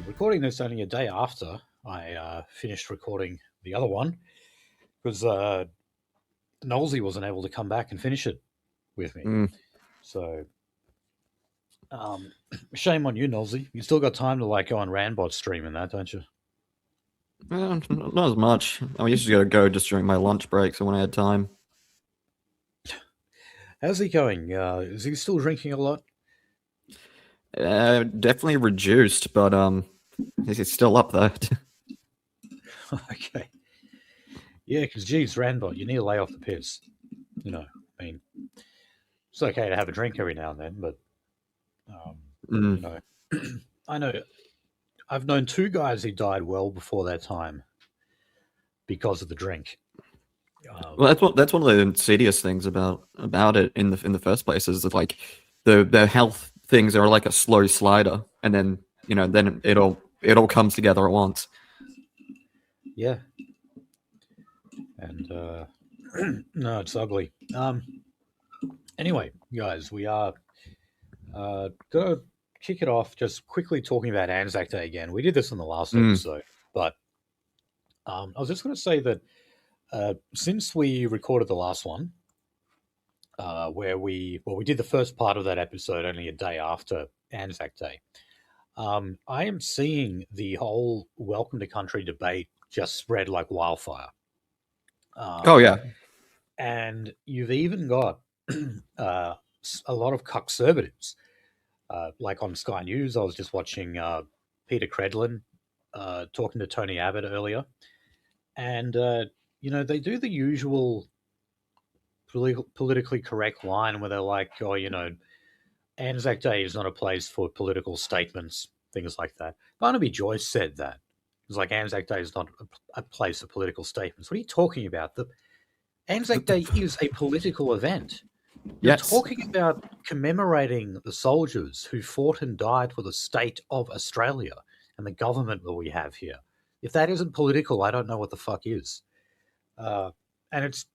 Recording this only a day after I finished recording the other one because Nolsey wasn't able to come back and finish it with me. So shame on you, Nolsey. You still got time to go on Randbot stream and that, don't you? Not as much. I used to go just during my lunch breaks when I had time. How's he going? Is he still drinking a lot? Definitely reduced, but he's still up there. Okay. Yeah, because geez, Randbot, you need to lay off the piss. You know, I mean, it's okay to have a drink every now and then, but you know, I know I've known two guys who died well before their time because of the drink. Well, that's one of the insidious things about it in the first place is that the health things are like a slow slider, and then then it all comes together at once. Yeah, and no, it's ugly. Anyway, guys, we are gonna kick it off just quickly talking about Anzac Day again. We did this in the last episode, but I was just going to say that since we recorded the last one, where we did the first part of that episode only a day after Anzac Day, I am seeing the whole welcome to country debate just spread like wildfire. Oh yeah, and you've even got a lot of conservatives, like on Sky News. I was just watching Peter Credlin talking to Tony Abbott earlier, and they do the usual politically correct line where they're like, "Oh, Anzac Day is not a place for political statements," things like that. Barnaby Joyce said that. It's like Anzac Day is not a place for political statements. What are you talking about? The Anzac Day is a political event. You're talking about commemorating the soldiers who fought and died for the state of Australia and the government that we have here. If that isn't political, I don't know what the fuck is. And it's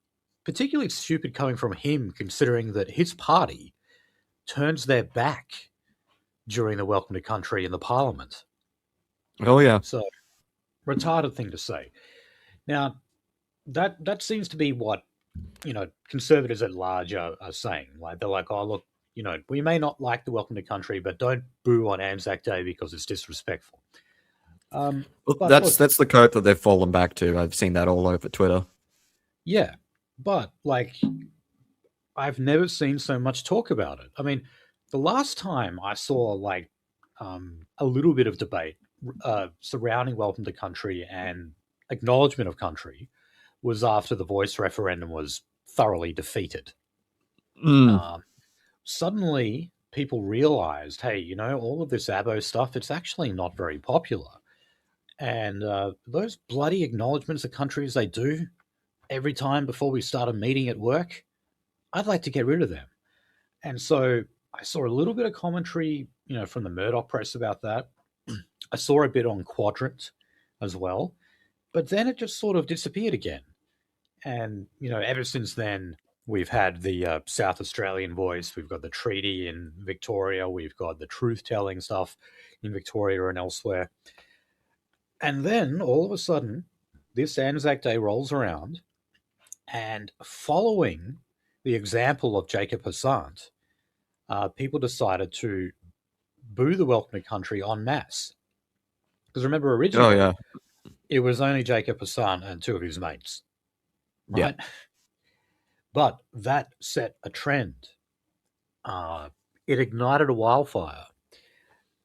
particularly stupid coming from him, considering that his party turns their back during the Welcome to Country in the Parliament. Oh, yeah. So, retarded thing to say. Now, that seems to be what conservatives at large are saying. Like, they're like, oh, look, we may not like the Welcome to Country, but don't boo on Anzac Day because it's disrespectful. That's the quote that they've fallen back to. I've seen that all over Twitter. Yeah, but I've never seen so much talk about it. I mean, the last time I saw a little bit of debate surrounding Welcome to Country and acknowledgement of country was after the Voice referendum was thoroughly defeated. Suddenly, people realized, hey, all of this ABO stuff, it's actually not very popular. And those bloody acknowledgements of countries they do every time before we start a meeting at work, I'd like to get rid of them. And so I saw a little bit of commentary, from the Murdoch press about that. I saw a bit on Quadrant as well. But then it just sort of disappeared again. And, ever since then, we've had the South Australian Voice. We've got the treaty in Victoria. We've got the truth-telling stuff in Victoria and elsewhere. And then, all of a sudden, this Anzac Day rolls around, and following the example of Jacob Hassant, people decided to boo the Welcome to Country en masse. Because remember, originally, it was only Jacob Hassant and two of his mates. Right? Yeah. But that set a trend. It ignited a wildfire.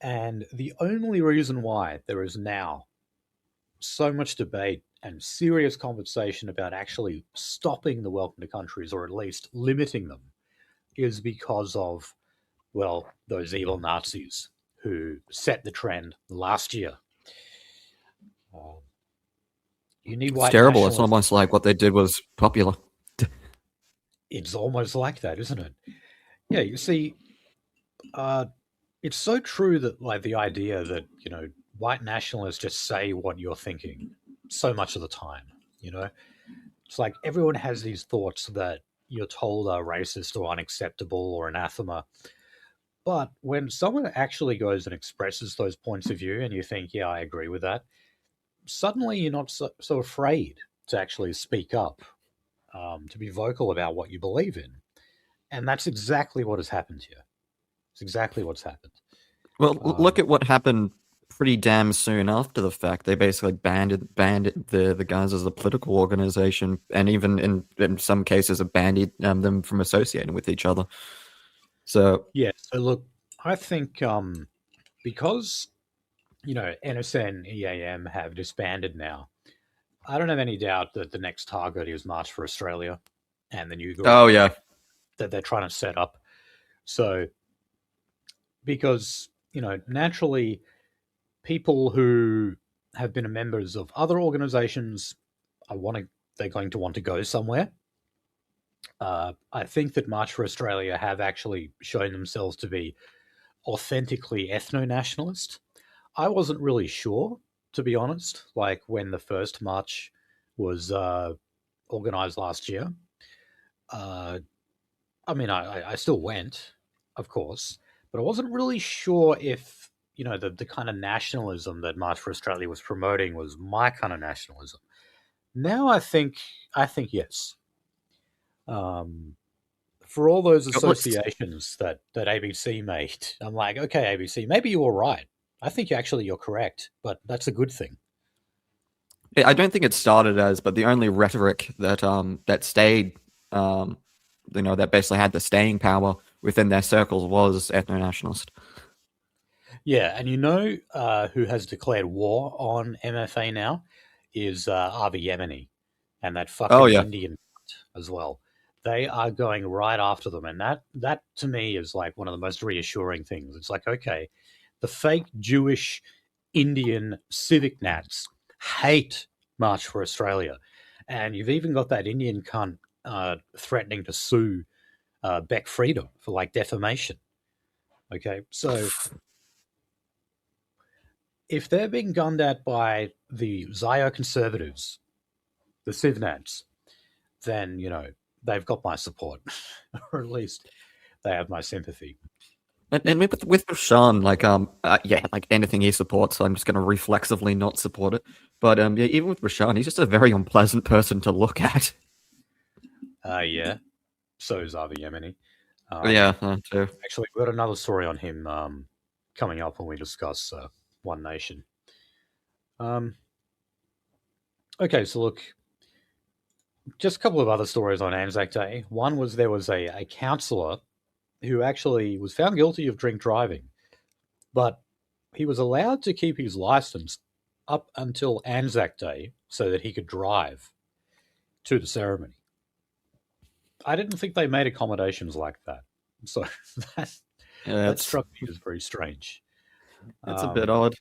And the only reason why there is now so much debate and serious conversation about actually stopping the Welcome to Countries, or at least limiting them, is because of, well, those evil Nazis who set the trend last year. Uh, you need It's white terrible. It's nationalism. almost like what they did was popular. It's almost like that, isn't it? Yeah, you see, uh, it's so true that like the idea that white nationalists just say what you're thinking so much of the time. You know, it's like everyone has these thoughts that you're told are racist or unacceptable or anathema. But when someone actually goes and expresses those points of view, and you think, yeah, I agree with that, suddenly you're not so afraid to actually speak up, to be vocal about what you believe in. And that's exactly what has happened here. It's exactly what's happened. Well, look Um, at what happened pretty damn soon after the fact. They basically banned the guys as a political organization, and even in some cases, have banned them from associating with each other. So, yeah. So look, I think because NSN EAM have disbanded now, I don't have any doubt that the next target is March for Australia and the new group oh yeah, that they're trying to set up. So because naturally people who have been members of other organizations are wanting they're going to want to go somewhere. I think that March for Australia have actually shown themselves to be authentically ethno nationalist. I wasn't really sure, to be honest, like when the first march was organized last year. Uh, I mean, I still went, of course, but I wasn't really sure if the kind of nationalism that March for Australia was promoting was my kind of nationalism. Now I think yes. Um, for all those let's. associations that ABC made, I'm like, okay, ABC, maybe you were right. I think you're correct, but that's a good thing. I don't think it started as, but the only rhetoric that stayed, um, that basically had the staying power within their circles was ethno nationalist. Yeah, and who has declared war on MFA now is Avi Yemini and that Oh fucking yeah, Indian as well. They are going right after them, and that to me is like one of the most reassuring things. It's like, okay, the fake Jewish Indian civic nats hate March for Australia, and you've even got that Indian cunt threatening to sue Beck Freedom for like defamation. Okay, so if they're being gunned at by the Zio conservatives, the Civnats, then they've got my support, or at least they have my sympathy. and with Rashawn, like yeah, like anything he supports, so I'm just gonna reflexively not support it. But yeah, even with Rashawn, he's just a very unpleasant person to look at. Yeah, so is Avi Yemini. Yeah, Um, too. Actually, we've got another story on him coming up when we discuss One Nation. Um, okay, so look, just a couple of other stories on Anzac Day. One was there was a councillor who actually was found guilty of drink driving, but he was allowed to keep his license up until Anzac Day so that he could drive to the ceremony. I didn't think they made accommodations like that. So that Yeah, that struck me as very strange. it's a bit Um, odd.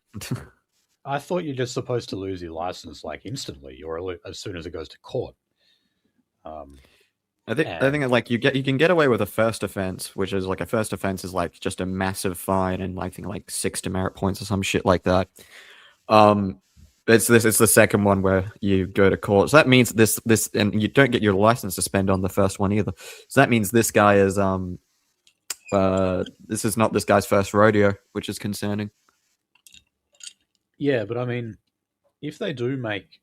I thought you're just supposed to lose your license like instantly or as soon as it goes to court. Um, I think and like you can get away with a first offense, which is like a first offense is like just a massive fine and like I think like 6 demerit points or some shit like that. Um, it's the second one where you go to court. So that means this and you don't get your license suspended on the first one either. So that means this guy is this is not this guy's first rodeo, which is concerning. yeah, but I mean, if they do make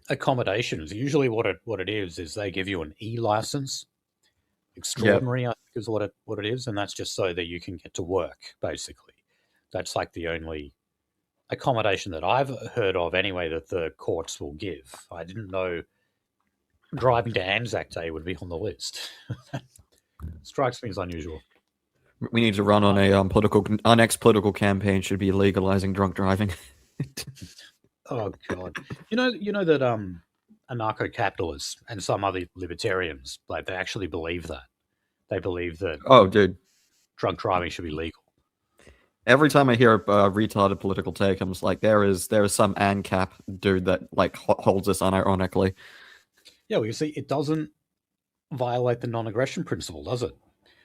accommodations, usually what it is they give you an e license. Yeah, Extraordinary, I think, is what it is, and that's just so that you can get to work. Basically, that's like the only accommodation that I've heard of, anyway, that the courts will give. I didn't know driving to Anzac Day would be on the list. Strikes me as unusual. we need to run on Uh, a political. Our next political campaign should be legalizing drunk driving. oh God, you know that anarcho-capitalists and some other libertarians, like, they actually believe that They believe that Oh, dude. drunk driving should be legal. Every time I hear a retarded political take, I'm just like, there is some ANCAP dude that like holds this unironically. Yeah, well, you see, it doesn't violate the non-aggression principle, does it?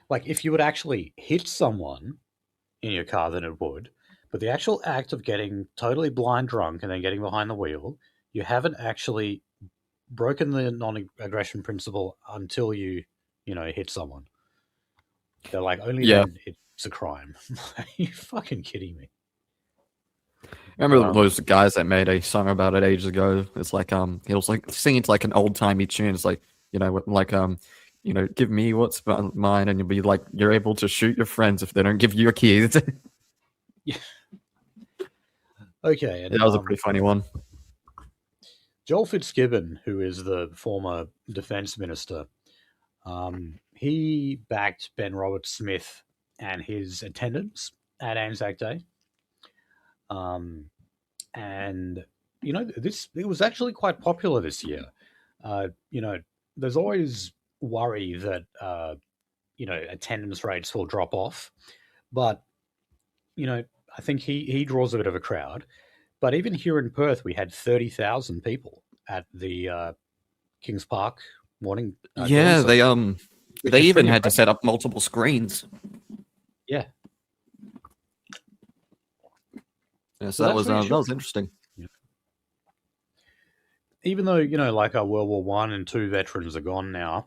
Like, if you would actually hit someone in your car, then it would. But the actual act of getting totally blind drunk and then getting behind the wheel, you haven't actually broken the non-aggression principle until you hit someone. They're like, only Yeah, then it's a crime. Are you fucking kidding me? But remember those guys that made a song about it ages ago? It's like he was like singing to like an old timey tune. It's like give me what's mine, and you'll be like, you're able to shoot your friends if they don't give you your keys. yeah. Okay, and That was a pretty funny one. Joel Fitzgibbon, who is the former defense minister, he backed Ben Roberts-Smith and his attendants at Anzac Day. And it was actually quite popular this year. There's always worry that attendance rates will drop off, but I think he draws a bit of a crowd. But even here in Perth, we had 30,000 people at the Kings Park morning dawn Yeah, ceremony, which they is even pretty had to impressive. set up multiple screens. Yeah, Yeah, so so that's that reassuring. was interesting. Yeah. Even though like our World War One and Two veterans are gone now,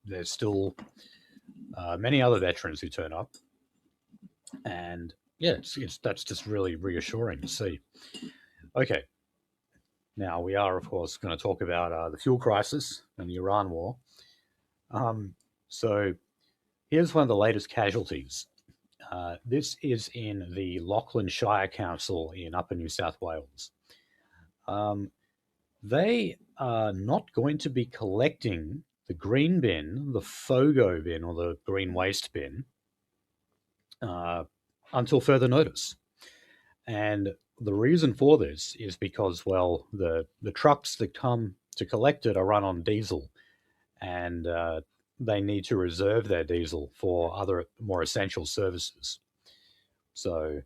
there's still many other veterans who turn up, and yeah, that's just really reassuring to see. Okay, now we are of course going to talk about the fuel crisis and the Iran war. So here's one of the latest casualties. This is in the Lachlan Shire Council in Upper New South Wales. Um, they are not going to be collecting the green bin, the FOGO bin, or the green waste bin, uh, until further notice. And the reason for this is because, well, the trucks that come to collect it are run on diesel, and they need to reserve their diesel for other more essential services. So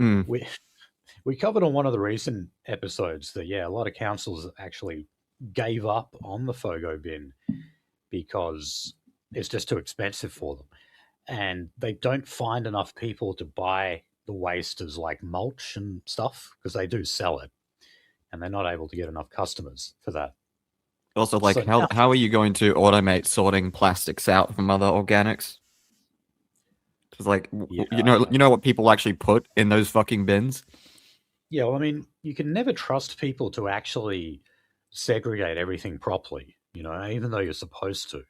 Mm. we covered on one of the recent episodes that a lot of councils actually gave up on the FOGO bin because it's just too expensive for them, and they don't find enough people to buy the waste as like mulch and stuff because they do sell it, and they're not able to get enough customers for that. Also, So like, now, how are you going to automate sorting plastics out from other organics? Because like, yeah, you know what people actually put in those fucking bins? yeah. Well, I mean, you can never trust people to actually segregate everything properly. Even though you're supposed to.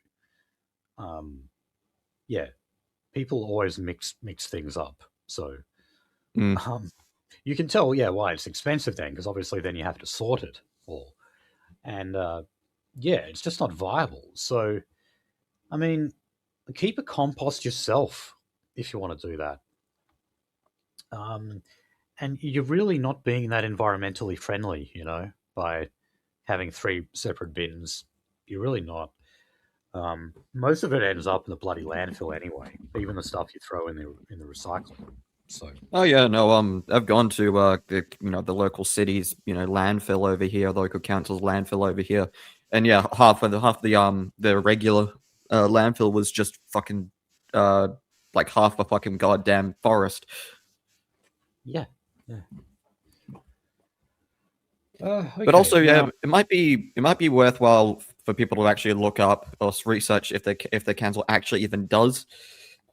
Um, yeah, people always mix things up. So Mm. um, you can tell, why it's expensive then, because obviously then you have to sort it all, and it's just not viable. So I mean, keep a compost yourself if you want to do that. Um, and you're really not being that environmentally friendly, by having three separate bins. You're really not. Most of it ends up in the bloody landfill anyway, even the stuff you throw in the recycling. So Oh yeah, no, I've gone to the local cities, landfill over here, local council's landfill over here, and yeah, the regular landfill was just fucking uh like half a fucking goddamn forest. yeah, yeah. But Okay, also, yeah, now it might be worthwhile for people to actually look up or research if the council actually even does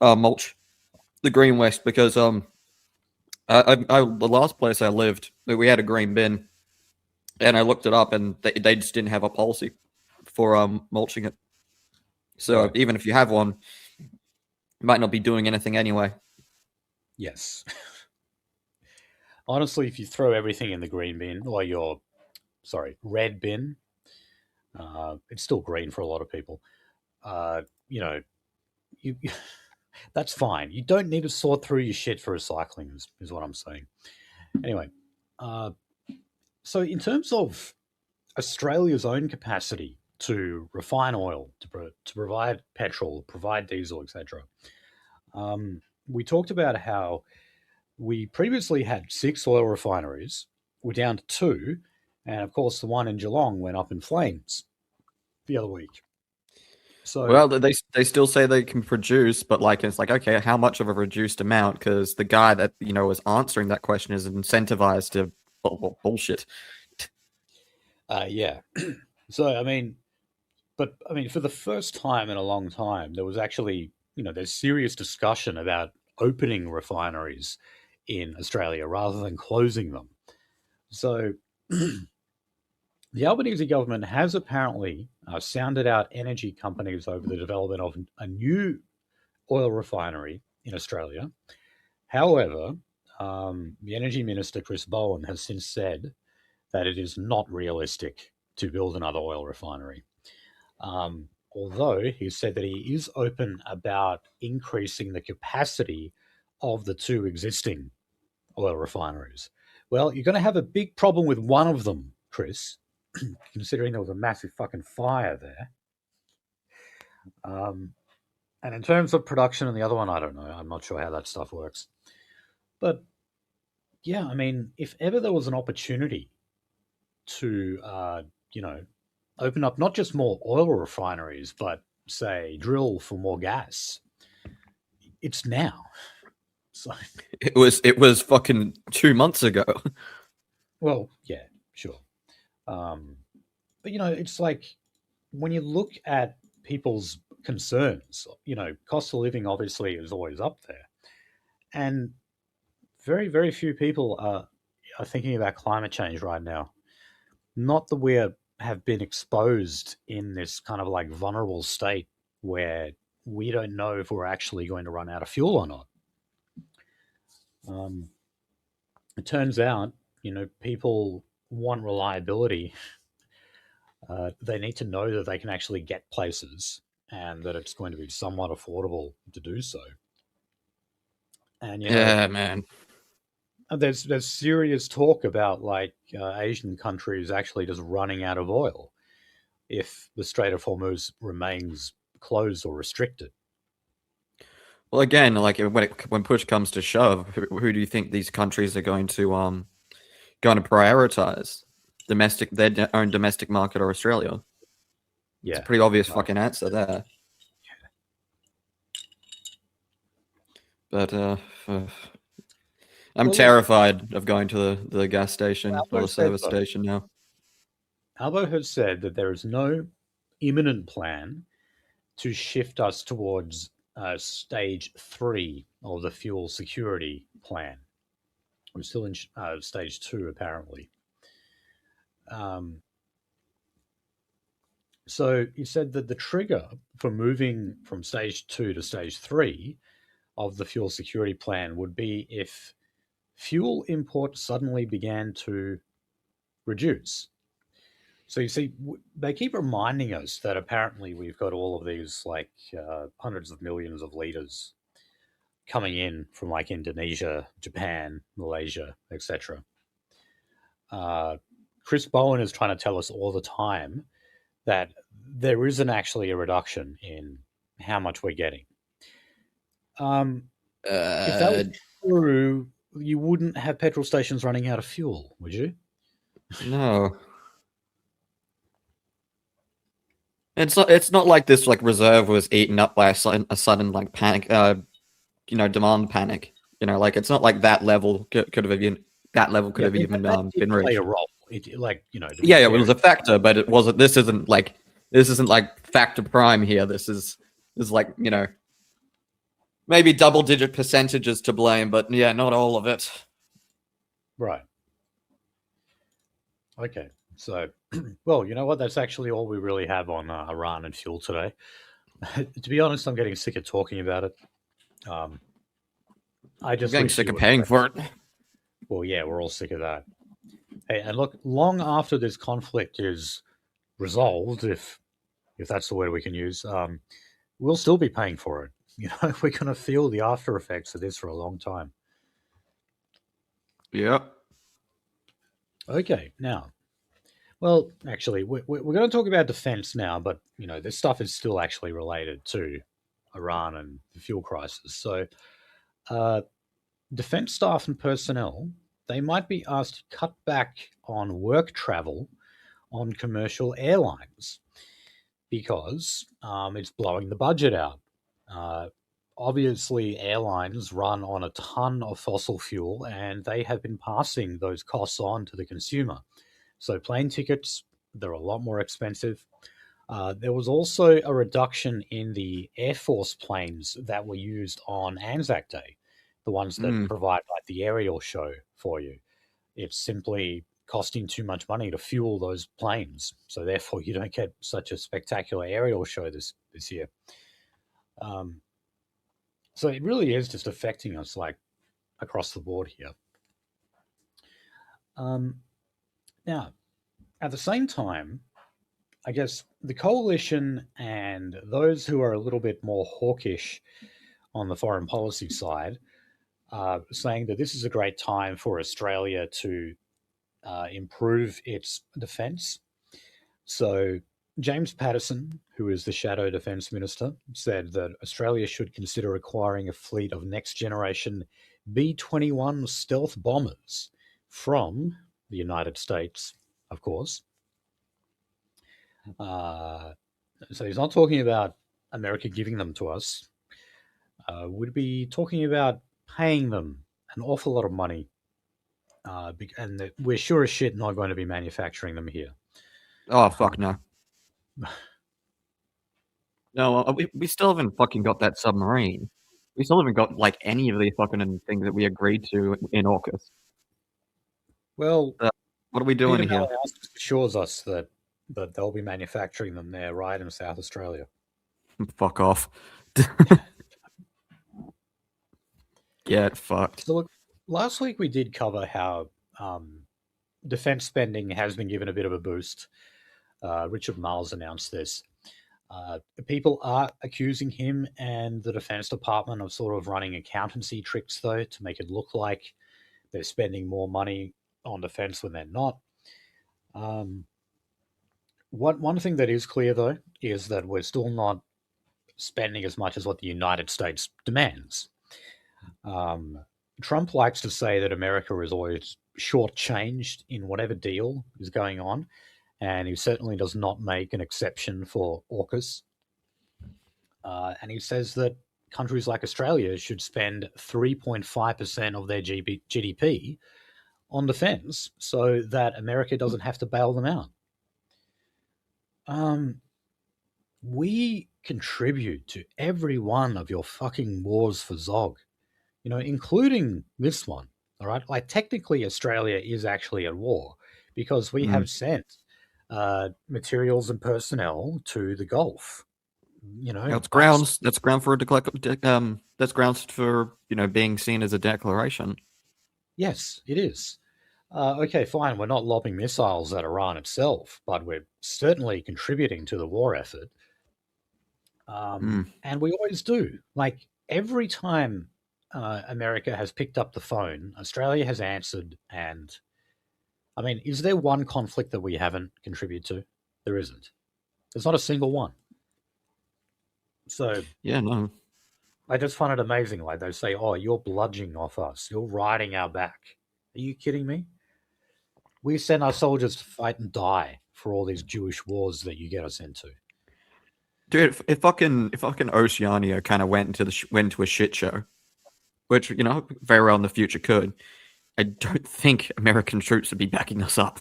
mulch the green waste because the last place I lived we had a green bin and I looked it up and they just didn't have a policy for mulching it. So right, even if you have one, you might not be doing anything anyway. yes. Honestly, if you throw everything in the green bin or your red bin, it's still green for a lot of people. Uh, you know, you that's fine. You don't need to sort through your shit for recycling, is what I'm saying. Anyway, uh, so in terms of Australia's own capacity to refine oil, to provide petrol, provide diesel, etc. We talked about how we previously had 6 oil refineries. We're down to 2, and of course, the one in Geelong went up in flames the other week. So, Well, they still say they can produce, but like it's like okay, how much of a reduced amount? Because the guy that was answering that question is incentivized to bullshit. yeah. So, I mean, for the first time in a long time, there was actually, there's serious discussion about opening refineries in Australia rather than closing them. So, the Albanese government has apparently sounded out energy companies over the development of a new oil refinery in Australia. However, the Energy Minister, Chris Bowen, has since said that it is not realistic to build another oil refinery. Although he said that he is open about increasing the capacity of the 2 existing oil refineries. Well, you're going to have a big problem with one of them, Chris, considering there was a massive fucking fire there. And in terms of production and the other one, I don't know. I'm not sure how that stuff works. But yeah, I mean, if ever there was an opportunity to, open up not just more oil refineries, but say drill for more gas, it's now. So, It was fucking 2 months ago. well, yeah, sure. But it's like when you look at people's concerns, cost of living obviously is always up there, and very, very few people are thinking about climate change right now. Not that we have been exposed in this kind of like vulnerable state where we don't know if we're actually going to run out of fuel or not. It turns out, people want reliability. They need to know that they can actually get places and that it's going to be somewhat affordable to do so. And Yeah, man. there's serious talk about like Asian countries actually just running out of oil if the Strait of Hormuz remains closed or restricted. Well, again, like when push comes to shove, who do you think these countries are going to prioritize? Their own domestic market or Australia? It's a Yeah. pretty obvious fucking answer there. But I'm Well, look, terrified of going to the gas station or Albo the said service though, station now. Albo has said that there is no imminent plan to shift us towards stage 3 of the fuel security plan. We're still in stage 2, apparently. Um, so he said that the trigger for moving from stage 2 to stage 3 of the fuel security plan would be if fuel imports suddenly began to reduce. So you see, they keep reminding us that apparently we've got all of these like hundreds of millions of liters coming in from like Indonesia, Japan, Malaysia, etc. Chris Bowen is trying to tell us all the time that there isn't actually a reduction in how much we're getting. If that was Uh, true, you wouldn't have petrol stations running out of fuel, would you? no. It's not like this like reserve was eaten up by a sudden like panic demand panic. Like it's not like that level could have been that level could Yeah, have even that did been play a reached. role. To be Yeah, it fair, was a factor, but it wasn't. This isn't like factor prime here. This is like maybe double digit percentages to blame, but yeah, not all of it. right. Okay. So, well, you know what? That's actually all we really have on Iran and fuel today. To be honest, I'm getting sick of talking about it. Um, I I'm just getting wish sick you of would. paying for it. Well, yeah, we're all sick of that. Hey, and look, long after this conflict is resolved, if that's the word we can use, we'll still be paying for it. We're going to feel the after effects of this for a long time. Yep. Okay, now Well, actually, we're going to talk about defense now, but this stuff is still actually related to Iran and the fuel crisis. So, uh, defense staff and personnel, they might be asked to cut back on work travel on commercial airlines because it's blowing the budget out. Uh, Obviously, airlines run on a ton of fossil fuel and they have been passing those costs on to the consumer. So, plane tickets, they're a lot more expensive. There was also a reduction in the Air Force planes that were used on Anzac Day, the ones that Mm. provide like the aerial show for you. It's simply costing too much money to fuel those planes, so therefore you don't get such a spectacular aerial show this year. Um, so it really is just affecting us like across the board here. Um, Now, at the same time, I guess the coalition and those who are a little bit more hawkish on the foreign policy side are saying that this is a great time for Australia to improve its defence. So, James Paterson, who is the Shadow Defence Minister, said that Australia should consider acquiring a fleet of next generation B 21 stealth bombers from the United States, of course. Uh, so, he's not talking about America giving them to us. We'd be talking about paying them an awful lot of money, and that we're sure as shit not going to be manufacturing them here. Oh Um, fuck no. No, we still haven't fucking got that submarine. We still haven't got like any of the fucking things that we agreed to in AUKUS. well, Uh, what are we doing Peter here? Malinauskas assures us that they'll be manufacturing them there, right in South Australia. Fuck off. Get fucked. So, look, last week we did cover how defence spending has been given a bit of a boost. Richard Marles announced this. People are accusing him and the Defence Department of sort of running accountancy tricks, though, to make it look like they're spending more money on defence when they're not. Um, one thing that is clear, though, is that we're still not spending as much as what the United States demands. Um, Trump likes to say that America is always shortchanged in whatever deal is going on, and he certainly does not make an exception for AUKUS. And he says that countries like Australia should spend 3.5% of their GDP on defense so that America doesn't have to bail them out. Um, we contribute to every one of your fucking wars for Zog, including this one. All right. Like, technically, Australia is actually at war because we Mm. have sent materials and personnel to the Gulf, That's bus. grounds. That's ground for a That's grounds for being seen as a declaration. Yes, it is. Okay, fine. We're not lobbing missiles at Iran itself, but we're certainly contributing to the war effort. Mm. And we always do. Like, every time America has picked up the phone, Australia has answered. And I mean, is there one conflict that we haven't contributed to? There isn't. There's not a single one. So Yeah, no. I just find it amazing. Like, they say, oh, you're bludgeoning off us, you're riding our back. Are you kidding me? We send our soldiers to fight and die for all these Jewish wars that you get us into. Dude, if fucking Oceania kind of went to a shit show, which very well in the future could, I don't think American troops would be backing us up.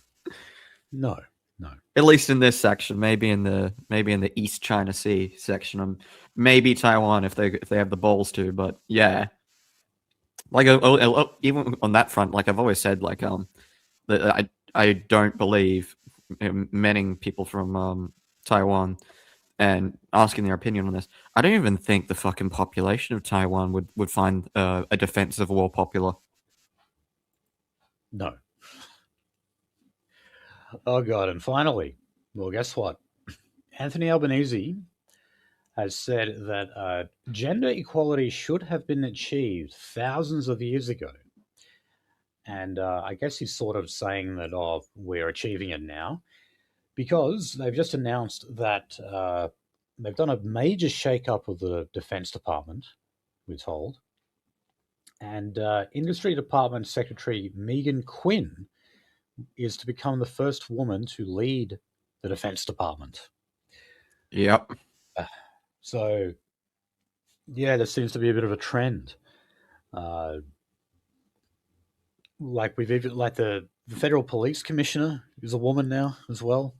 No, no. At least in this section, maybe in the East China Sea section, maybe Taiwan if they have the balls to. But yeah, like even on that front, like I've always said, like that I don't believe many people from Taiwan and asking their opinion on this. I don't even think the fucking population of Taiwan would find a defensive war popular. No. Oh, God. And finally, well, guess what? Anthony Albanese has said that gender equality should have been achieved thousands of years ago. And I guess he's sort of saying that, oh, we're achieving it now. because they've just announced that they've done a major shake-up of the Defense Department, we're told. And Industry Department Secretary Megan Quinn is to become the first woman to lead the Defense Department. Yep. So, yeah, there seems to be a bit of a trend. Uh, like we've even like the federal police commissioner is a woman now as well,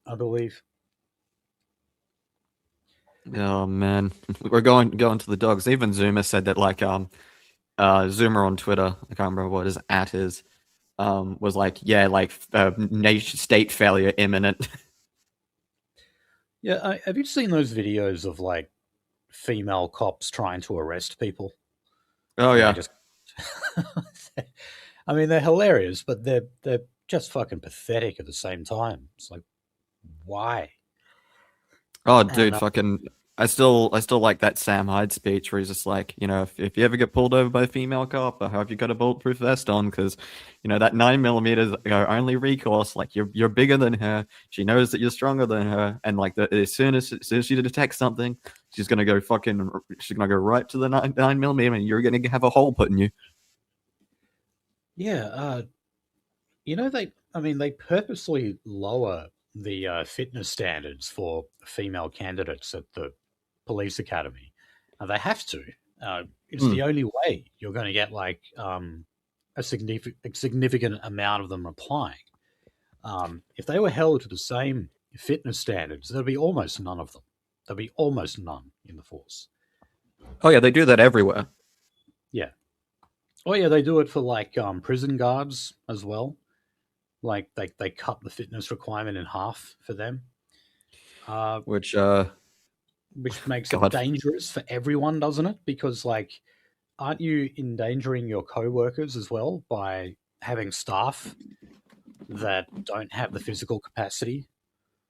I believe. Oh man, we're going to the dogs. Even Zoomer said that like Zoomer on Twitter, I can't remember what his at is, was like, yeah, like nation state failure imminent. Yeah, have you seen those videos of like female cops trying to arrest people, Oh and they yeah. just I mean, they're hilarious, but they're just fucking pathetic at the same time. It's like, why? Oh And dude, fucking. I still like that Sam Hyde speech where he's just like, if you ever get pulled over by a female cop, I hope you got a bulletproof vest on because, that 9 millimeters only recourse. Like you're bigger than her. She knows that you're stronger than her, and like as soon as she detects something, she's gonna go right to the 9 millimeter, and you're gonna have a hole put in you. yeah, they purposely lower the fitness standards for female candidates at the police academy. They have to. It's Hmm. the only way you're going to get like a significant amount of them applying. If they were held to the same fitness standards, there'd be almost none of them. There'd be almost none in the force. Oh yeah, they do that everywhere. Yeah. Oh yeah, they do it for like prison guards as well. Like they cut the fitness requirement in half for them, uh, Which which makes it God. dangerous for everyone, doesn't it? Because like, aren't you endangering your co-workers as well by having staff that don't have the physical capacity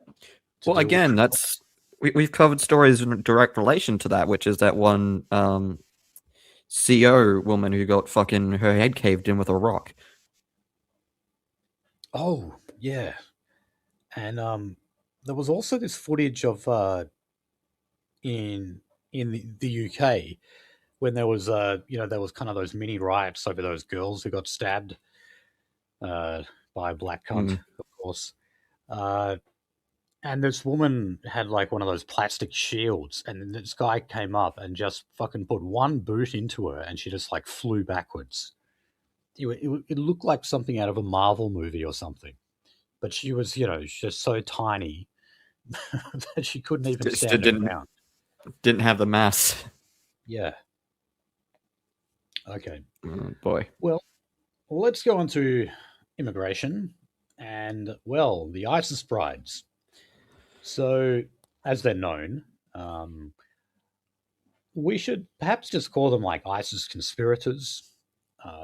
to Well, deal with again, criminals? we've covered stories in direct relation to that, which is that one CO woman who got fucking her head caved in with a rock. Oh yeah, and there was also this footage of in the UK when there was there was kind of those mini riots over those girls who got stabbed by a black cunt, Mm. of course. Uh, and this woman had like one of those plastic shields, and then this guy came up and just fucking put one boot into her, and she just like flew backwards. It looked like something out of a Marvel movie or something, but she was, just so tiny that she couldn't even Just stand her ground. didn't have the mass. Yeah. Okay. Oh, boy. Well, let's go on to immigration and, well, the ISIS brides. So, as they're known, um, we should perhaps just call them like ISIS conspirators,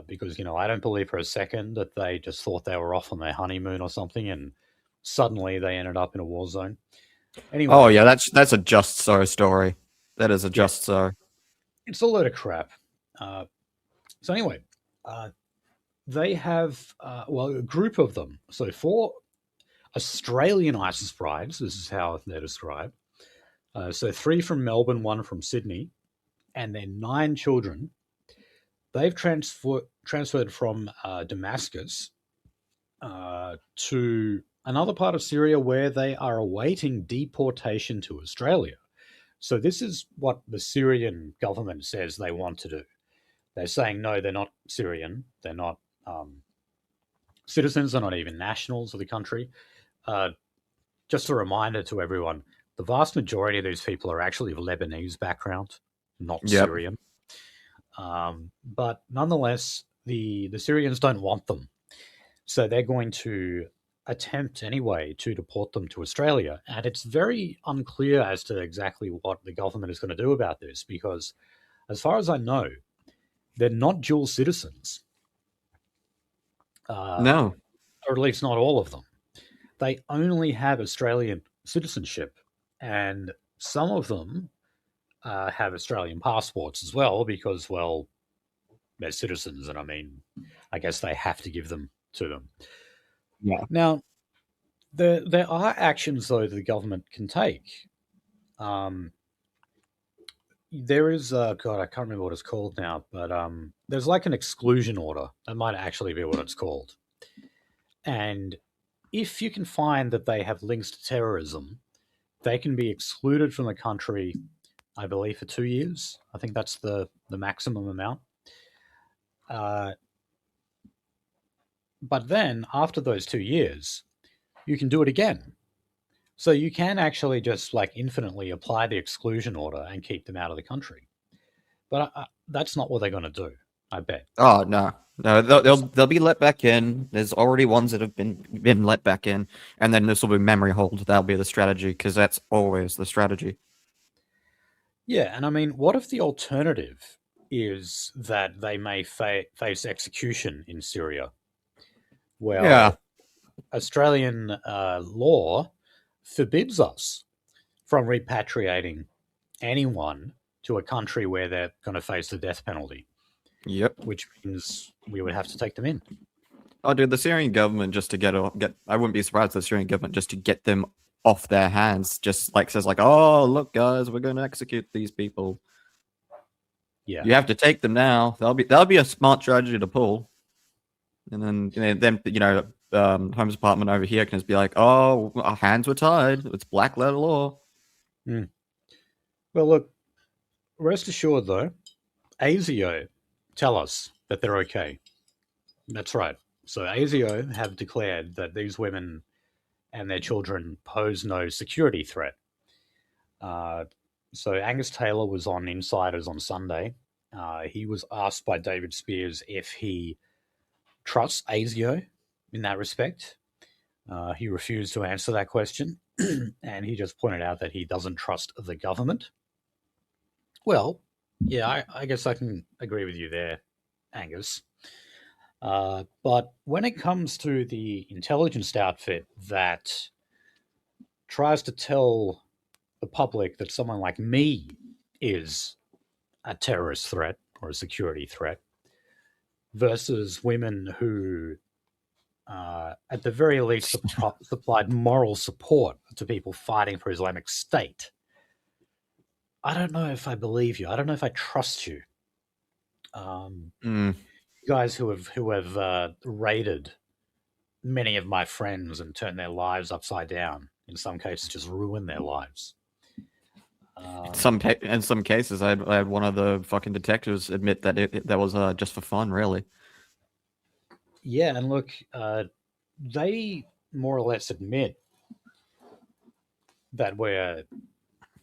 because I don't believe for a second that they just thought they were off on their honeymoon or something, and suddenly they ended up in a war zone. Oh Anyway, yeah, that's a just so story. That is a yeah, just so. it's a load of crap. Uh, so anyway, uh, they have well, a group of them. So four Australian ISIS brides. This is how they're described. So three from Melbourne, one from Sydney, and then nine children. They've transferred from Damascus to another part of Syria where they are awaiting deportation to Australia. So this is what the Syrian government says they want to do. They're saying no, they're not Syrian. They're not citizens. They're not even nationals of the country. Uh, just a reminder to everyone: the vast majority of these people are actually of Lebanese background, not Yep. Syrian. But nonetheless, the Syrians don't want them. So they're going to attempt anyway to deport them to Australia. And it's very unclear as to exactly what the government is going to do about this because, as far as I know, they're not dual citizens, No. or at least not all of them. They only have Australian citizenship. And some of them have Australian passports as well because, well, they're citizens. And I mean, I guess they have to give them to them. Yeah. Now, There are actions though that the government can take. Um, there is God, I can't remember what it's called now, but there's like an exclusion order. That might actually be what it's called. And if you can find that they have links to terrorism, they can be excluded from the country, I believe, for 2 years. I think that's the maximum amount. Uh, but then after those 2 years, you can do it again. So you can actually just like infinitely apply the exclusion order and keep them out of the country. But that's not what they're going to do, I bet. Oh no, no, they'll be let back in. There's already ones that have been let back in, and then this will be memory hold. That'll be the strategy because that's always the strategy. Yeah, and I mean, what if the alternative is that they may face execution in Syria? Yeah, Well, Australian law forbids us from repatriating anyone to a country where they're going to face the death penalty, yep. which means we would have to take them in. Oh, dude, the Syrian government just to get. I wouldn't be surprised if the Syrian government just to get them off their hands, just like says like, oh look, guys, we're going to execute these people. Yeah. You have to take them now. That'll be a smart strategy to pull. And then Home's Department over here can just be like, oh, our hands were tied. It's black letter law. Mm. Well, look, rest assured though, ASIO tell us that they're okay. That's right. So ASIO have declared that these women and their children pose no security threat. Uh, so Angus Taylor was on Insiders on Sunday. He was asked by David Spears if he trusts ASIO in that respect. He refused to answer that question, and he just pointed out that he doesn't trust the government. Well, yeah, I guess I can agree with you there, Angus. But when it comes to the intelligence outfit that tries to tell the public that someone like me is a terrorist threat or a security threat versus women who, at the very least, supplied moral support to people fighting for Islamic State, I don't know if I believe you. I don't know if I trust you. Mm. You guys who have raided many of my friends and turned their lives upside down. In some cases, just ruined their lives. In some cases, I had one of the fucking detectives admit that that was just for fun, really. Yeah, and look, they more or less admit that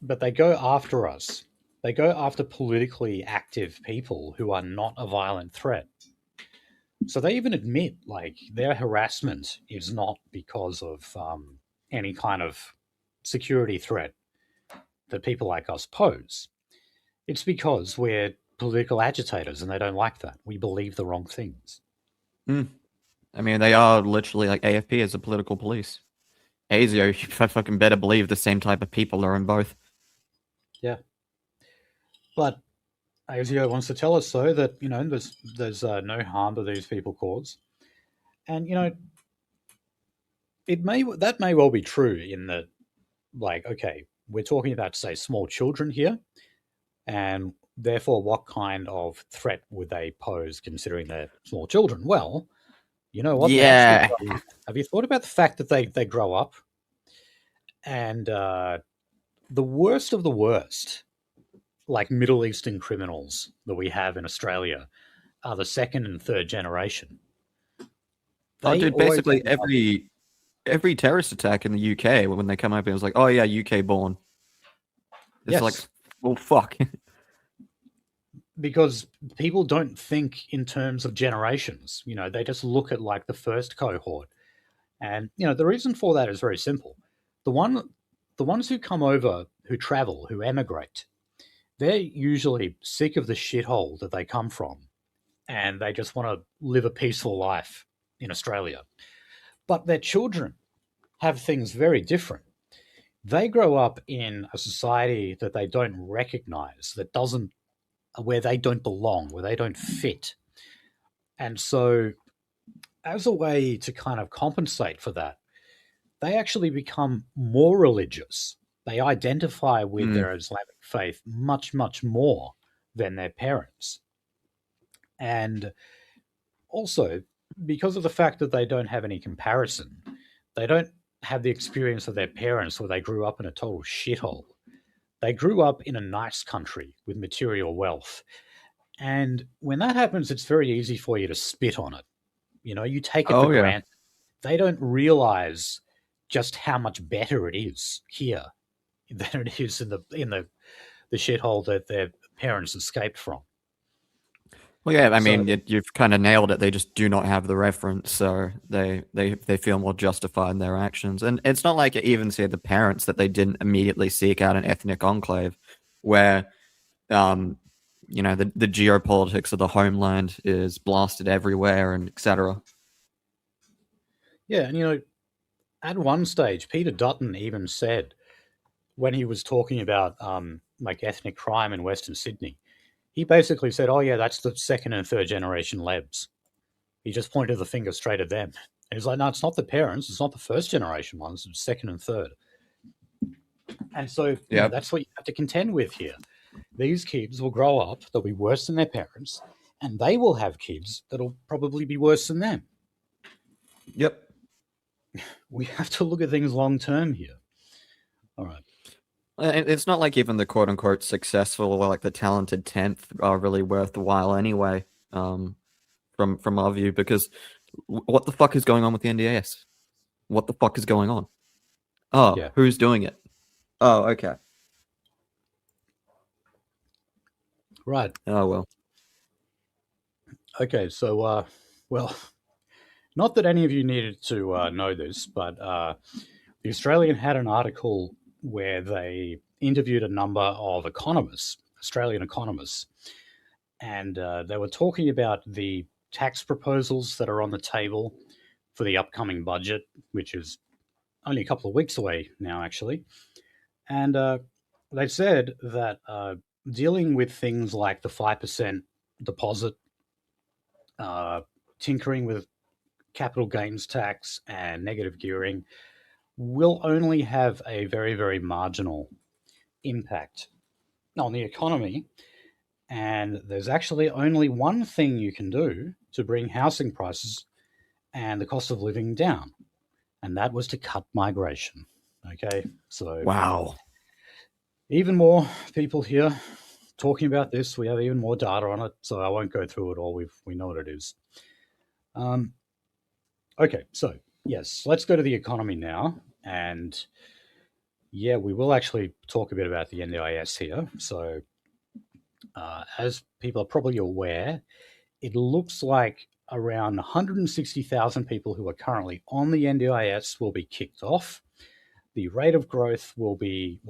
but they go after us. They go after politically active people who are not a violent threat. So they even admit, like, their harassment is not because of any kind of security threat that people like us pose. It's because we're political agitators and they don't like that. We believe the wrong things. Mm. I mean, they are literally like AFP as a political police. ASIO, you fucking better believe the same type of people are in both. Yeah. But ASIO wants to tell us, though, that, there's no harm that these people cause. And, that may well be true in that, like, okay, we're talking about, say, small children here, and therefore, what kind of threat would they pose considering they're small children? Well, you know what? They actually Yeah. have you thought about the fact that they grow up and the worst of the worst, like Middle Eastern criminals that we have in Australia, are the second and third generation. Oh, They dude, always basically end up, every terrorist attack in the UK when they come up, it was like, oh yeah, UK born. It's like, yes, well, fuck. because people don't think in terms of generations. They just look at like the first cohort. And the reason for that is very simple. The ones who come over, who travel, who emigrate, they're usually sick of the shithole that they come from, and they just want to live a peaceful life in Australia. But their children have things very different. They grow up in a society that they don't recognize, that doesn't, where they don't belong, where they don't fit. And so, as a way to kind of compensate for that, they actually become more religious. They identify with Mm. their Islamic faith much, much more than their parents. And also, because of the fact that they don't have any comparison, they don't have the experience of their parents where they grew up in a total shithole. They grew up in a nice country with material wealth. And when that happens, it's very easy for you to spit on it. You take it for Oh yeah. granted. They don't realize just how much better it is here than it is in the shithole that their parents escaped from. Well, yeah. I So mean, you've kind of nailed it. They just do not have the reference, so they feel more justified in their actions. And it's not like it even said the parents that they didn't immediately seek out an ethnic enclave, where um, the geopolitics of the homeland is blasted everywhere and etc. yeah, and at one stage, Peter Dutton even said when he was talking about like ethnic crime in Western Sydney, he basically said, "Oh yeah, that's the second and third generation Lebs." He just pointed the finger straight at them. And he's like, "No, it's not the parents. It's not the first generation ones. It's second and third." And so, Yeah. that's what you have to contend with here. These kids will grow up, they'll be worse than their parents, and they will have kids that'll probably be worse than them. Yep. We have to look at things long term here. All right. It's not like even the quote unquote successful or like the talented 10th are really worthwhile anyway, from our view, because what the fuck is going on with the NDIS? What the fuck is going on? Oh, Yeah. who's doing it? Oh, okay. Right. Oh, well. Okay. So, well, not that any of you needed to know this, but the Australian had an article where they interviewed a number of economists, Australian economists, and they were talking about the tax proposals that are on the table for the upcoming budget, which is only a couple of weeks away now, actually. And they said that dealing with things like the 5% deposit, uh, tinkering with capital gains tax, and negative gearing will only have a very, very marginal impact on the economy. And there's actually only one thing you can do to bring housing prices and the cost of living down, and that was to cut migration. Okay, so Wow. even more people here talking about this. We have even more data on it, so I won't go through it all. We know what it is. Um, okay, so yes, let's go to the economy now, and yeah, we will actually talk a bit about the NDIS here. So, as people are probably aware, it looks like around 160,000 people who are currently on the NDIS will be kicked off. The rate of growth will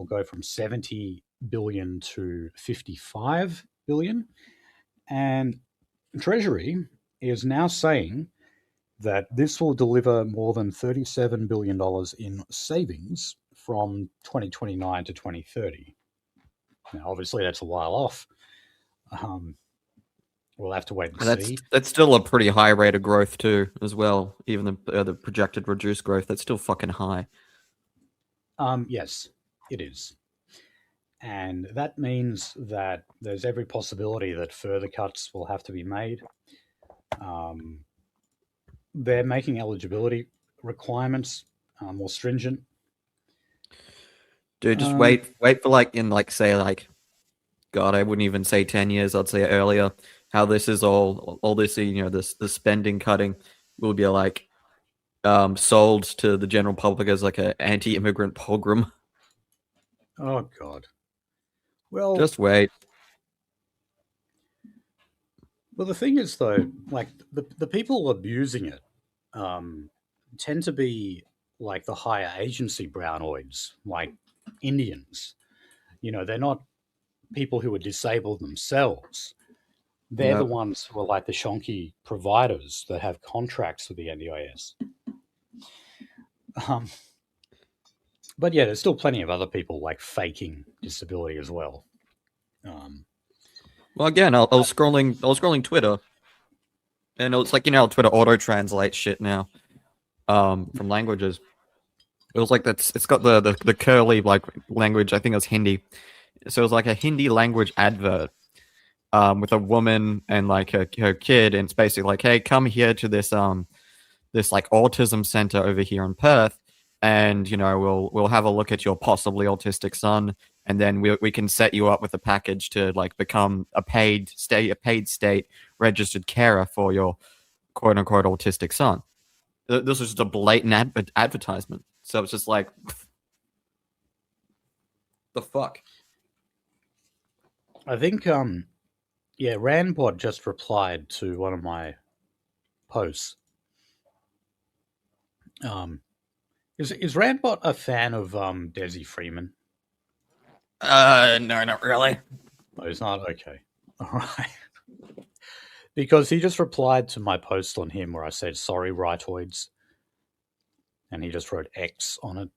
go from 70 billion to 55 billion, and Treasury is now saying that this will deliver more than $37 billion in savings from 2029 to 2030. Now, obviously, that's a while off. Um, we'll have to wait and And that's see. that's still a pretty high rate of growth too, as well. Even the projected reduced growth, that's still fucking high. Yes, it is. And that means that there's every possibility that further cuts will have to be made. Um, they're making eligibility requirements more stringent. Dude, just Um, wait for like in like say like God, I wouldn't even say 10 years. I'd say earlier. How this is all this this the spending cutting will be like sold to the general public as like an anti-immigrant pogrom. oh God. Well, Just wait. well, the thing is though, like the people abusing it um, tend to be like the higher agency brownoids, like Indians. They're not people who are disabled themselves. They're the Yep. ones who are like the shonky providers that have contracts with the NDIS. Um, but yeah, there's still plenty of other people like faking disability as well. Um, Well, again, I was scrolling Twitter, and it's like how Twitter auto translates shit now, from languages. It was like that's. It's got the curly like language. I think it was Hindi. So it was like a Hindi language advert, with a woman and like her kid, and it's basically like, hey, come here to this like autism center over here in Perth, and we'll have a look at your possibly autistic son, and then we can set you up with a package to like become a paid state registered carer for your quote unquote autistic son. This was just a blatant advertisement. So it's just like, the fuck. I think, Randbot just replied to one of my posts. Is Randbot a fan of Desi Freeman? No, not really. No, he's not. Okay, all right. Because he just replied to my post on him where I said sorry, rightoids, and he just wrote X on it.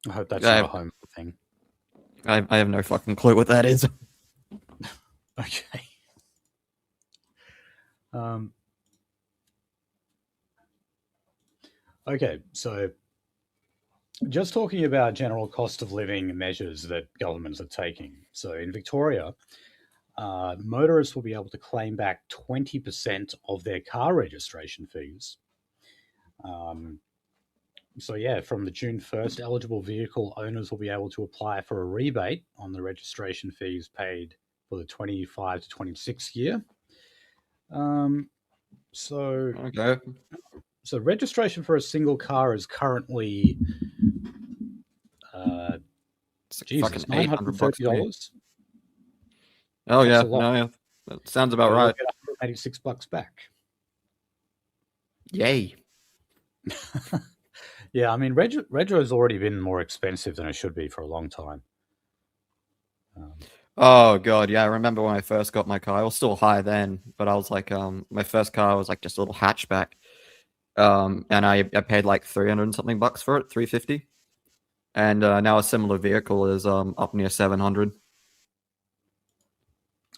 I hope that's not a home thing. I have no fucking clue what that is. Okay. Okay, so just talking about general cost of living measures that governments are taking. So in Victoria, motorists will be able to claim back 20% of their car registration fees. From the June 1st, eligible vehicle owners will be able to apply for a rebate on the registration fees paid for the 25 to 26 year. Okay. So registration for a single car is currently It's Jesus, fucking $930. Oh That's yeah, a lot. no, yeah, that sounds about You'll right. get $186 back. Yay. Yeah, I mean, Retro's already been more expensive than it should be for a long time. Oh god, yeah, I remember when I first got my car. I was still high then, but I was like, my first car was like just a little hatchback. And I paid like 300 and something bucks for it, 350. And now a similar vehicle is up near 700.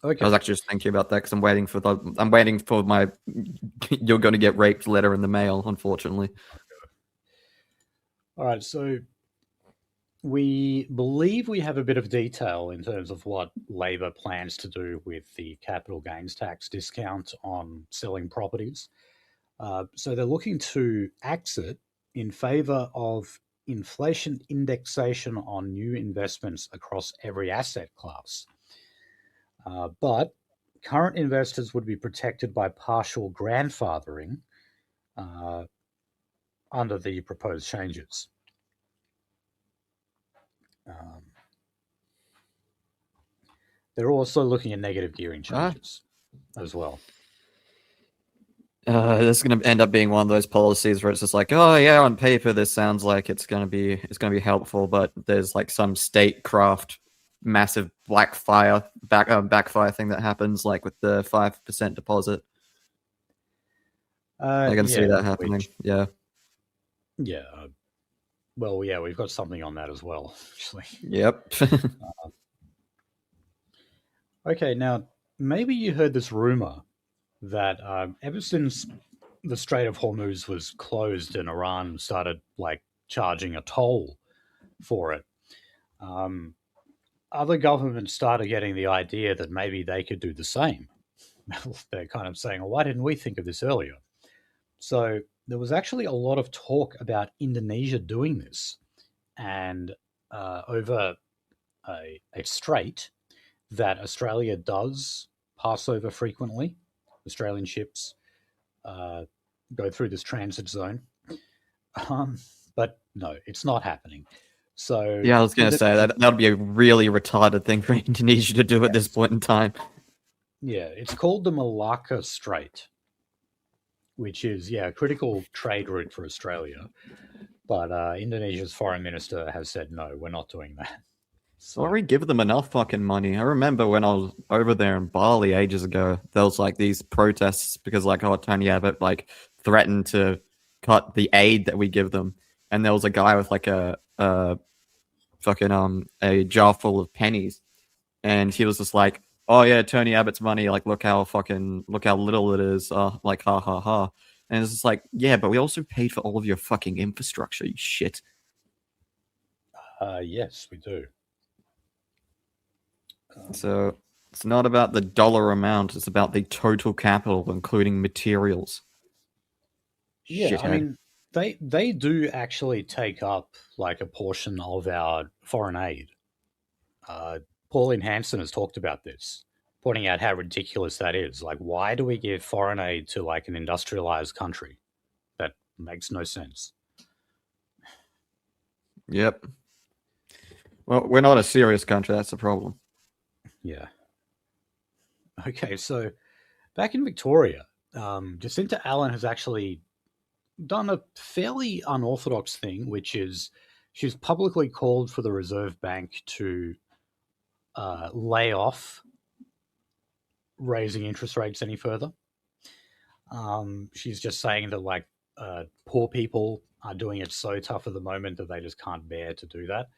Okay. I was actually just thinking about that because I'm waiting for my you're going to get raped letter in the mail, unfortunately. All right, so we believe we have a bit of detail in terms of what Labor plans to do with the capital gains tax discount on selling properties. So they're looking to axe it in favour of inflation indexation on new investments across every asset class. But current investors would be protected by partial grandfathering under the proposed changes. They're also looking at negative gearing changes as well. This is going to end up being one of those policies where it's just like, oh yeah, on paper this sounds like it's going to be helpful, but there's like some statecraft massive backfire thing that happens, like with the 5% deposit. I can see that happening. Yeah. Well, yeah, we've got something on that as well, actually. Yep. Okay, now maybe you heard this rumor that ever since the Strait of Hormuz was closed and Iran started like charging a toll for it, other governments started getting the idea that maybe they could do the same. They're kind of saying, well, why didn't we think of this earlier? So there was actually a lot of talk about Indonesia doing this, and over a strait that Australia does pass over frequently. Australian ships go through this transit zone. But no, it's not happening. So yeah, I was going to say that would be a really retarded thing for Indonesia to do at this point in time. Yeah, it's called the Malacca Strait, which is, a critical trade route for Australia. But Indonesia's foreign minister has said, no, we're not doing that. Sorry, give them enough fucking money. I remember when I was over there in Bali ages ago, there was like these protests because like, Tony Abbott like threatened to cut the aid that we give them. And there was a guy with like a jar full of pennies. And he was just like, oh yeah, Tony Abbott's money, like look how little it is. Like ha ha ha. And it's just like, yeah, but we also paid for all of your fucking infrastructure, you shit. Yes, we do. So it's not about the dollar amount, it's about the total capital, including materials. Yeah, I Shithead. mean, they do actually take up like a portion of our foreign aid. Pauline Hanson has talked about this, pointing out how ridiculous that is. Like, why do we give foreign aid to like an industrialized country? That makes no sense. Yep. Well, we're not a serious country, that's the problem. Yeah. Okay, so back in Victoria, Jacinta Allen has actually done a fairly unorthodox thing, which is she's publicly called for the Reserve Bank to lay off raising interest rates any further. She's just saying that like poor people are doing it so tough at the moment that they just can't bear to do that.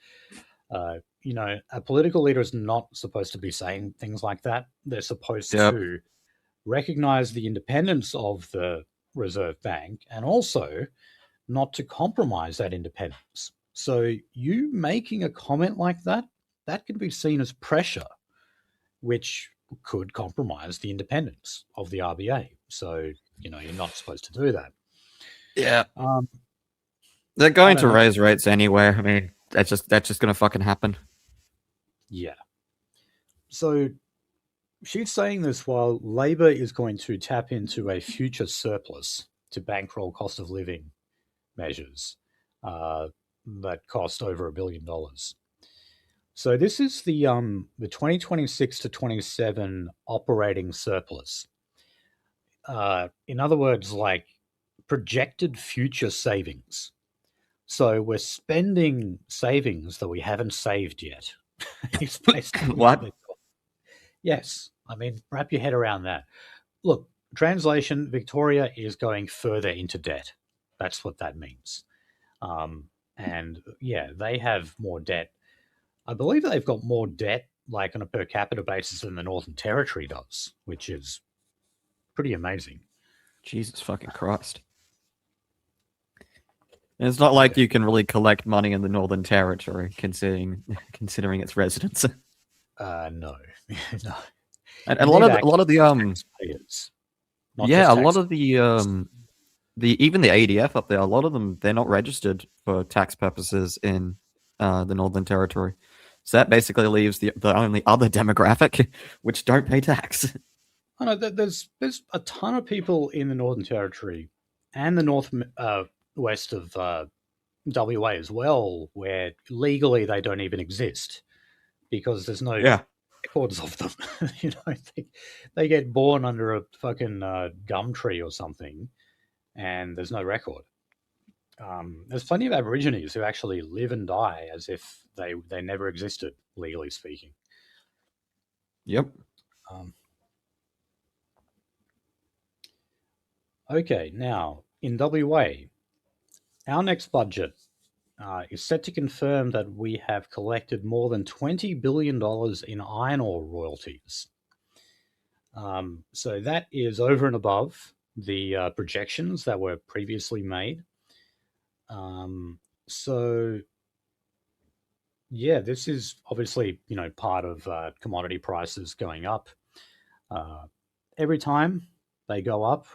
A political leader is not supposed to be saying things like that. They're supposed Yep. to recognize the independence of the Reserve Bank and also not to compromise that independence. So you making a comment like that, that can be seen as pressure, which could compromise the independence of the RBA. So, you're not supposed to do that. Yeah. Um, They're I going don't to know. raise rates anyway. I mean, that's just gonna fucking happen. Yeah. So she's saying this while Labor is going to tap into a future surplus to bankroll cost of living measures that cost over $1 billion. So this is the 2026 to 27 operating surplus. In other words, like projected future savings. So we're spending savings that we haven't saved yet. It's basically what What? they. Yes, I mean, wrap your head around that. Look, translation: Victoria is going further into debt. That's what that means. And yeah, they have more debt. I believe they've got more debt, like on a per capita basis, than the Northern Territory does, which is pretty amazing. Jesus fucking Christ. And it's not Yeah. like you can really collect money in the Northern Territory, considering its residents. No, no. And You a lot need of a actual lot of the taxpayers, not yeah, just a lot tax. of the even the ADF up there, a lot of them they're not registered for tax purposes in the Northern Territory. So that basically leaves the only other demographic which don't pay tax. I know that there's a ton of people in the Northern Territory and the north west of WA as well, where legally they don't even exist because there's no Yeah. records of them. They get born under a fucking gum tree or something, and there's no record. There's plenty of Aborigines who actually live and die as if they never existed, legally speaking. Yep. Um, okay, now in WA, our next budget is set to confirm that we have collected more than $20 billion in iron ore royalties. So that is over and above the projections that were previously made. So yeah, this is obviously part of commodity prices going up. Every time they go up,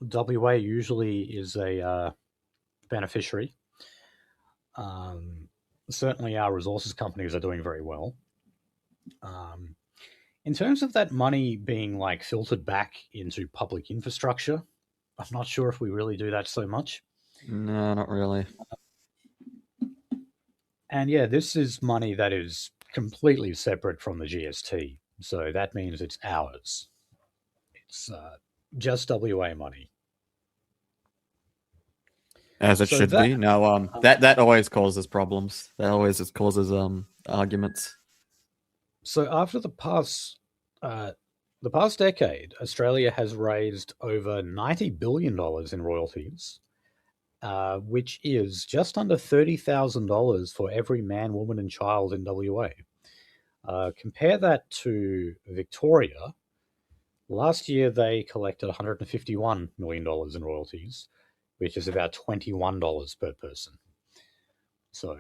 WA usually is a beneficiary. Um, Certainly, our resources companies are doing very well. Um, in terms of that money being like filtered back into public infrastructure, I'm not sure if we really do that so much. No, not really. And yeah, this is money that is completely separate from the GST. So that means it's ours. It's just WA money. As it So should that be. No, that always causes problems. That always just causes arguments. so after the past decade, Australia has raised over $90 billion in royalties, which is just under $30,000 for every man, woman, and child in WA. Compare that to Victoria, Last year, they collected $151 million in royalties, which is about $21 per person. So,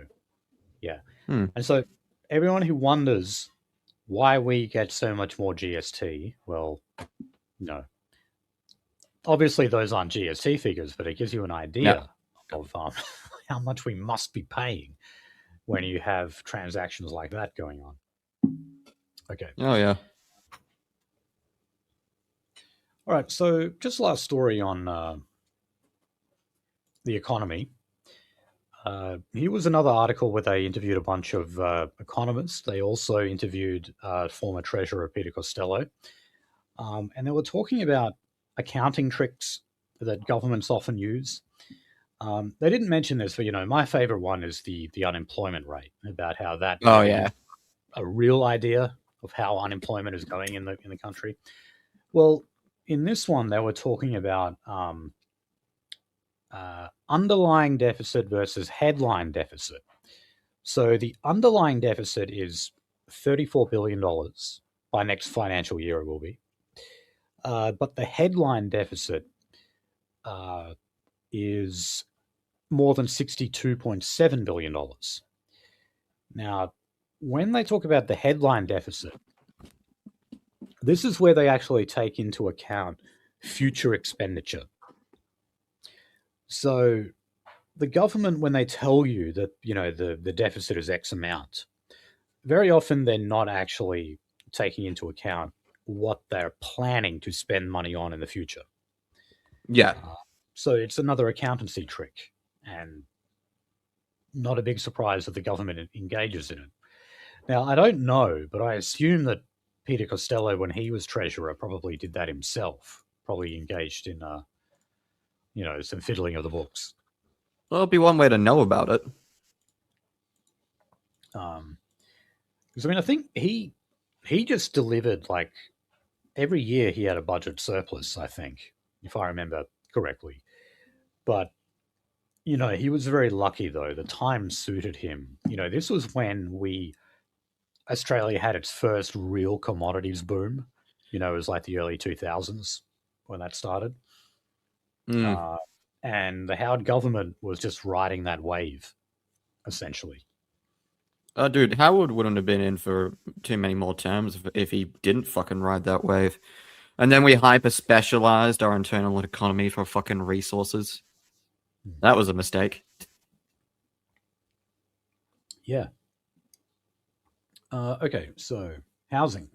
yeah. Hmm. And so, everyone who wonders why we get so much more GST, well, no. Obviously, those aren't GST figures, but it gives you an Yeah. idea of how much we must be paying when you have transactions like that going on. Okay. Oh yeah. All right. So, just last story on the economy. Here was another article where they interviewed a bunch of economists. They also interviewed former Treasurer Peter Costello. And they were talking about accounting tricks that governments often use. They didn't mention this, but my favorite one is the unemployment rate, about how that Oh never yeah. gives a real idea of how unemployment is going in the country. Well, in this one, they were talking about underlying deficit versus headline deficit. So the underlying deficit is $34 billion by next financial year, it will be. But the headline deficit is more than $62.7 billion. Now, when they talk about the headline deficit, this is where they actually take into account future expenditure. So the government, when they tell you that the deficit is X amount, very often they're not actually taking into account what they're planning to spend money on in the future. Yeah. So it's another accountancy trick, and not a big surprise that the government engages in it. Now, I don't know, but I assume that Peter Costello, when he was treasurer, probably did that himself. Probably engaged in, some fiddling of the books. Well, it'll be one way to know about it. Because I think he just delivered, like, every year he had a budget surplus, I think, if I remember correctly. But he was very lucky, though. The time suited him. This was when Australia had its first real commodities boom. It was like the early 2000s when that started. Mm. And the Howard government was just riding that wave, essentially. Dude, Howard wouldn't have been in for too many more terms if he didn't fucking ride that wave. And then we hyper specialized our internal economy for fucking resources. That was a mistake. Yeah. Okay, so housing.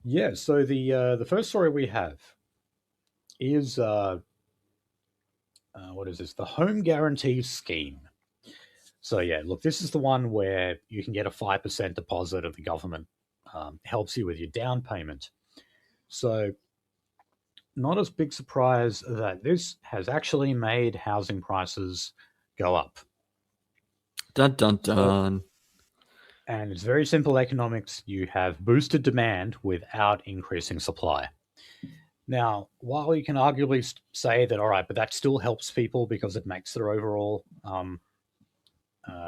Yeah, so the first story we have is what is this? The Home Guarantee Scheme. So yeah, look, this is the one where you can get a 5% deposit of the government, helps you with your down payment. So not a big surprise that this has actually made housing prices go up. Dun dun dun. And it's very simple economics. You have boosted demand without increasing supply. Now, while you can arguably say that, all right, but that still helps people because it makes their overall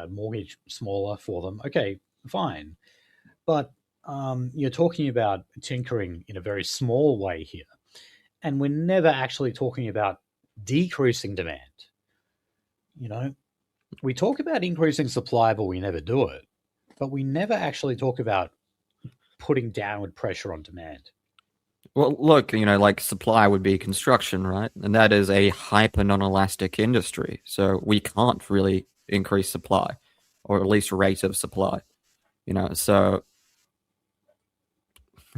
mortgage smaller for them. Okay, fine. But you're talking about tinkering in a very small way here. And we're never actually talking about decreasing demand. We talk about increasing supply, but we never do it. But we never actually talk about putting downward pressure on demand. Well, look, like supply would be construction, right? And that is a hyper non-elastic industry. So we can't really increase supply, or at least rate of supply. So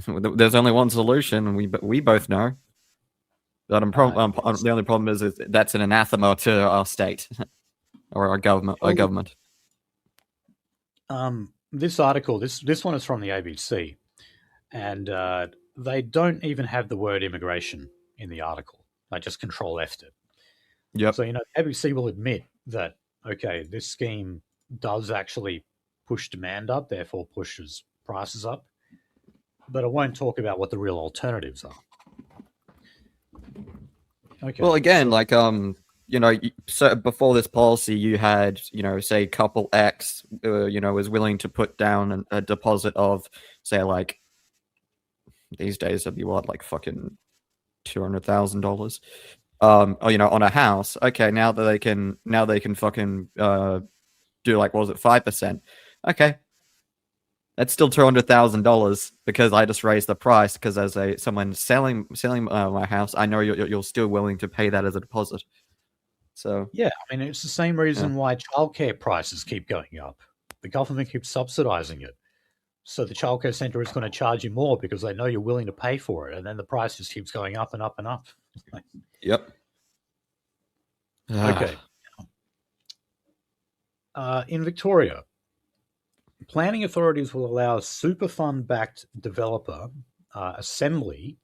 there's only one solution, and we both know. But the only problem is that's an anathema to our state or our government. This article, this one is from the ABC, and they don't even have the word immigration in the article. They just control F'd it. Yep. So ABC will admit that okay, this scheme does actually push demand up, therefore pushes prices up, but it won't talk about what the real alternatives are. Okay. Well, again, so before this policy, you had, say couple X, was willing to put down a deposit of, say, like these days it'd be what, like fucking $200,000. Or, on a house. Okay, now they can fucking do like, what was it, 5%? Okay, that's still $200,000 because I just raised the price. Because as someone selling my house, I know you're still willing to pay that as a deposit. So Yeah, I mean, it's the same reason why childcare prices keep going up. The government keeps subsidizing it. So the childcare center is going to charge you more because they know you're willing to pay for it. And then the price just keeps going up and up and up. yep. Okay. In Victoria, planning authorities will allow a super fund-backed developer, Assembly,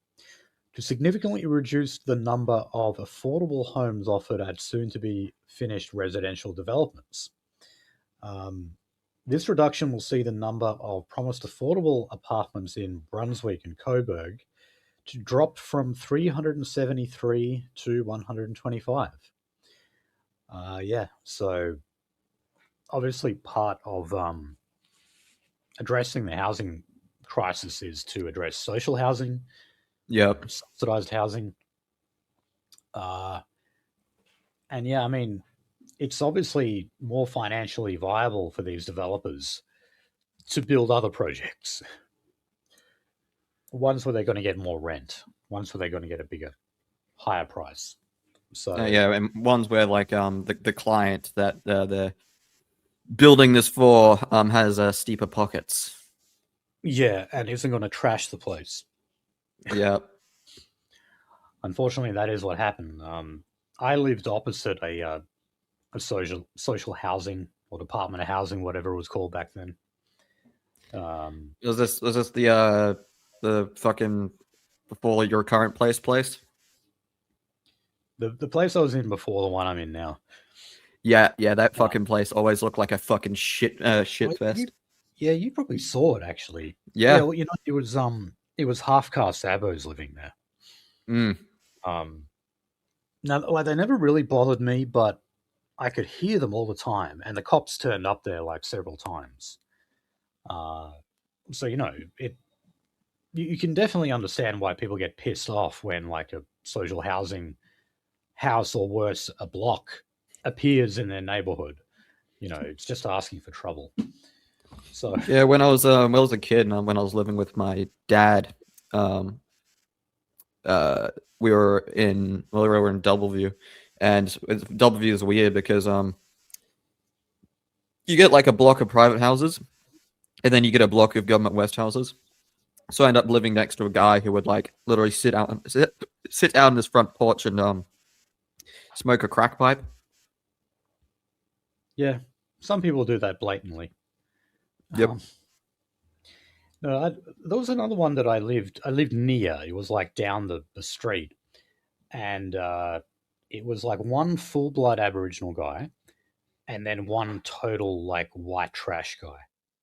to significantly reduce the number of affordable homes offered at soon-to-be finished residential developments. This reduction will see the number of promised affordable apartments in Brunswick and Coburg to drop from 373 to 125. So obviously part of addressing the housing crisis is to address social housing, Yep. subsidized housing. And yeah, I mean, it's obviously more financially viable for these developers to build other projects. Ones where they're going to get more rent, ones where they're going to get a bigger, higher price. So yeah, and ones where like the client that they're building this for has steeper pockets. yeah, and isn't going to trash the place. Yep. Unfortunately, that is what happened. I lived opposite a social housing or Department of Housing, whatever it was called back then. Was this the fucking before your current place? The place I was in before the one I'm in now. Yeah, that fucking place always looked like a fucking shit fest. You probably saw it actually. Yeah. Well, it was half caste abos living there. Now, like, they never really bothered me, but I could hear them all the time, and the cops turned up there like several times. So you can definitely understand why people get pissed off when like a social housing house or worse, a block appears in their neighborhood. It's just asking for trouble. So yeah, when I was a kid and when I was living with my dad, we were in Doubleview, and Doubleview is weird because you get like a block of private houses, and then you get a block of Government West houses. So I ended up living next to a guy who would like literally sit out on his front porch and smoke a crack pipe. Yeah, some people do that blatantly. Yep. No, there was another one that I lived near. It was like down the street, and it was like one full blood Aboriginal guy, and then one total like white trash guy.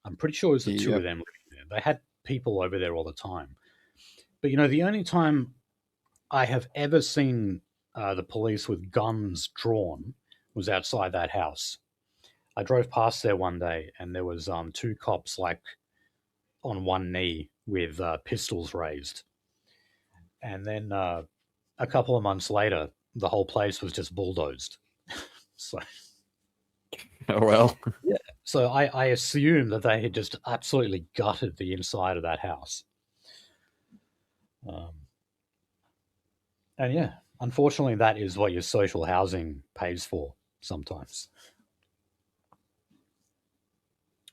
I'm pretty sure it was the two of them living there. They had people over there all the time. But the only time I have ever seen the police with guns drawn was outside that house. I drove past there one day, and there was two cops like on one knee with pistols raised. And then a couple of months later, the whole place was just bulldozed. So, oh well. Yeah. So I assume that they had just absolutely gutted the inside of that house. And yeah, unfortunately, that is what your social housing pays for sometimes.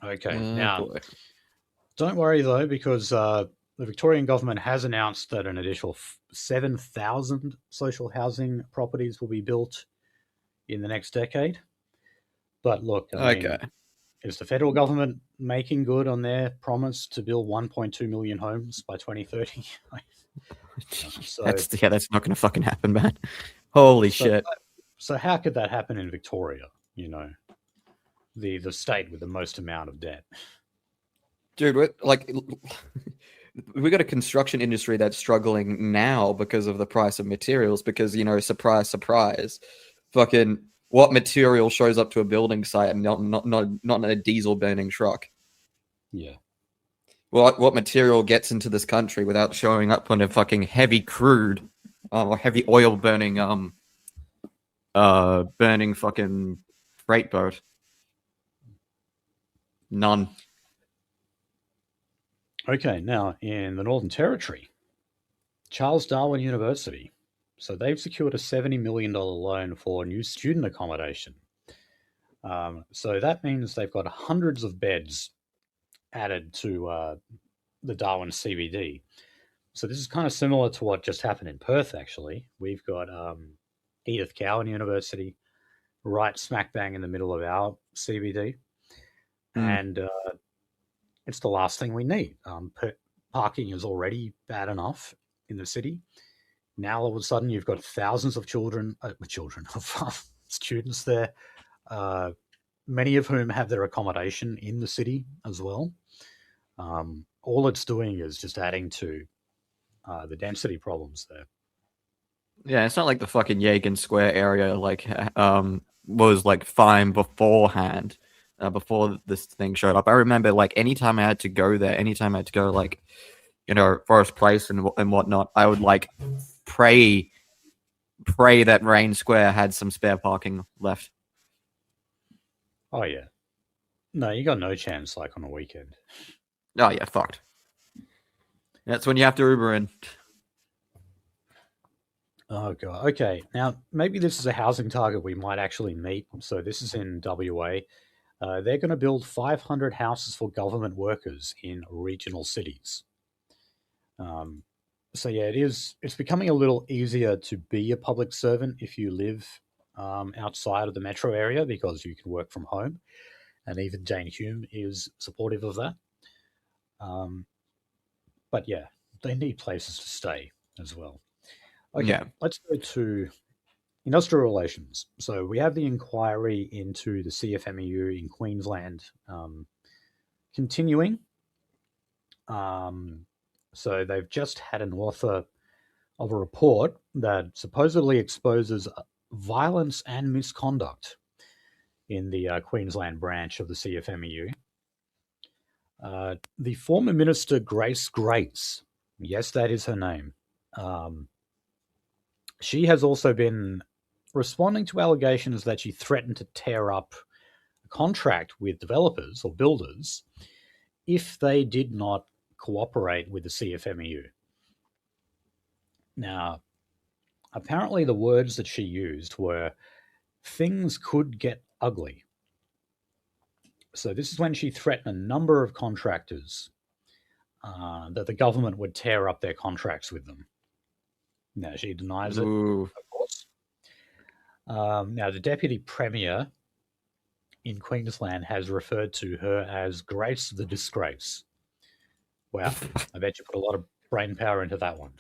Okay, now boy. Don't worry though, because the Victorian government has announced that an additional 7,000 social housing properties will be built in the next decade. But look, I mean, is the federal government making good on their promise to build 1.2 million homes by 2030? That's not going to fucking happen, man. Holy shit. So how could that happen in Victoria? The state with the most amount of debt. Dude, we got a construction industry that's struggling now because of the price of materials. Because surprise, surprise, fucking what material shows up to a building site and not in a diesel burning truck? Yeah, what material gets into this country without showing up on a fucking heavy crude or heavy oil burning fucking freight boat? None. Okay, now in the Northern Territory, Charles Darwin University. So they've secured a $70 million loan for new student accommodation. So that means they've got hundreds of beds added to the Darwin CBD. So this is kind of similar to what just happened in Perth, actually. We've got Edith Cowan University right smack bang in the middle of our CBD. Mm. And it's the last thing we need. Parking is already bad enough in the city. Now all of a sudden you've got thousands of of students there, many of whom have their accommodation in the city as well. All it's doing is just adding to the density problems there. Yeah, it's not like the fucking Yagan Square area was like fine beforehand, before this thing showed up. I remember like anytime I had to go there, anytime I had to go like, Forest Place and whatnot, I would like pray that Rain Square had some spare parking left. Oh yeah, no, you got no chance like on a weekend. Oh yeah, fucked. That's when you have to Uber in. Oh god. Okay, now maybe this is a housing target we might actually meet. So this is in WA. They're going to build 500 houses for government workers in regional cities. Um, so yeah, It's becoming a little easier to be a public servant if you live outside of the metro area because you can work from home, and even Jane Hume is supportive of that. Um, but yeah, they need places to stay as well. Okay, Yeah. let's go to industrial relations. So we have the inquiry into the CFMEU in Queensland continuing. Um, so they've just had an author of a report that supposedly exposes violence and misconduct in the Queensland branch of the CFMEU. The former minister Grace Grace, yes, that is her name. Um, she has also been responding to allegations that she threatened to tear up a contract with developers or builders if they did not cooperate with the CFMEU. Now, apparently, the words that she used were things could get ugly. So, this is when she threatened a number of contractors that the government would tear up their contracts with them. Now, she denies it, Ooh. of course. Now, the deputy premier in Queensland has referred to her as Grace the Disgrace. Wow, I bet you put a lot of brain power into that one.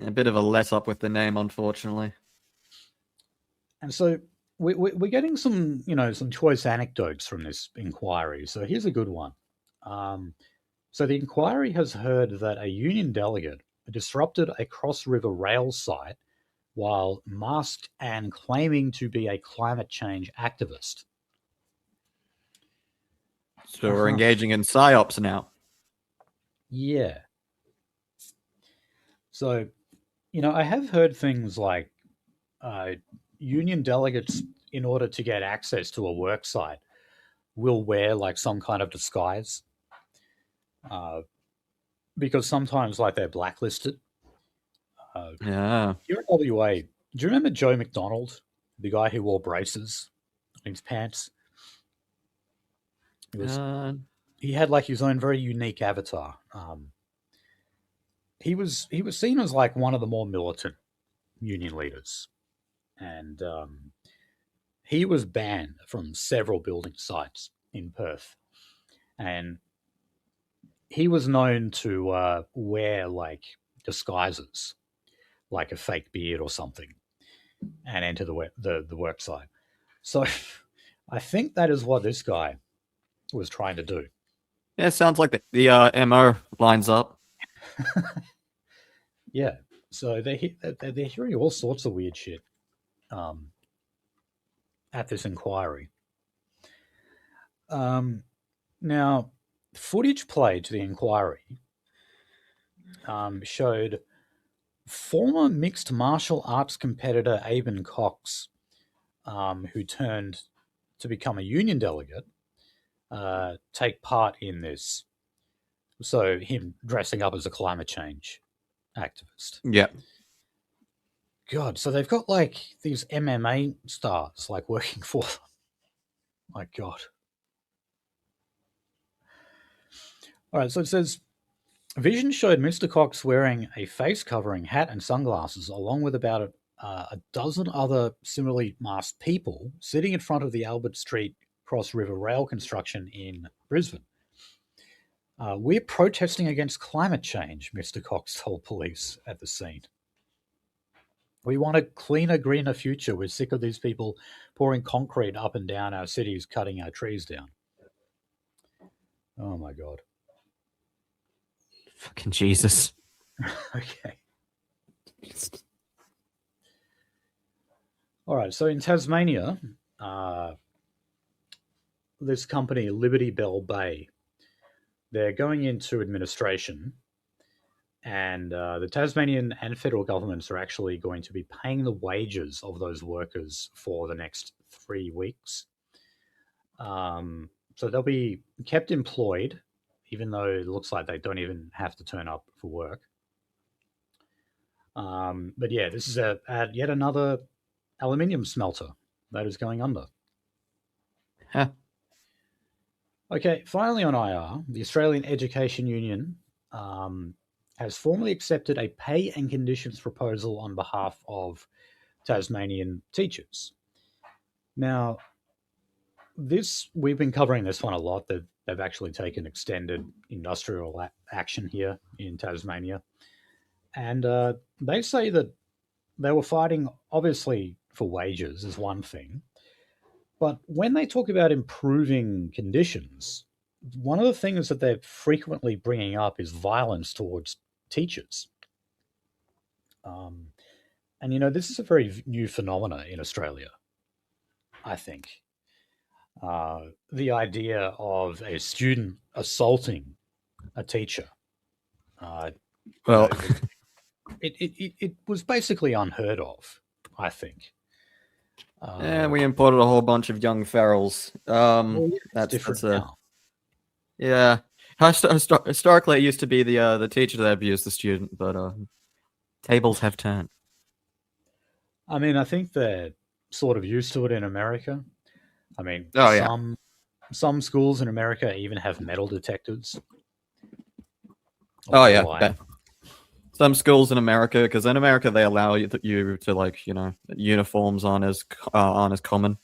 A bit of a let up with the name, unfortunately. And so we're getting some choice anecdotes from this inquiry. So here's a good one. So the inquiry has heard that a union delegate disrupted a cross river rail site while masked and claiming to be a climate change activist. So we're engaging in psyops now. Yeah. So, I have heard things like union delegates, in order to get access to a work site, will wear like some kind of disguise uh, because sometimes like they're blacklisted. Yeah. Here in WA, do you remember Joe McDonald, the guy who wore braces in his pants? He was Uh, he had like his own very unique avatar. He was seen as like one of the more militant union leaders, and he was banned from several building sites in Perth, and he was known to wear like disguises, like a fake beard or something, and enter the work site. So I think that is what this guy was trying to do. yeah, sounds like the MO lines up. Yeah. So they're hearing all sorts of weird shit um, at this inquiry. Now, footage played to the inquiry showed former mixed martial arts competitor Aben Cox, who turned to become a union delegate, take part in this. So, him dressing up as a climate change activist. Yeah. God, so they've got like these MMA stars like working for them. My God. All right, so it says Vision showed Mr. Cox wearing a face covering, hat, and sunglasses, along with about a dozen other similarly masked people sitting in front of the Albert Street Cross River rail construction in Brisbane. We're protesting against climate change, Mr. Cox told police at the scene. We want a cleaner, greener future. We're sick of these people pouring concrete up and down our cities, cutting our trees down. Oh my God. Fucking Jesus. Okay. All right. So in Tasmania, this company, Liberty Bell Bay, they're going into administration, and the Tasmanian and federal governments are actually going to be paying the wages of those workers for the next 3 weeks. So they'll be kept employed, even though it looks like they don't even have to turn up for work. But yeah, this is yet another aluminium smelter that is going under. Huh. Okay, finally on IR, the Australian Education Union has formally accepted a pay and conditions proposal on behalf of Tasmanian teachers. Now, we've been covering this one a lot. They've actually taken extended industrial action here in Tasmania. And they say that they were fighting, obviously, for wages is one thing. But when they talk about improving conditions, one of the things that they're frequently bringing up is violence towards teachers. And, this is a very new phenomena in Australia, I think. The idea of a student assaulting a teacher. Well, it was basically unheard of, I think. and we imported a whole bunch of young ferals. That's different now. Yeah. Historically, it used to be the teacher that abused the student, but tables have turned. I mean, I think they're sort of used to it in America. I mean, some schools in America even have metal detectors. Oh yeah. Some schools in America, because in America they allow you to uniforms aren't as common,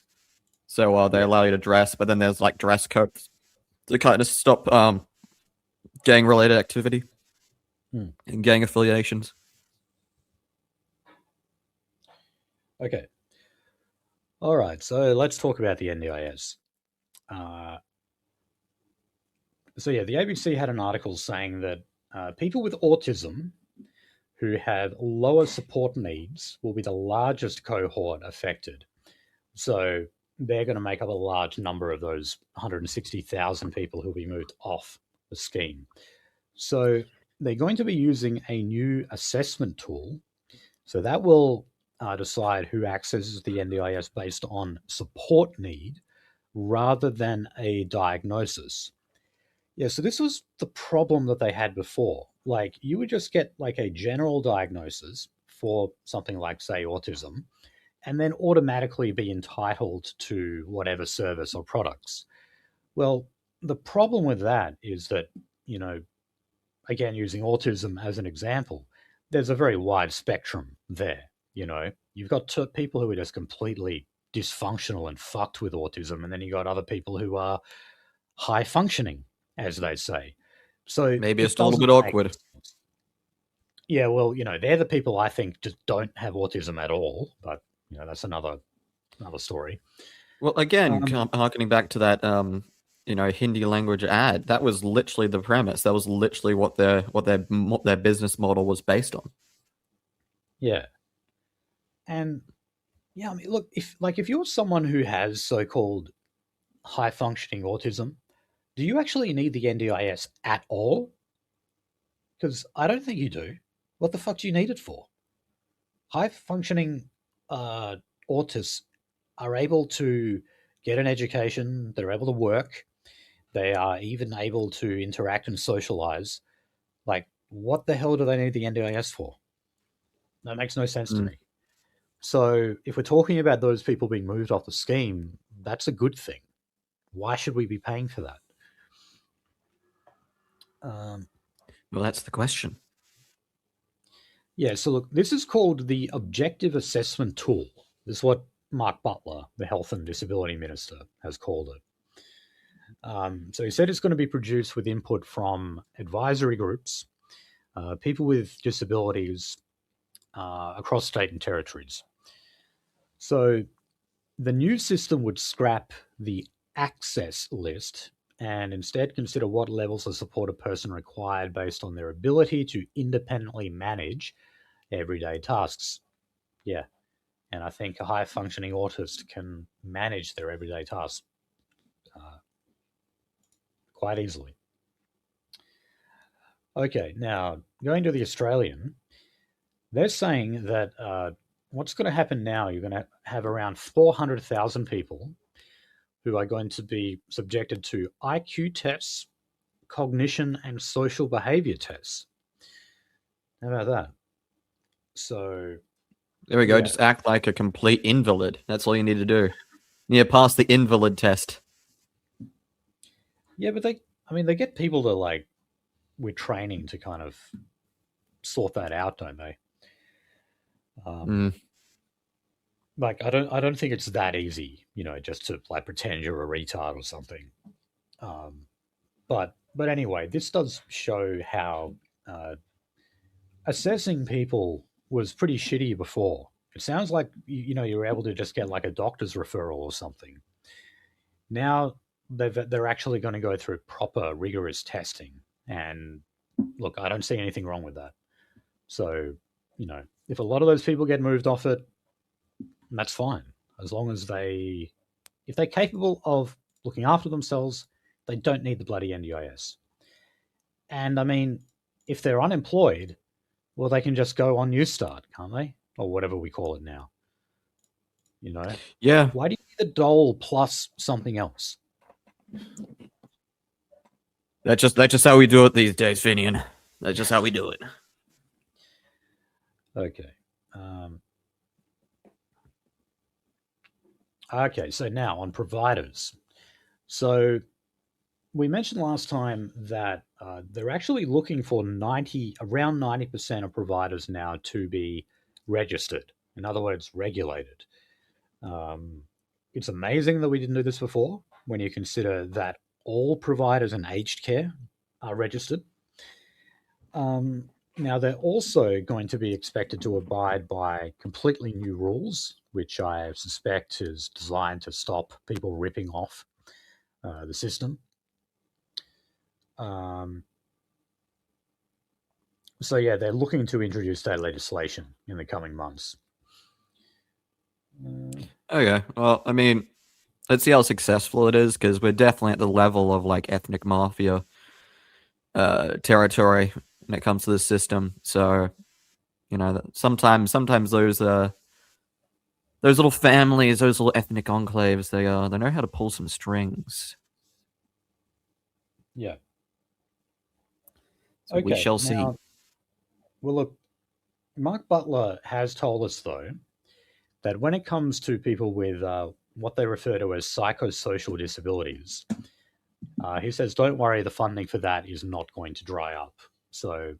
so they allow you to dress, but then there's like dress codes to kind of stop gang related activity and gang affiliations. Okay. All right, so let's talk about the NDIS. The ABC had an article saying that people with autism who have lower support needs will be the largest cohort affected. So they're going to make up a large number of those 160,000 people who will be moved off the scheme. So they're going to be using a new assessment tool. So that will decide who accesses the NDIS based on support need rather than a diagnosis. Yeah, so this was the problem that they had before. Like, you would just get like a general diagnosis for something like, say, autism, and then automatically be entitled to whatever service or products. Well, the problem with that is that, again, using autism as an example, there's a very wide spectrum there. You've got people who are just completely dysfunctional and fucked with autism, and then you got other people who are high functioning, as they say. So maybe it's a little bit awkward. Yeah, well, they're the people I think just don't have autism at all, but that's another story. Well, again, harkening back to that Hindi language ad, that was literally the premise. That was literally what their business model was based on. Yeah. And yeah, I mean, look, if you're someone who has so-called high functioning autism, do you actually need the NDIS at all? Because I don't think you do. What the fuck do you need it for? High functioning uh, autists are able to get an education, they're able to work, they are even able to interact and socialize. Like, what the hell do they need the NDIS for? That makes no sense to Mm. me. So, if we're talking about those people being moved off the scheme, that's a good thing. Why should we be paying for that? Um, Well, that's the question. yeah, so look, this is called the Objective Assessment Tool. This is what Mark Butler, the Health and Disability Minister, has called it. So he said it's going to be produced with input from advisory groups, people with disabilities across state and territories. So the new system would scrap the access list and instead consider what levels of support a person required based on their ability to independently manage everyday tasks. Yeah, and I think a high functioning autist can manage their everyday tasks uh, quite easily. Okay, now going to the Australian, they're saying that what's going to happen now, you're going to have around 400,000 people who are going to be subjected to IQ tests, cognition, and social behavior tests. How about that? So, There we go. yeah. Just act like a complete invalid. That's all you need to do. You pass the invalid test. Yeah, but they get people to like, with training to kind of sort that out, don't they? Um, Mm. like I don't think it's that easy, just to like pretend you're a retard or something. Um, but anyway, this does show how uh, assessing people was pretty shitty before. It sounds like you were able to just get like a doctor's referral or something. Now they're actually going to go through proper rigorous testing, and look, I don't see anything wrong with that. So if a lot of those people get moved off it, that's fine, as long as if they're capable of looking after themselves, they don't need the bloody NDIS. And I mean, if they're unemployed, well, they can just go on Newstart, can't they? Or whatever we call it now. You know, Yeah, why do you need a dole plus something else? that's just how we do it these days, Finian. That's just how we do it. Okay. Um, okay. So now on providers. So we mentioned last time that they're actually looking for around 90% of providers now to be registered. In other words, regulated. Um, it's amazing that we didn't do this before when you consider that all providers in aged care are registered. Now, they're also going to be expected to abide by completely new rules, which I suspect is designed to stop people ripping off the system. Um, so, yeah, they're looking to introduce that legislation in the coming months. Okay. Well, I mean, let's see how successful it is, because we're definitely at the level of like ethnic mafia territory when it comes to this system. So sometimes those little families, those little ethnic enclaves, they know how to pull some strings. Yeah. So we Okay. shall see. Now, well, look, Mark Butler has told us, though, that when it comes to people with what they refer to as psychosocial disabilities, he says, don't worry, the funding for that is not going to dry up. So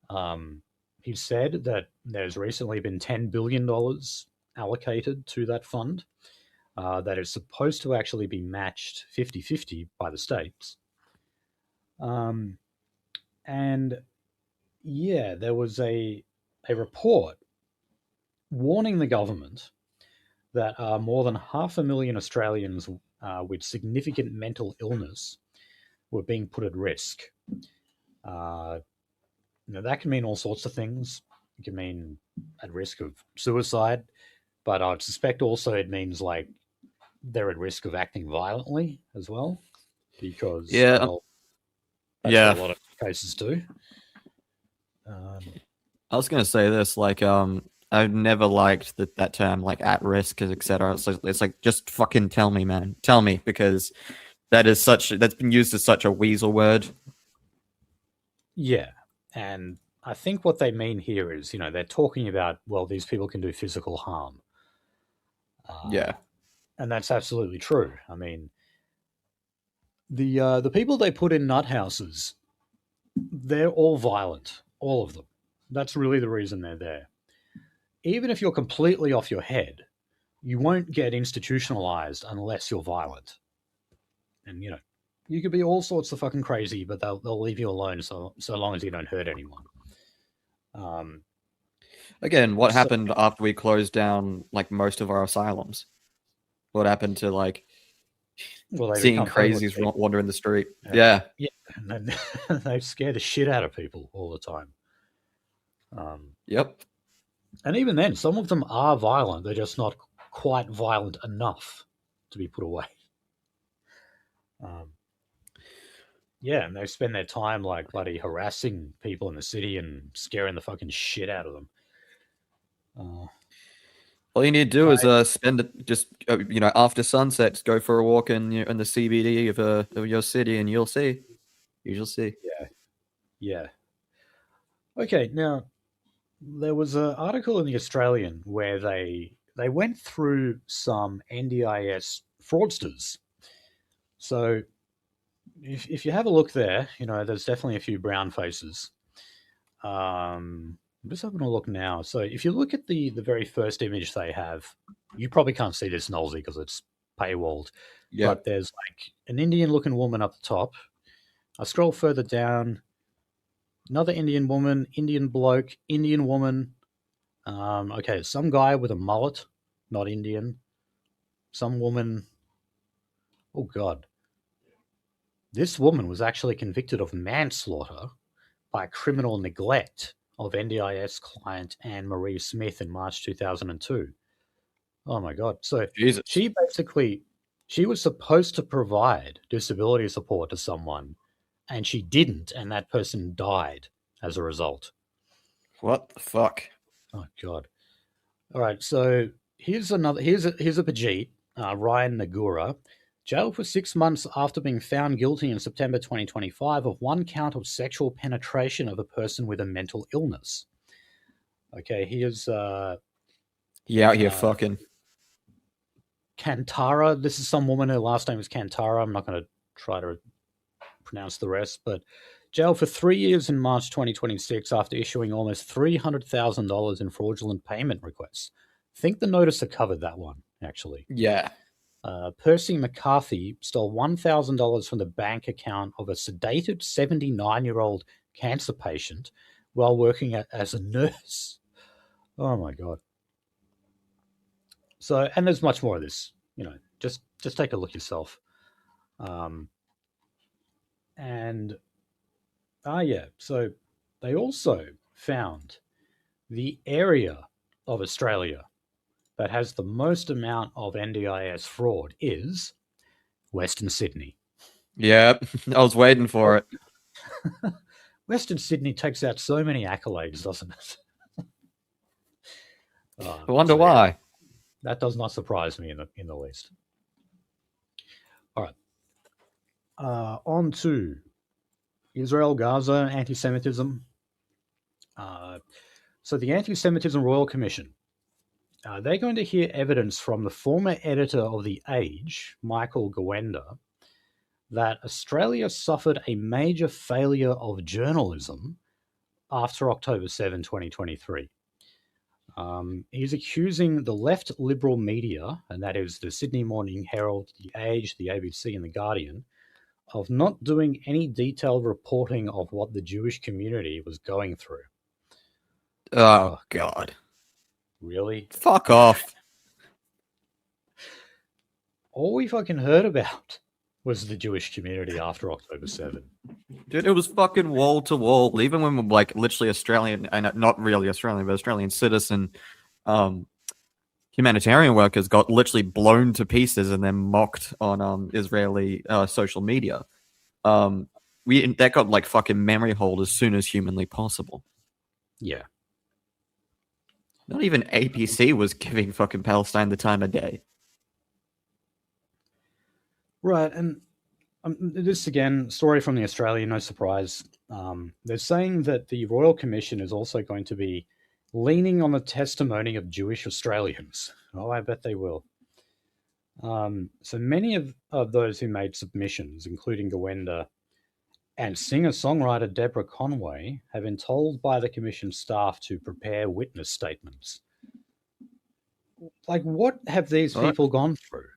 um, he said that there's recently been $10 billion allocated to that fund that is supposed to actually be matched 50-50 by the states. Um, and yeah, there was a report warning the government that more than 500,000 Australians with significant mental illness were being put at risk. Uh, that can mean all sorts of things. It can mean at risk of suicide, but I'd suspect also it means like they're at risk of acting violently as well, because, Yeah, well, that's what yeah. a lot of cases do. Um, I was gonna say this, like, I've never liked that term, like, at risk, etc. It's like, just fucking tell me, man, tell me, because that's been used as such a weasel word. yeah, and I think what they mean here is, they're talking about, well, these people can do physical harm, uh, Yeah, and that's absolutely true. I mean, the people they put in nut houses, they're all violent, all of them. That's really the reason they're there. Even if you're completely off your head, you won't get institutionalized unless you're violent. And you could be all sorts of fucking crazy, but they'll leave you alone so long as you don't hurt anyone. Um, again, what so happened after we closed down like most of our asylums? What happened to like well, they seeing become homeless crazies people, wander in the street? and Yeah, yeah, and then they scare the shit out of people all the time. Um, yep. and even then, some of them are violent; they're just not quite violent enough to be put away. Um, yeah, and they spend their time like bloody harassing people in the city and scaring the fucking shit out of them. Uh, All you need to do is I spend it just after sunset, go for a walk in the CBD of your city, and you'll see. yeah, yeah. Okay, now there was an article in the Australian where they went through some NDIS fraudsters. So if you have a look there, there's definitely a few brown faces. I'm just having a look now. So if you look at the very first image they have, you probably can't see this, Nolsey, because it's paywalled. But Yep. there's like an Indian looking woman up the top. I scroll further down, another Indian woman, Indian bloke, Indian woman. Okay, some guy with a mullet, not Indian. Some woman. Oh God, this woman was actually convicted of manslaughter by criminal neglect of NDIS client Anne Marie Smith in March 2002. Oh my God! So Jesus. she basically she was supposed to provide disability support to someone, and she didn't, and that person died as a result. What the fuck? Oh God! All right, so here's a Pajeet, Ryan Nagura, jailed for 6 months after being found guilty in September 2025 of one count of sexual penetration of a person with a mental illness. Okay, here's You out here uh, fucking. Kantara. This is some woman. Her last name is Kantara. I'm not going to try to pronounce the rest, but jailed for 3 years in March 2026 after issuing almost $300,000 in fraudulent payment requests. I think the noticer covered that one, actually. Yeah. Percy McCarthy stole $1,000 from the bank account of a sedated 79-year-old cancer patient while working as a nurse. Oh my God. So, and there's much more of this, just take a look yourself. Um, and, yeah, so they also found the area of Australia that has the most amount of NDIS fraud is Western Sydney. Yep. I was waiting for it. Western Sydney takes out so many accolades, doesn't it? I wonder So yeah, why. that does not surprise me in the least. All right, on to Israel Gaza anti-Semitism. Uh, so the Anti-Semitism Royal Commission, they're going to hear evidence from the former editor of The Age, Michael Gawenda, that Australia suffered a major failure of journalism after October 7, 2023. He's accusing the left liberal media, and that is the Sydney Morning Herald, The Age, the ABC, and The Guardian, of not doing any detailed reporting of what the Jewish community was going through. Oh God. Really? Fuck off. All we fucking heard about was the Jewish community after October 7. Dude, it was fucking wall to wall. Even when we're like literally Australian and not really Australian, but Australian citizen, um, humanitarian workers got literally blown to pieces and then mocked on Israeli social media. That got like fucking memory hold as soon as humanly possible. Yeah. Not even APC was giving fucking Palestine the time of day. Right, and this again, story from the Australian, no surprise. They're saying that the Royal Commission is also going to be leaning on the testimony of Jewish Australians. Oh, I bet they will. So many of those who made submissions, including Gawenda and singer-songwriter Deborah Conway, have been told by the Commission staff to prepare witness statements. Like, what have these What? people gone through?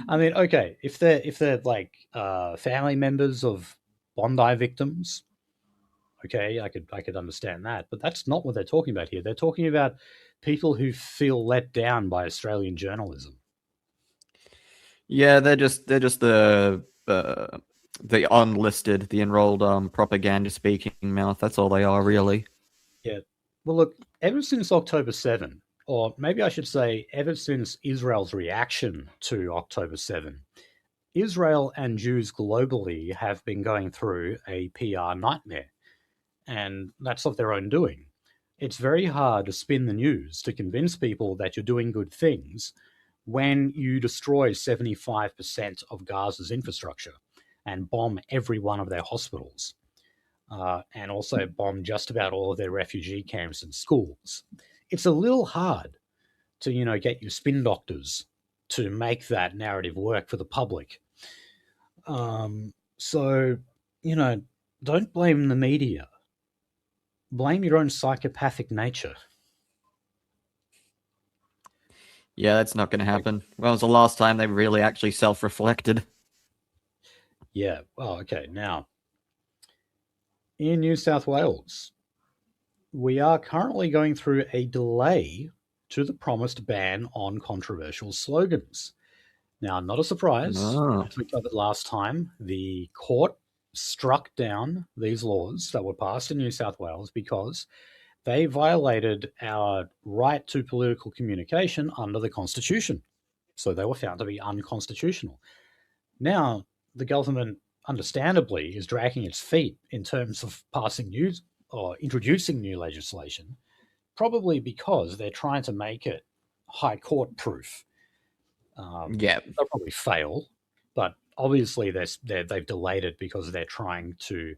I mean, okay, if they're like family members of Bondi victims, okay, I could understand that, but that's not what they're talking about here. They're talking about people who feel let down by Australian journalism. Yeah, they're just the unlisted, the enrolled propaganda speaking mouth. That's all they are, really. Yeah. Well, look, ever since October 7, or maybe I should say, ever since Israel's reaction to October 7, Israel and Jews globally have been going through a PR nightmare, and that's of their own doing. It's very hard to spin the news to convince people that you're doing good things when you destroy 75% of Gaza's infrastructure and bomb every one of their hospitals, and also bomb just about all of their refugee camps and schools. It's a little hard to, get your spin doctors to make that narrative work for the public. So, don't blame the media. Blame your own psychopathic nature. Yeah, that's not going to Like, happen. When was the last time they really actually self-reflected? yeah. Well, okay. Now, in New South Wales, we are currently going through a delay to the promised ban on controversial slogans. Now, not a surprise, No. as we covered last time, the court struck down these laws that were passed in New South Wales because they violated our right to political communication under the Constitution. So they were found to be unconstitutional. Now, the government, understandably, is dragging its feet in terms of passing new or introducing new legislation, probably because they're trying to make it high court proof. Yeah. They'll probably fail, but obviously they've delayed it because they're trying to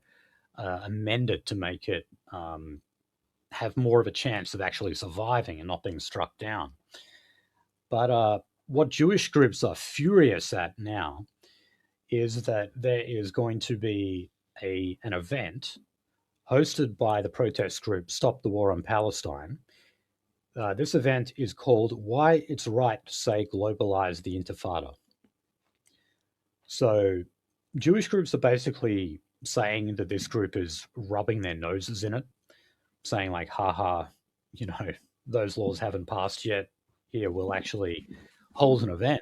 amend it to make it have more of a chance of actually surviving and not being struck down. But what Jewish groups are furious at now is that there is going to be an event hosted by the protest group Stop the War on Palestine. This event is called Why It's Right to Say Globalize the Intifada. So, Jewish groups are basically saying that this group is rubbing their noses in it, saying, like, haha, those laws haven't passed yet. Here, we'll actually hold an event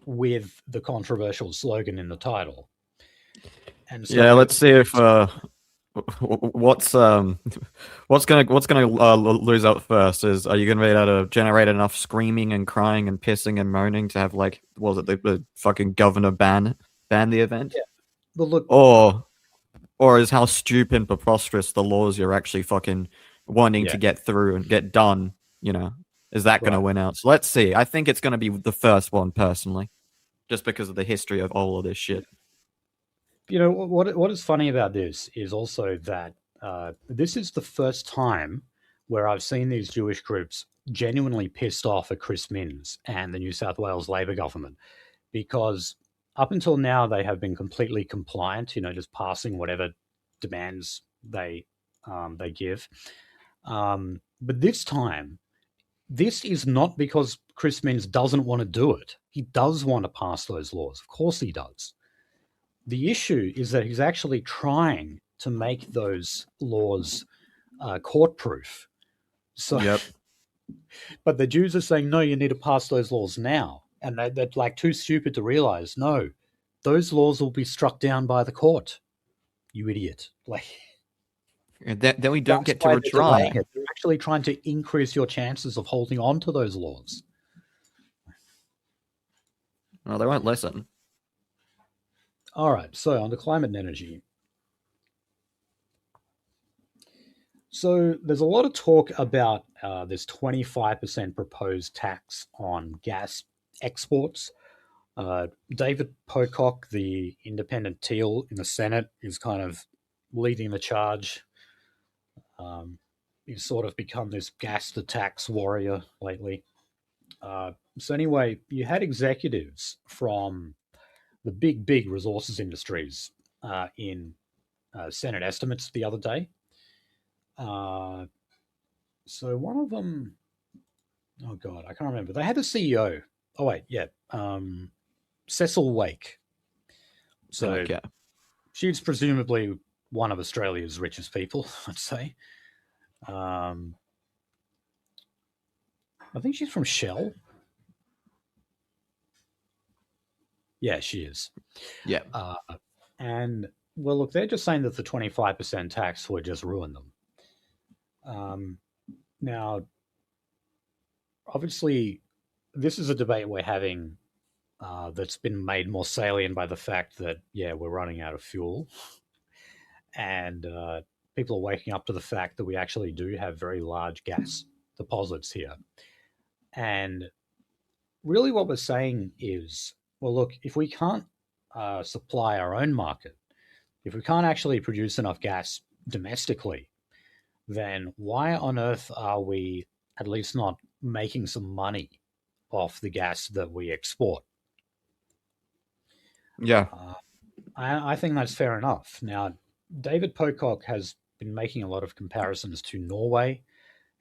with the controversial slogan in the title. And Yeah, so, let's see if what's gonna lose out first is, are you gonna be able to generate enough screaming and crying and pissing and moaning to have, like, what was it, the fucking governor ban the event? yeah, but look, Or is how stupid and preposterous the laws you're actually fucking wanting yeah, to get through and get done, is that gonna right. win out? So let's see. I think it's gonna be the first one personally, just because of the history of all of this shit. What is funny about this is also that this is the first time where I've seen these Jewish groups genuinely pissed off at Chris Minns and the New South Wales Labor government, because up until now they have been completely compliant, just passing whatever demands they give. But this time, this is not because Chris Minns doesn't want to do it. He does want to pass those laws. Of course he does. The issue is that he's actually trying to make those laws court proof. So, Yep. but the Jews are saying, no, you need to pass those laws now. And they're like too stupid to realize, no, those laws will be struck down by the court. You idiot. Like, Then we don't That's get to why they're delaying retry. it. They're actually trying to increase your chances of holding on to those laws. Well, they won't listen. All right, so on to climate and energy. So there's a lot of talk about this 25% proposed tax on gas exports. David Pocock, the independent teal in the Senate, is kind of leading the charge. He's sort of become this gas to tax warrior lately. So anyway, you had executives from the big resources industries in Senate estimates the other day. So one of them, oh god, I can't remember. They had a CEO. Oh wait, yeah, Cecil Wake. So Okay. she's presumably one of Australia's richest people, I'd say. I think she's from Shell. Yeah, she is. Yeah. And well, look, they're just saying that the 25% tax would just ruin them. Now, obviously, this is a debate we're having that's been made more salient by the fact that, yeah, we're running out of fuel. And people are waking up to the fact that we actually do have very large gas deposits here. And really, what we're saying is, well, look, if we can't supply our own market, if we can't actually produce enough gas domestically, then why on earth are we at least not making some money off the gas that we export? Yeah. I think that's fair enough. Now, David Pocock has been making a lot of comparisons to Norway,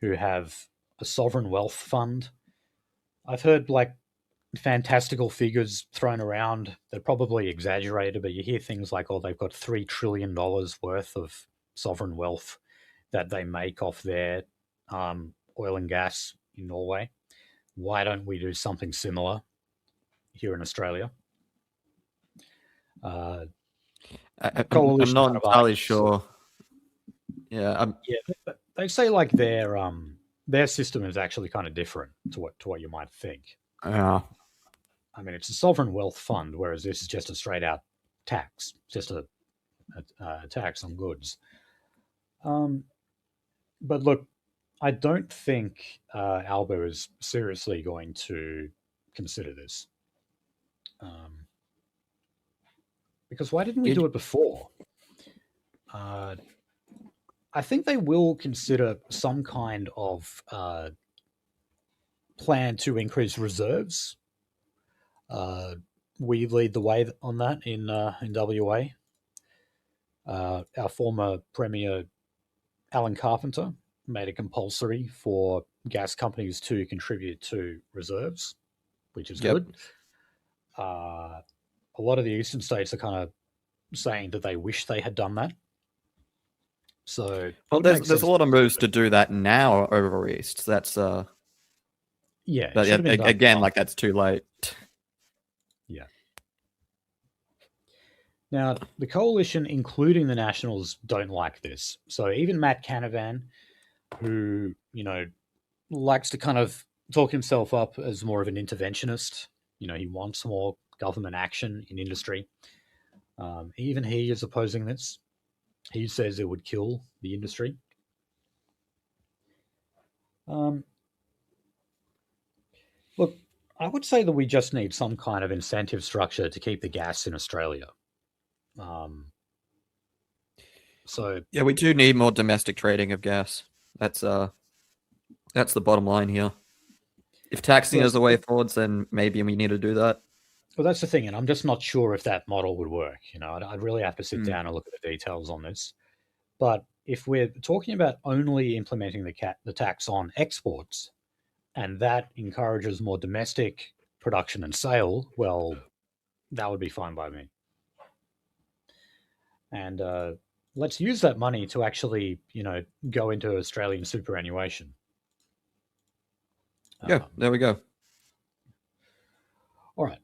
who have a sovereign wealth fund. I've heard like fantastical figures thrown around. They're probably exaggerated, but you hear things like, oh, they've got $3 trillion worth of sovereign wealth that they make off their oil and gas in Norway. Why don't we do something similar here in Australia? The I'm coalition not kind of entirely argues, sure. Yeah. yeah, they say like their system is actually kind of different to what you might think. Yeah. I mean, it's a sovereign wealth fund, whereas this is just a straight out tax, just a tax on goods. Um, but look, I don't think Alba is seriously going to consider this. Because why didn't we do Did it before? Uh, I think they will consider some kind of plan to increase reserves. Uh, we lead the way on that in WA. Our former premier Alan Carpenter made it compulsory for gas companies to contribute to reserves, which is Yep. good. A lot of the eastern states are kind of saying that they wish they had done that. So it Well, would make there's a sense. lot of moves to do that now over east. That's. Yeah, it But should yeah, have been done. again, like that's too late. Yeah. Now, the coalition, including the Nationals, don't like this. So even Matt Canavan, who, likes to kind of talk himself up as more of an interventionist, he wants more government action in industry. Even he is opposing this. He says it would kill the industry. Um, Look, I would say that we just need some kind of incentive structure to keep the gas in Australia. Um, so Yeah, we do need more domestic trading of gas. That's the bottom line here. If taxing yes, is the way forwards, then maybe we need to do that. well, that's the thing, and I'm just not sure if that model would work. I'd really have to sit Mm. down and look at the details on this. But if we're talking about only implementing the tax on exports, and that encourages more domestic production and sale, well, that would be fine by me. And let's use that money to actually, go into Australian superannuation. Yeah, Um, there we go. all right.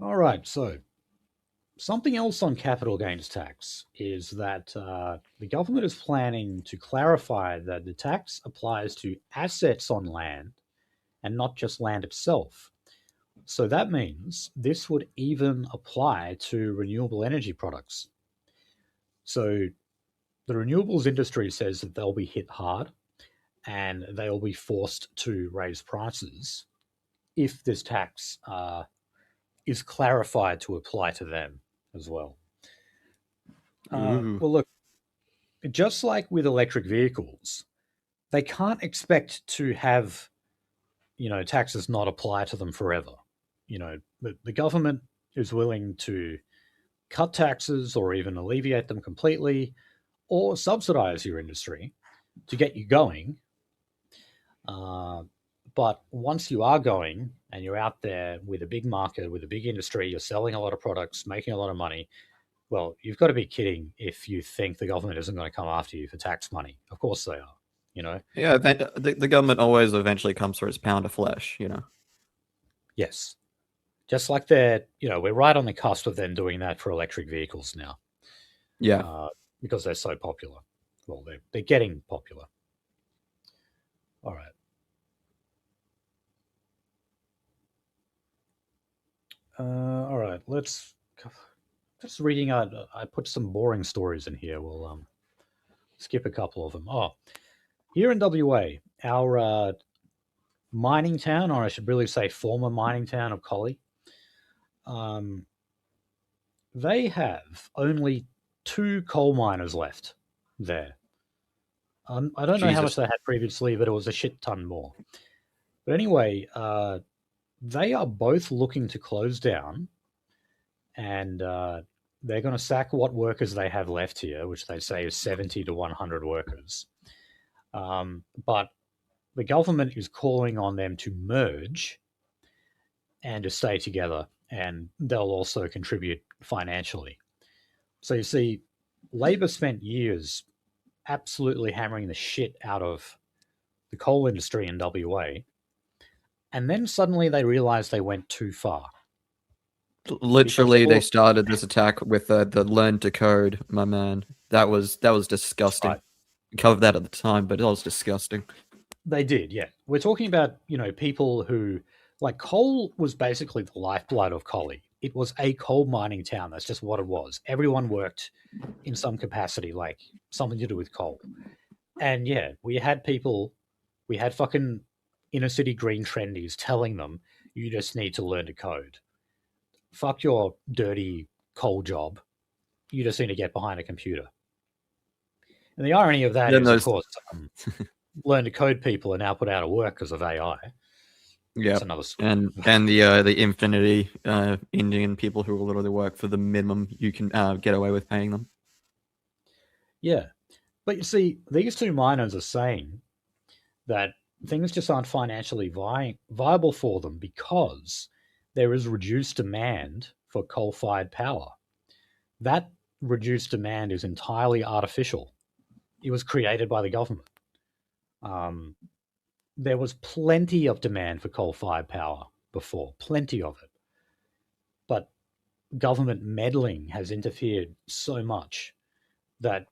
All right, so something else on capital gains tax is that the government is planning to clarify that the tax applies to assets on land and not just land itself. So that means this would even apply to renewable energy products. So the renewables industry says that they'll be hit hard and they'll be forced to raise prices if this tax is clarified to apply to them as well. Ooh. Well, look, just like with electric vehicles, they can't expect to have taxes not apply to them forever. The government is willing to cut taxes or even alleviate them completely or subsidize your industry to get you going. Uh, but once you are going and you're out there with a big market, with a big industry, you're selling a lot of products, making a lot of money, well, you've got to be kidding if you think the government isn't going to come after you for tax money. Of course they are, you know? Yeah, the government always eventually comes for its pound of flesh, you know. Yes. Just like we're right on the cusp of them doing that for electric vehicles now Yeah. uh, because they're so popular. Well, they're getting popular. All right. All right. Let's just reading. I put some boring stories in here. We'll skip a couple of them. Oh, here in WA, our mining town, or I should really say former mining town of Collie, um, they have only two coal miners left there. I don't know how much Jesus. they had previously, but it was a shit ton more. But anyway, they are both looking to close down, and they're going to sack what workers they have left here, which they say is 70 to 100 workers. But the government is calling on them to merge and to stay together, and they'll also contribute financially. So you see, Labor spent years absolutely hammering the shit out of the coal industry in WA, and then suddenly they realized they went too far because Literally, they all started this attack with the learn to code, my man. That was disgusting. right, We covered that at the time, but it was disgusting. they did, yeah. We're talking about people who like coal was basically the lifeblood of Collie. It was a coal mining town. That's just what it was. Everyone worked in some capacity, like something to do with coal. And yeah, we had fucking inner city green trendies telling them you just need to learn to code. Fuck your dirty coal job. You just need to get behind a computer. And the irony of that Then is, of those, course, learn to code people are now put out of work because of AI. That's yep, another story. and the Infinity Indian people who will literally work for the minimum you can get away with paying them. Yeah. But you see, these two miners are saying that things just aren't financially viable for them because there is reduced demand for coal fired power. That reduced demand is entirely artificial. It was created by the government. Um, there was plenty of demand for coal fired power before, plenty of it. But government meddling has interfered so much that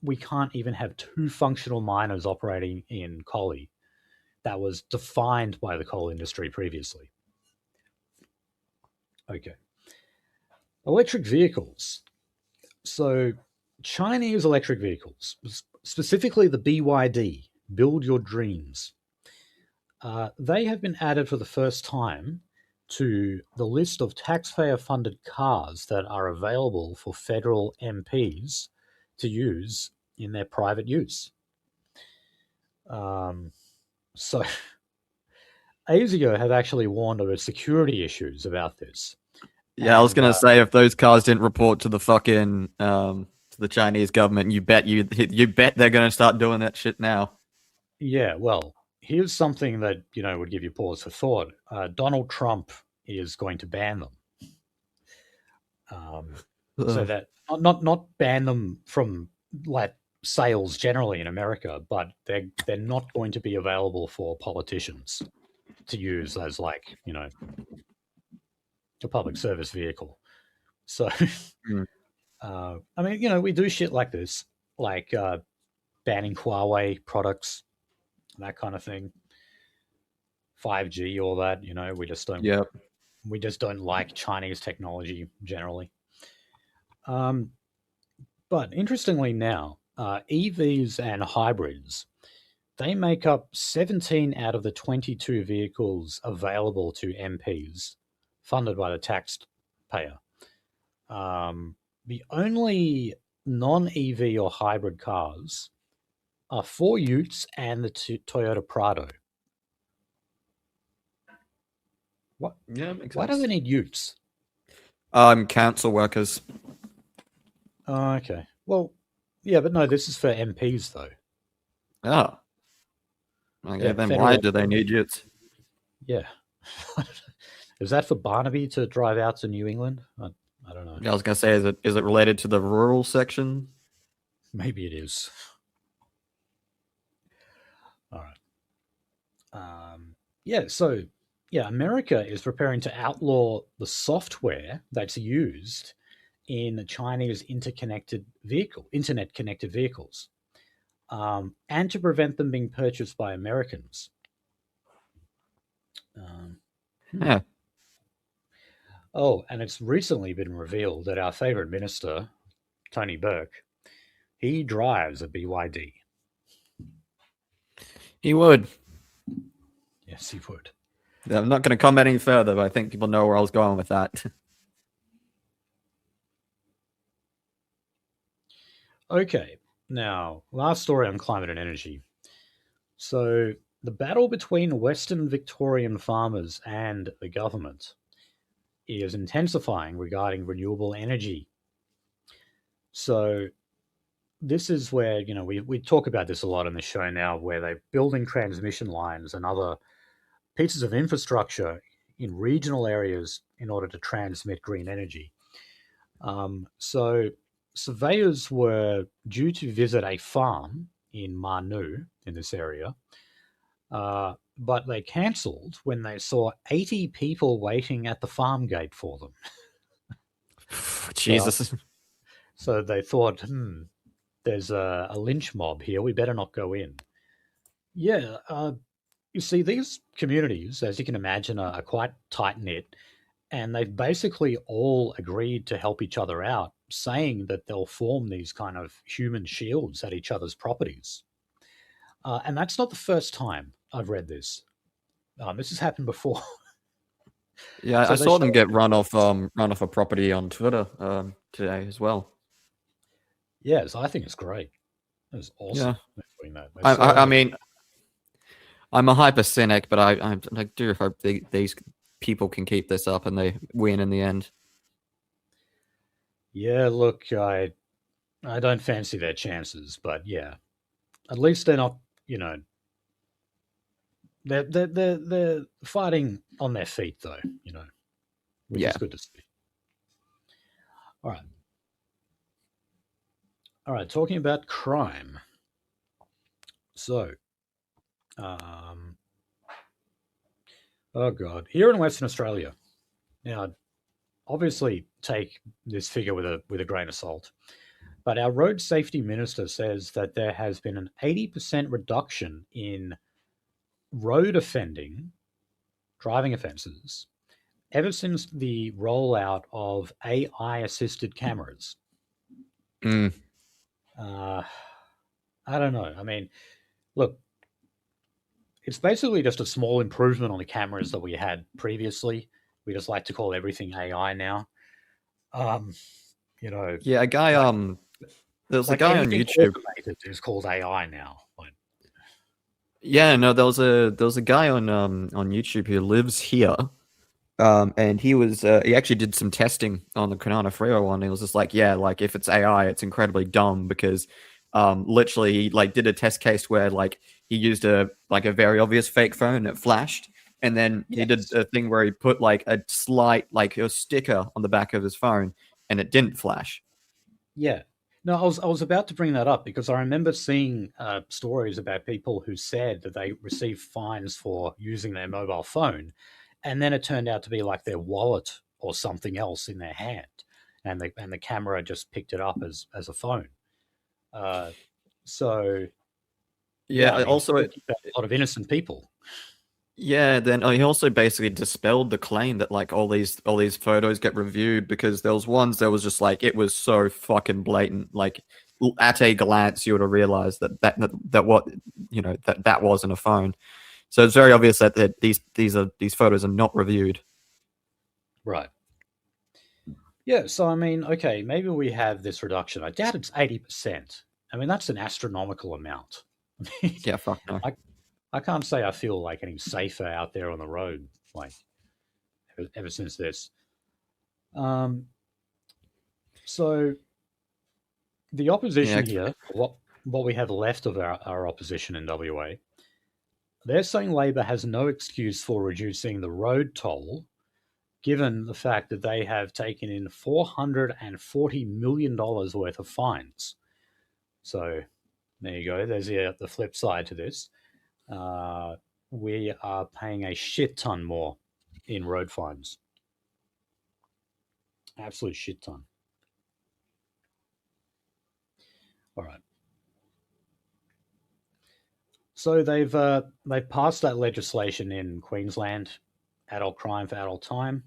we can't even have two functional miners operating in Collie that was defined by the coal industry previously. Okay. Electric vehicles. So, Chinese electric vehicles, specifically the BYD, Build Your Dreams, they have been added for the first time to the list of taxpayer funded cars that are available for federal MPs to use in their private use. Um, so, ASIO have actually warned of security issues about this. Yeah, I was And gonna say if those cars didn't report to the fucking to the Chinese government, you bet they're gonna start doing that shit now. yeah, well, here's something that, would give you pause for thought. Donald Trump is going to ban them. So Ugh. that not ban them from like sales generally in America, but they're not going to be available for politicians to use as like a public service vehicle. So, Mm. I mean, you know, we do shit like this, like banning Huawei products, that kind of thing, 5G, all that. You know, Yeah. we just don't like Chinese technology generally. Um, but interestingly, now EVs and hybrids, they make up 17 out of the 22 vehicles available to MPs, funded by the taxpayer. The only non EV or hybrid cars are four Utes and the Toyota Prado. What? Yeah, makes Why do sense. they need Utes? Council workers. Oh, okay. Well, yeah, but no, this is for MPs though. Oh, okay. Yeah, Then why federal. do they need it? Yeah. Is that for Barnaby to drive out to New England? I don't know. I was gonna say, is it related to the rural section? Maybe it is. All right. Yeah, so yeah, America is preparing to outlaw the software that's used in Chinese internet connected vehicles, and to prevent them being purchased by Americans. Um, hmm. Yeah. Oh, and it's recently been revealed that our favorite minister, Tony Burke, he drives a BYD. He would. Yes, he would. I'm not going to comment any further, but I think people know where I was going with that. Okay, now, last story on climate and energy. So, the battle between Western Victorian farmers and the government is intensifying regarding renewable energy. So, this is where, you know, we talk about this a lot on the show now, where they're building transmission lines and other pieces of infrastructure in regional areas in order to transmit green energy. So, surveyors were due to visit a farm in Manu in this area, but they cancelled when they saw 80 people waiting at the farm gate for them. So, Jesus. so they thought, there's a lynch mob here. We better not go in. Yeah, you see, these communities, as you can imagine, are quite tight knit, and they've basically all agreed to help each other out, saying that they'll form these kind of human shields at each other's properties. And that's not the first time I've read this. This has happened before. Yeah, I So they saw show, them get run off a property on Twitter today as well. yes, I think it's great. It's awesome Yeah. they're doing that. They're I, so I, I under. mean, I'm a hyper cynic, but I do hope these people can keep this up and they win in the end. Yeah, look, I don't fancy their chances, but yeah, at least they're not, you know, they're fighting on their feet though, you know, which Yeah. is good to see. All right, all right. Talking about crime, so um, oh god, here in Western Australia, now obviously take this figure with a grain of salt, but our road safety minister says that there has been an 80% reduction in road offending, driving offences, ever since the rollout of AI assisted cameras. Mm. Uh, I don't know. I mean, look, it's basically just a small improvement on the cameras that we had previously. We just like to call everything AI now. Um, you know, Yeah, a guy like there was a like guy on anything YouTube. automated is called AI now. Like, Yeah, no, there was a guy on YouTube who lives here. And he actually did some testing on the Kanana Frio one. He was just like, yeah, like if it's AI, it's incredibly dumb because literally he like did a test case where like he used a very obvious fake phone that flashed, and then he did yes, a thing where he put like a slight like a sticker on the back of his phone and it didn't flash. yeah. No, I was about to bring that up because I remember seeing stories about people who said that they received fines for using their mobile phone, and then it turned out to be like their wallet or something else in their hand, and the camera just picked it up as a phone. So Yeah, yeah, I mean, also a lot of innocent people. yeah, then he also basically dispelled the claim that like all these photos get reviewed because there was ones that was just like it was so fucking blatant. Like at a glance, you would have realized that what that wasn't a phone. So it's very obvious that these photos are not reviewed. Right. Yeah, so I mean, okay, maybe we have this reduction. I doubt it's 80%. I mean, that's an astronomical amount. Yeah, fuck no. I, I can't say I feel like any safer out there on the road, like ever since this. Um, so the Yeah, opposition here, what we have left of our opposition in WA, they're saying Labor has no excuse for reducing the road toll, given the fact that they have taken in $440 million worth of fines. So there you go. There's the flip side to this. Uh, we are paying a shit ton more in road fines. Absolute shit ton. All right. So they've passed that legislation in Queensland, adult crime for adult time.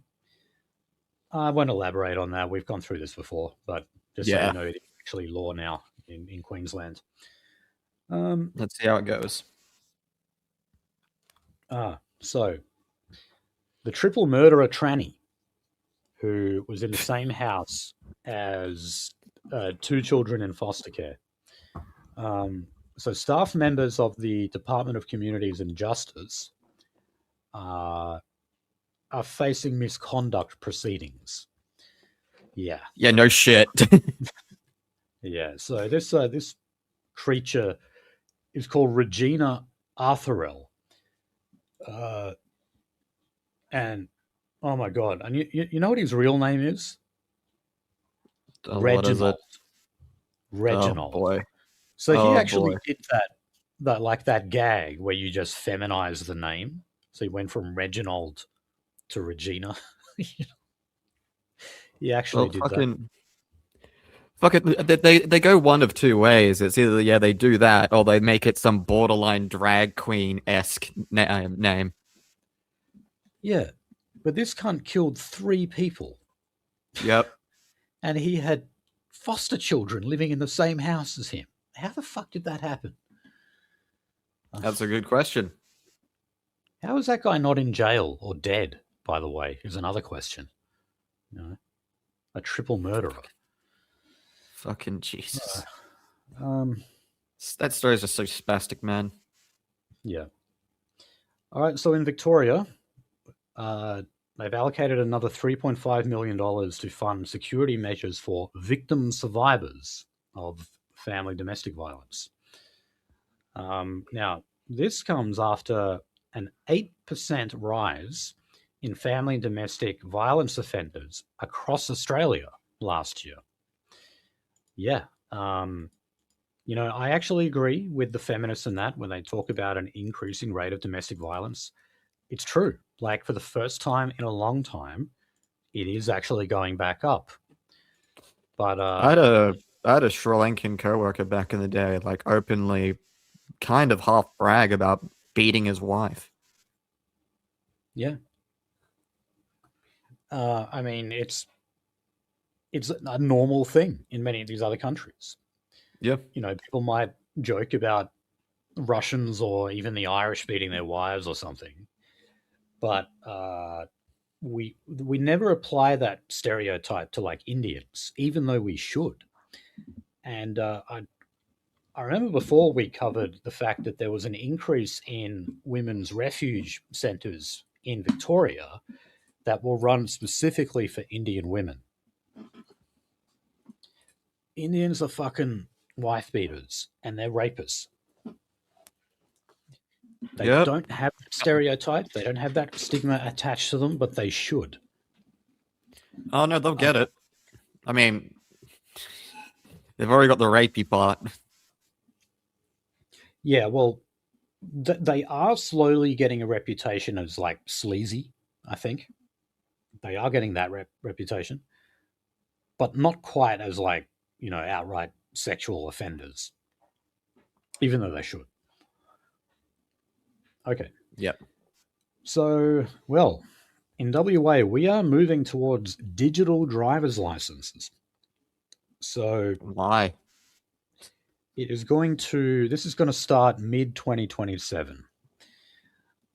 I won't elaborate on that. We've gone through this before, but just so you yeah. know, it's actually law now in Queensland. Let's see how it goes. So the triple murderer tranny, who was in the same house as two children in foster care. So staff members of the Department of Communities and Justice uh, are facing misconduct proceedings. Yeah, Yeah, no shit. yeah. So this creature is called Regina Arthurel, uh, and oh my god! And you know what his real name is? What is Reginald. it? Oh Reginald. boy. So he Oh actually boy. did that like that gag where you just feminize the name. So he went from Reginald to Regina. He actually Well, did that. fuck it. They go one of two ways. It's either yeah they do that, or they make it some borderline drag queen esque name. Yeah. But this cunt killed three people, Yep, and he had foster children living in the same house as him. How the fuck did that happen? that's a good question. How is that guy not in jail or dead, by the way, is another question. You know, a triple murderer. Fucking Jesus. Um, That story is just so spastic, man. yeah. All right. So in Victoria, uh, they've allocated another $3.5 million to fund security measures for victim survivors of family domestic violence. Now, this comes after an 8% rise in family and domestic violence offenders across Australia last year. Yeah. I actually agree with the feminists in that when they talk about an increasing rate of domestic violence. It's true. Like for the first time in a long time, it is actually going back up. But I had a Sri Lankan coworker back in the day, like openly kind of half brag about beating his wife. yeah, I mean, it's a normal thing in many of these other countries. Yeah. People might joke about Russians or even the Irish beating their wives or something, but we never apply that stereotype to like Indians, even though we should. And I remember before we covered the fact that there was an increase in women's refuge centres in Victoria that will run specifically for Indian women. Indians are fucking wife beaters and they're rapists. They Yep. don't have that stereotype, they don't have that stigma attached to them, but they should. Oh no, they'll get it. I mean, they've already got the rapey part. Yeah, well, they are slowly getting a reputation as like sleazy, I think. They are getting that reputation, but not quite as like, outright sexual offenders, even though they should. Okay. Yep. So, well, in WA, we are moving towards digital driver's licenses. So Why? this is going to start mid 2027.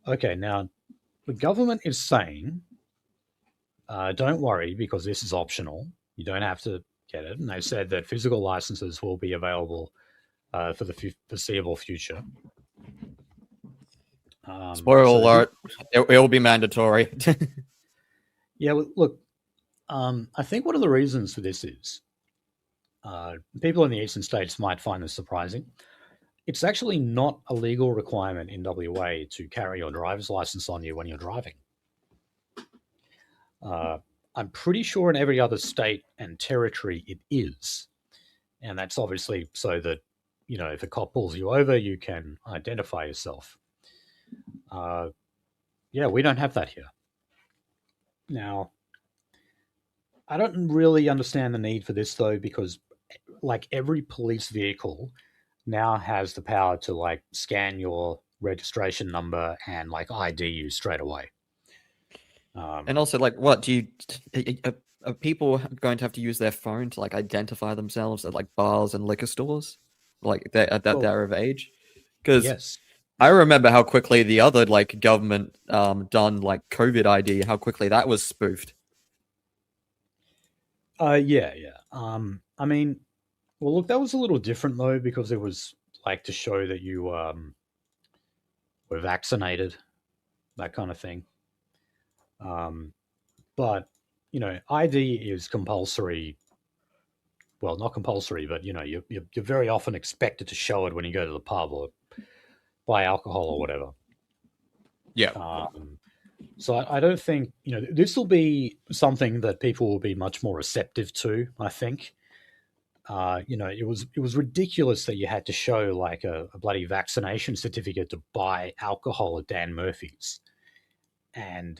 Okay, now the government is saying, don't worry because this is optional. You don't have to get it. And they said that physical licenses will be available for the foreseeable future. Spoiler alert, it will be mandatory. Yeah, look, I think one of the reasons for this is people in the eastern states might find this surprising. It's actually not a legal requirement in WA to carry your driver's license on you when you're driving. I'm pretty sure in every other state and territory it is. And that's obviously so that, if a cop pulls you over, you can identify yourself. Yeah, we don't have that here. Now, I don't really understand the need for this, though, because like every police vehicle now has the power to like scan your registration number and like ID you straight away. And also, like, what do you? Are people going to have to use their phone to like identify themselves at like bars and liquor stores, like they're of age? Because yes, I remember how quickly the other like government done like COVID ID, how quickly that was spoofed. yeah. I mean, well, look, that was a little different though because it was like to show that you were vaccinated, that kind of thing. But ID is compulsory. Well, not compulsory, but you're very often expected to show it when you go to the pub or buy alcohol or whatever. Yeah. So I don't think this will be something that people will be much more receptive to. I think. It was ridiculous that you had to show like a bloody vaccination certificate to buy alcohol at Dan Murphy's, and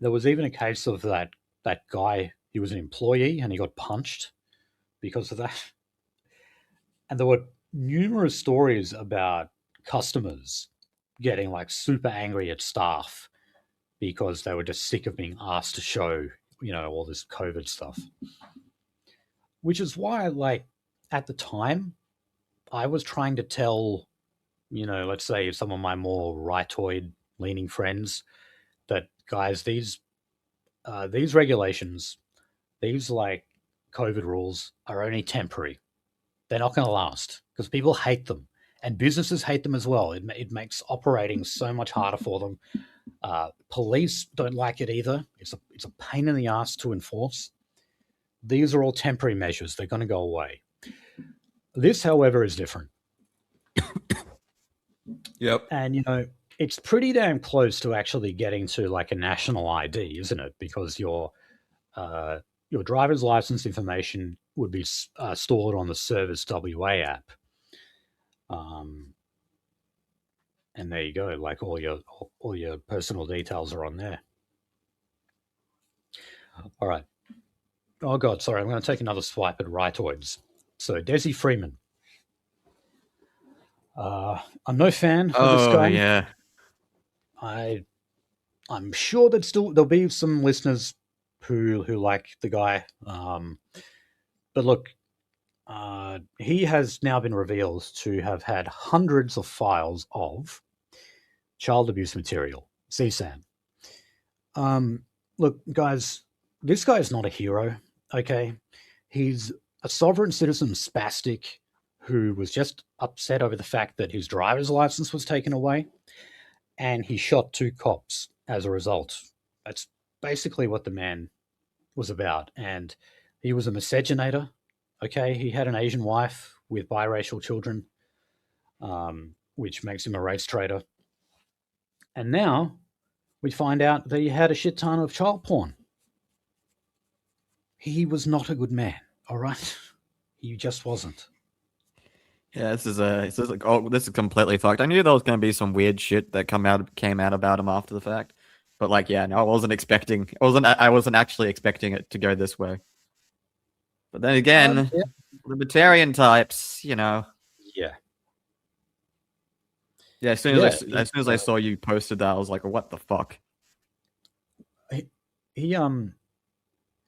there was even a case of that guy. He was an employee and he got punched because of that. And there were numerous stories about customers getting like super angry at staff because they were just sick of being asked to show, all this COVID stuff. Which is why, like, at the time, I was trying to tell, let's say some of my more rightoid leaning friends that, guys, these regulations, these like COVID rules are only temporary. They're not going to last because people hate them and businesses hate them as well. It makes operating so much harder for them. Police don't like it either. It's a pain in the ass to enforce. These are all temporary measures. They're going to go away. This, however, is different. Yep. And, it's pretty damn close to actually getting to like a national ID, isn't it? Because your driver's license information would be stored on the Service WA app. And there you go. Like all your personal details are on there. All right. Oh God, sorry. I'm going to take another swipe at rightoids. So Desi Freeman. I'm no fan of this guy. Oh yeah. I'm sure that there'll be some listeners who like the guy. But look, he has now been revealed to have had hundreds of files of child abuse material, CSAM. Look, guys, this guy is not a hero, okay? He's a sovereign citizen spastic who was just upset over the fact that his driver's license was taken away, and he shot 2 cops as a result. That's basically what the man was about. And he was a miscegenator, okay? He had an Asian wife with biracial children, which makes him a race traitor. And now we find out that he had a shit ton of child porn. He was not a good man, all right? He just wasn't. Yeah, this is completely fucked. I knew there was going to be some weird shit that came out about him after the fact, But like, yeah, no, I wasn't actually expecting it to go this way. But then again, Yeah. libertarian types, you know. Yeah. Yeah, Yeah. as soon as I saw you posted that, I was like, what the fuck? He I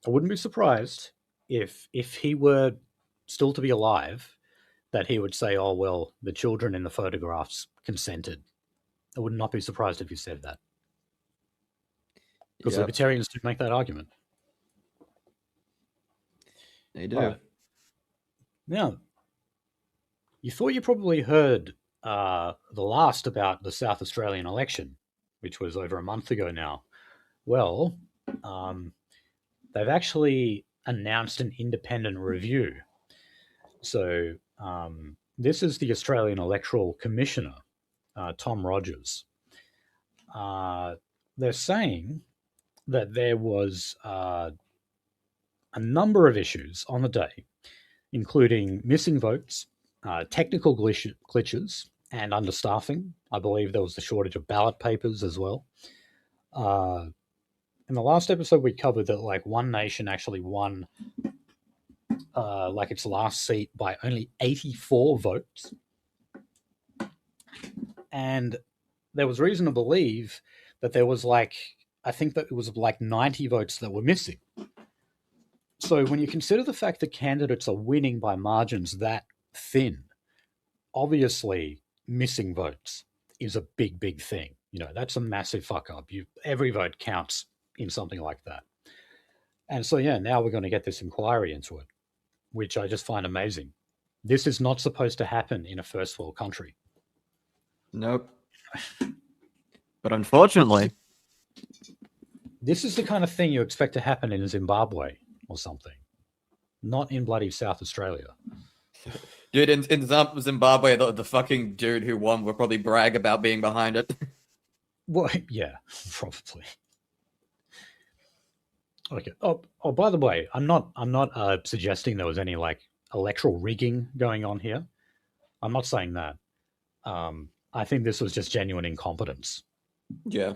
wouldn't be surprised if he were still to be alive that he would say, "Oh well, the children in the photographs consented." I would not be surprised if he said that because Yep, libertarians do make that argument. they All do. right. Now, you thought you probably heard the last about the South Australian election, which was over a month ago now. Well, um, they've actually announced an independent review. So, this is the Australian Electoral Commissioner, Tom Rogers. They're saying that there was a number of issues on the day, including missing votes, technical glitches, and understaffing. I believe there was the shortage of ballot papers as well. Uh, in the last episode, we covered that like One Nation actually won like its last seat by only 84 votes, and there was reason to believe that there was like I think that it was like 90 votes that were missing. So when you consider the fact that candidates are winning by margins that thin, obviously missing votes is a big, big thing. You know, that's a massive fuck up. Every vote counts in something like that. And so yeah, now we're going to get this inquiry into it, which I just find amazing. This is not supposed to happen in a first world country. Nope. But unfortunately, This is the kind of thing you expect to happen in Zimbabwe or something, not in bloody South Australia. dude, in Zimbabwe, the fucking dude who won will probably brag about being behind it. Well, yeah, probably. Okay. Oh. By the way, I'm not suggesting there was any like electoral rigging going on here. I'm not saying that. I think this was just genuine incompetence. Yeah.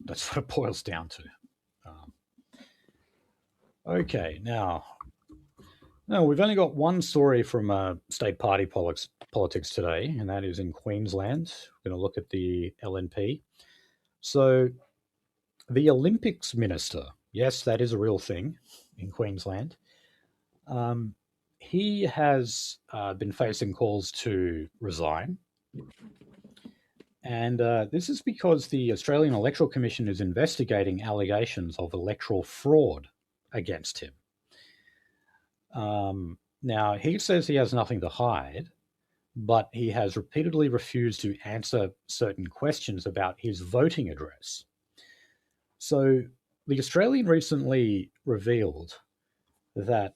That's what it boils down to. Um, okay, now we've only got one story from state party politics today, and that is in Queensland. We're going to look at the LNP. So, the Olympics minister, yes, that is a real thing in Queensland. Um, he has been facing calls to resign. And this is because the Australian Electoral Commission is investigating allegations of electoral fraud against him. Now, he says he has nothing to hide, but he has repeatedly refused to answer certain questions about his voting address. So, the Australian recently revealed that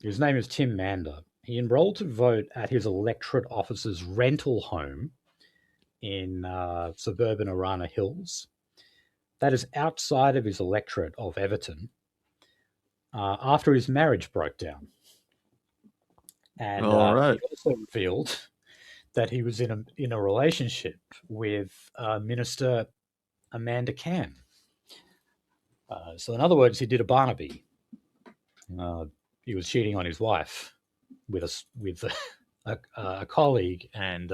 his name is Tim Mander. He enrolled to vote at his electorate office's rental home in suburban Arana Hills. That is outside of his electorate of Everton after his marriage broke down. And All right. he also revealed that he was in a relationship with Minister Amanda Can. So, in other words, he did a Barnaby. He was cheating on his wife with a colleague, and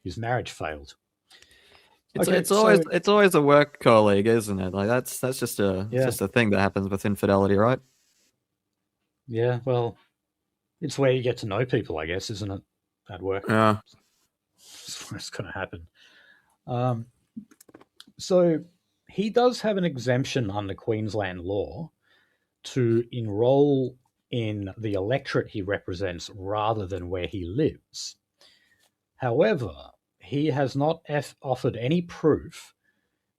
his marriage failed. It's always a work colleague, isn't it? Like that's just Yeah. just a thing that happens with infidelity, right? Yeah, well, it's where you get to know people, I guess, isn't it? At work. Yeah. That's where it's going to happen. So he does have an exemption under Queensland law to enrol in the electorate he represents rather than where he lives. However, he has not offered any proof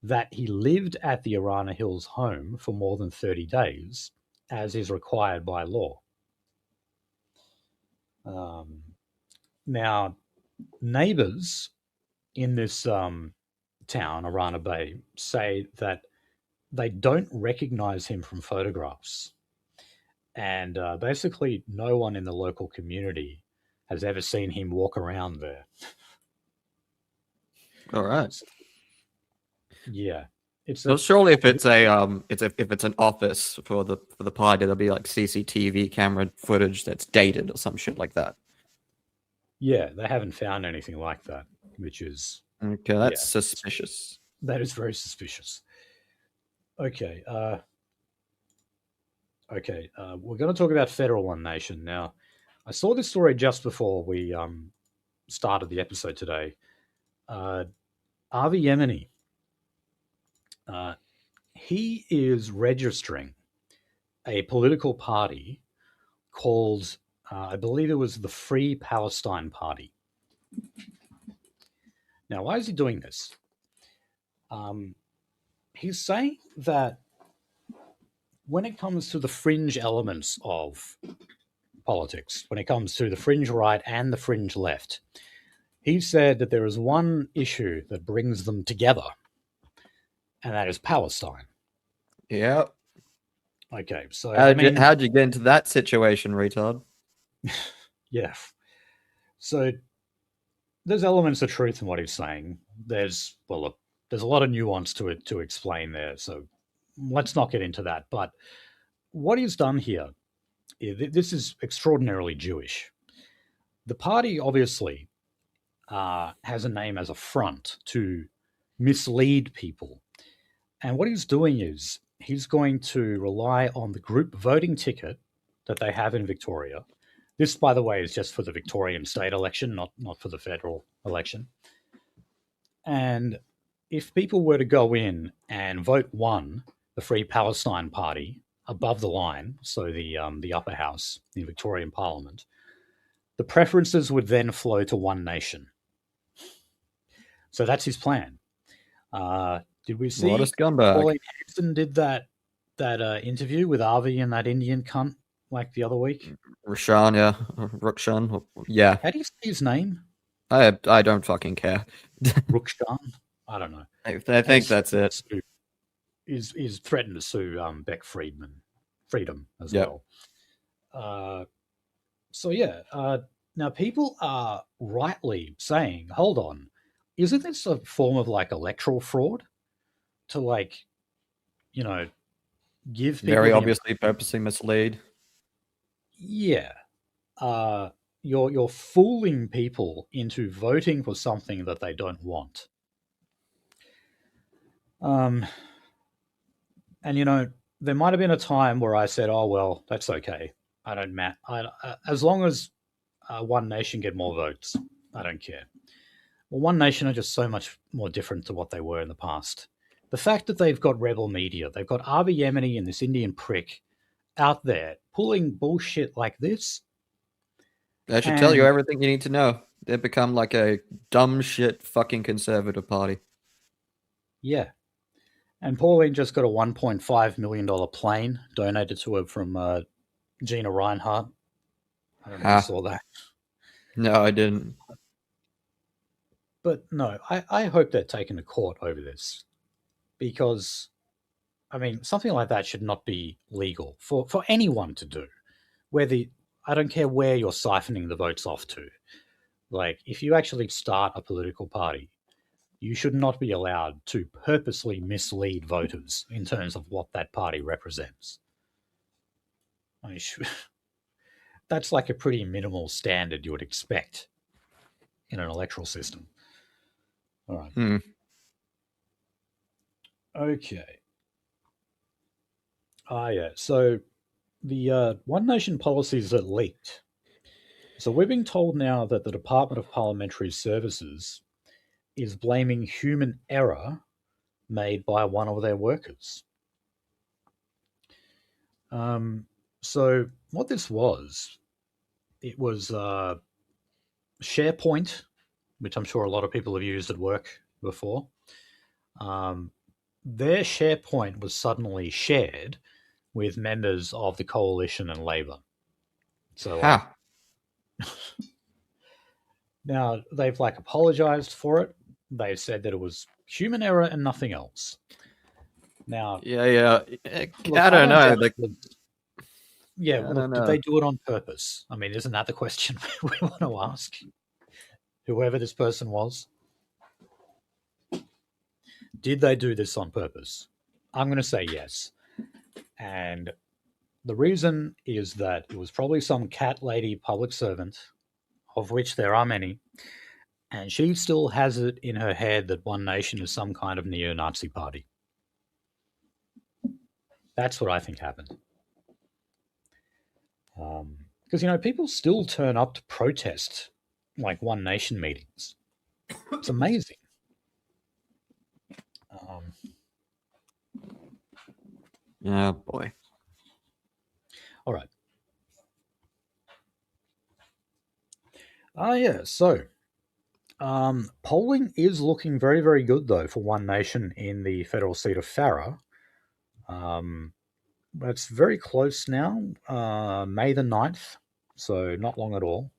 that he lived at the Arana Hills home for more than 30 days, as is required by law. Now, neighbours in this town, Arana Bay, say that they don't recognise him from photographs. And basically, no one in the local community has ever seen him walk around there. All right. Yeah, it's Well, a surely if it's if it's an office for the party, there'll be like CCTV camera footage that's dated or some shit like that. yeah. They haven't found anything like that, which is Okay, yeah, that's suspicious. that is very suspicious. Okay, okay. We're going to talk about federal one nation now. I saw this story just before we started the episode today. Uh, Avi Yemini, uh, he is registering a political party called, I believe it was the Free Palestine Party. Now, why is he doing this? Um, he's saying that when it comes to the fringe elements of politics, when it comes to the fringe right and the fringe left, he said that there is one issue that brings them together, and that is Palestine. Yeah. Okay, so I mean, How'd you get into that situation, retard? yeah. So there's elements of truth in what he's saying. There's well, look, there's a lot of nuance to it to explain there. So let's not get into that. But what he's done here, this is extraordinarily Jewish. The party obviously has a name as a front to mislead people. And what he's doing is he's going to rely on the group voting ticket that they have in Victoria. This, by the way, is just for the Victorian state election, not for the federal election. And if people were to go in and vote one, the Free Palestine Party, above the line, so the upper house, the Victorian Parliament, the preferences would then flow to One Nation. So that's his plan. Did we What a see scumbag. Pauline Hanson did that interview with Avi and that Indian cunt like the other week? Rashan, yeah. Rukshan. Yeah. How do you say his name? I don't fucking care. Rukshan? I don't know. I And think that's it. Is threatened to sue Beck Freedom as Yep. well. So yeah, now people are rightly saying, hold on, isn't this a form of like electoral fraud to like, you know, give people Very the obviously purposely mislead. yeah, you're fooling people into voting for something that they don't want. Um, and there might have been a time where I said, "Oh well, that's okay. I don't matter. As long as One Nation get more votes, I don't care." Well, One Nation are just so much more different to what they were in the past. The fact that they've got rebel media, they've got Avi Yemini and this Indian prick out there pulling bullshit like this, That should tell you and everything you need to know. They've become like a dumb shit fucking conservative party. yeah, and Pauline just got a $1.5 million plane donated to her from Gina Reinhardt. I don't know if you Ha. saw that. No, I didn't. But no, I hope they're taken to court over this because, I mean, something like that should not be legal for anyone to do. I don't care where you're siphoning the votes off to. Like, if you actually start a political party, you should not be allowed to purposely mislead voters in terms of what that party represents. I mean, that's like a pretty minimal standard you would expect in an electoral system. All right. Hmm. Okay. Yeah. So the One Nation policies that leaked. So we're being told now that the Department of Parliamentary Services is blaming human error made by one of their workers. So what this was, it was SharePoint, which I'm sure a lot of people have used at work before. Their SharePoint was suddenly shared with members of the coalition and Labor. So like Ha. now they've like apologized for it. They've said that it was human error and nothing else. Now, Yeah. look, I I don't don't know. doubt Like, yeah, I well, don't look, did know. they do it on purpose? I mean, isn't that the question we want to ask? Whoever this person was, did they do this on purpose? I'm going to say yes. And the reason is that it was probably some cat lady public servant, of which there are many, and she still has it in her head that One Nation is some kind of neo-Nazi party. That's what I think happened. Because, people still turn up to protest like One Nation meetings. It's amazing. Yeah, boy. All right. Yeah. So, polling is looking very, very good, though, for One Nation in the federal seat of Farrer. It's very close now, May the 9th, so not long at all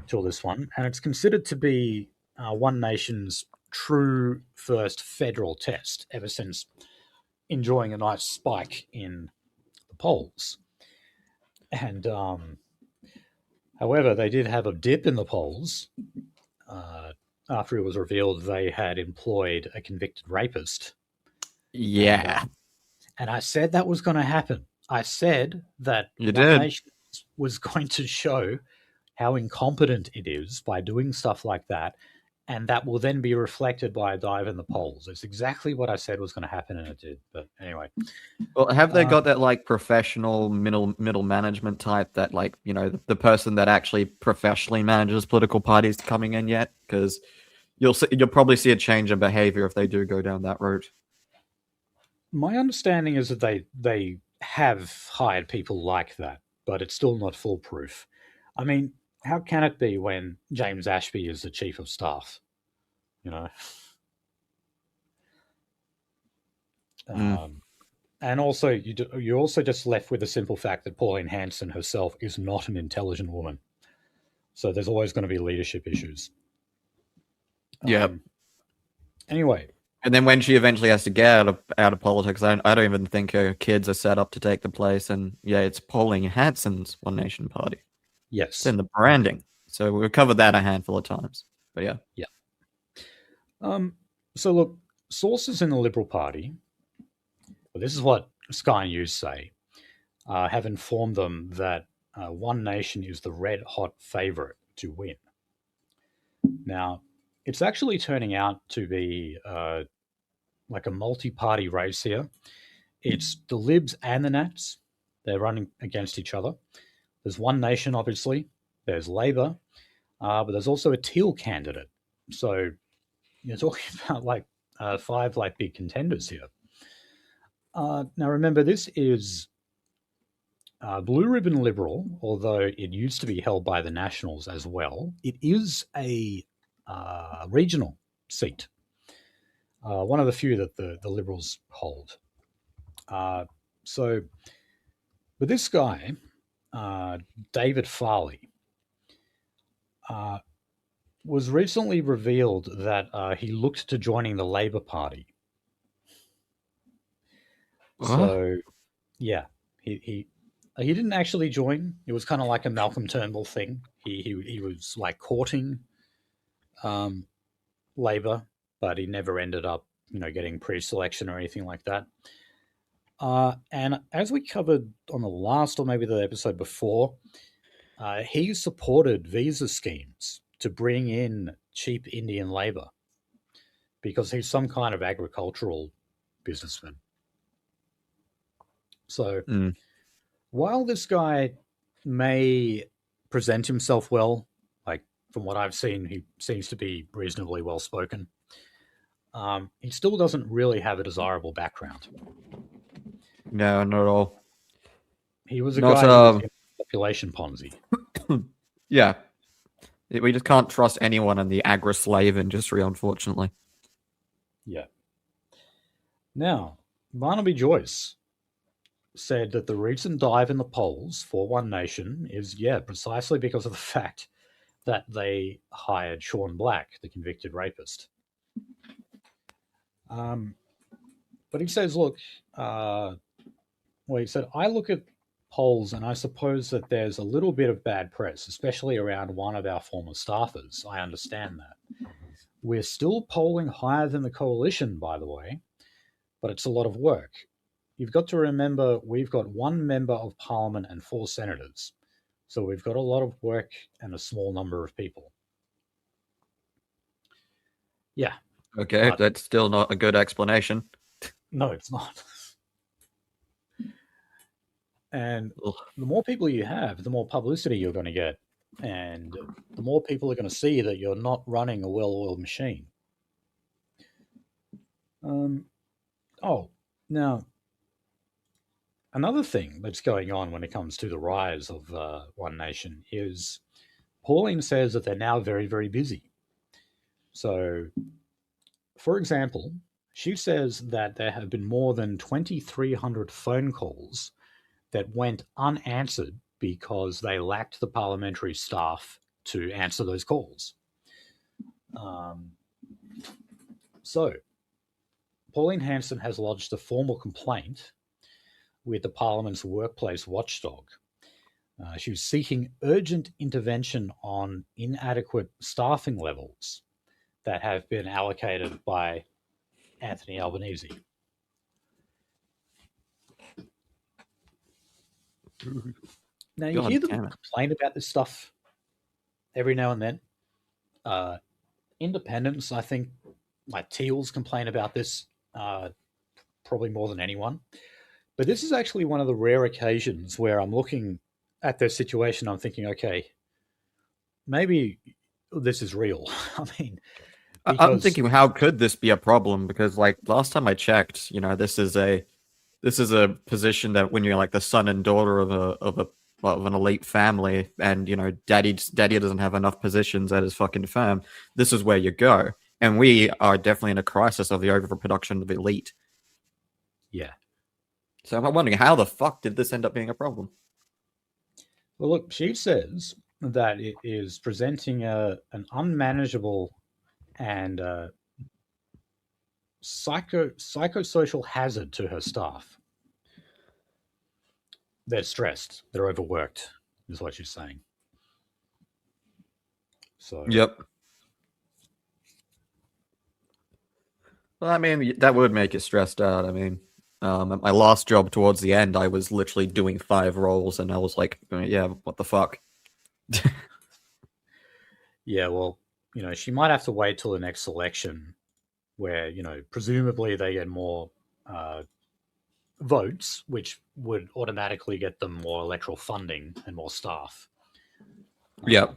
till this one. And it's considered to be One Nation's true first federal test ever since enjoying a nice spike in the polls. And however, they did have a dip in the polls after it was revealed they had employed a convicted rapist. Yeah. And I said that was going to happen. I said that You One did. Nation was going to show how incompetent it is by doing stuff like that, and that will then be reflected by a dive in the polls. It's exactly what I said was going to happen, and it did. But anyway, Well, have they got that like professional middle management type that like the person that actually professionally manages political parties coming in yet? Because you'll probably see a change in behavior if they do go down that route. my understanding is that they have hired people like that, but it's still not foolproof. I mean, how can it be when James Ashby is the chief of staff? You know. And also, you're also just left with the simple fact that Pauline Hanson herself is not an intelligent woman. So there's always going to be leadership issues. Yeah. Anyway. And then when she eventually has to get out of politics, I don't even think her kids are set up to take the place. And yeah, it's Pauline Hanson's One Nation Party. Yes. It's in the branding. So we've covered that a handful of times. But yeah. Yeah. So look, sources in the Liberal Party, well, this is what Sky News say, have informed them that One Nation is the red-hot favourite to win. Now, it's actually turning out to be like a multi-party race here. It's the Libs and the Nats. They're running against each other. There's One Nation, obviously. There's Labor. But there's also a Teal candidate. So you're talking about like 5 like big contenders here. Now remember, this is Blue Ribbon Liberal, although it used to be held by the Nationals as well. It is a regional seat, one of the few that the Liberals hold. So, but this guy, David Farley, was recently revealed that he looked to joining the Labor Party. So, yeah, he didn't actually join. It was kind of like a Malcolm Turnbull thing. He was like courting Labor, but he never ended up, getting pre-selection or anything like that. And as we covered on the last or maybe the episode before, he supported visa schemes to bring in cheap Indian labor because he's some kind of agricultural businessman. So while this guy may present himself well, like from what I've seen, he seems to be reasonably well spoken, he still doesn't really have a desirable background. No, not at all. He was a guy who was in population Ponzi. Yeah. We just can't trust anyone in the agri-slave industry, unfortunately. Yeah. Now, Barnaby Joyce said that the recent dive in the polls for One Nation is, precisely because of the fact that they hired Sean Black, the convicted rapist. But he says, look, he said, I look at polls and I suppose that there's a little bit of bad press, especially around one of our former staffers. I understand that. We're still polling higher than the coalition, by the way, but it's a lot of work. You've got to remember we've got 1 member of parliament and 4 senators. So we've got a lot of work and a small number of people. Yeah. Okay, that's still not a good explanation. No, it's not. And the more people you have, the more publicity you're going to get. And the more people are going to see that you're not running a well-oiled machine. Now, another thing that's going on when it comes to the rise of One Nation is Pauline says that they're now very, very busy. So, for example, she says that there have been more than 2,300 phone calls that went unanswered because they lacked the parliamentary staff to answer those calls. So, Pauline Hanson has lodged a formal complaint with the Parliament's workplace watchdog. She was seeking urgent intervention on inadequate staffing levels that have been allocated by Anthony Albanese. Now, you hear them complain about this stuff every now and then. Independents, I think, like Teals, complain about this probably more than anyone. But this is actually one of the rare occasions where I'm looking at their situation. I'm thinking, okay, maybe this is real. I mean, I'm thinking, how could this be a problem? Because like last time I checked, this is a position that when you're like the son and daughter of an elite family, and daddy doesn't have enough positions at his fucking firm, this is where you go. And we are definitely in a crisis of the overproduction of elite. Yeah. So I'm wondering, how the fuck did this end up being a problem? Well, look, she says that it is presenting an unmanageable and psychosocial hazard to her staff. They're stressed. They're overworked, is what she's saying. So. Yep. Well, I mean, that would make you stressed out. I mean, at my last job towards the end, I was literally doing 5 roles, and I was like, yeah, what the fuck? Yeah, well, she might have to wait till the next election where, presumably they get more votes, which would automatically get them more electoral funding and more staff. Yeah.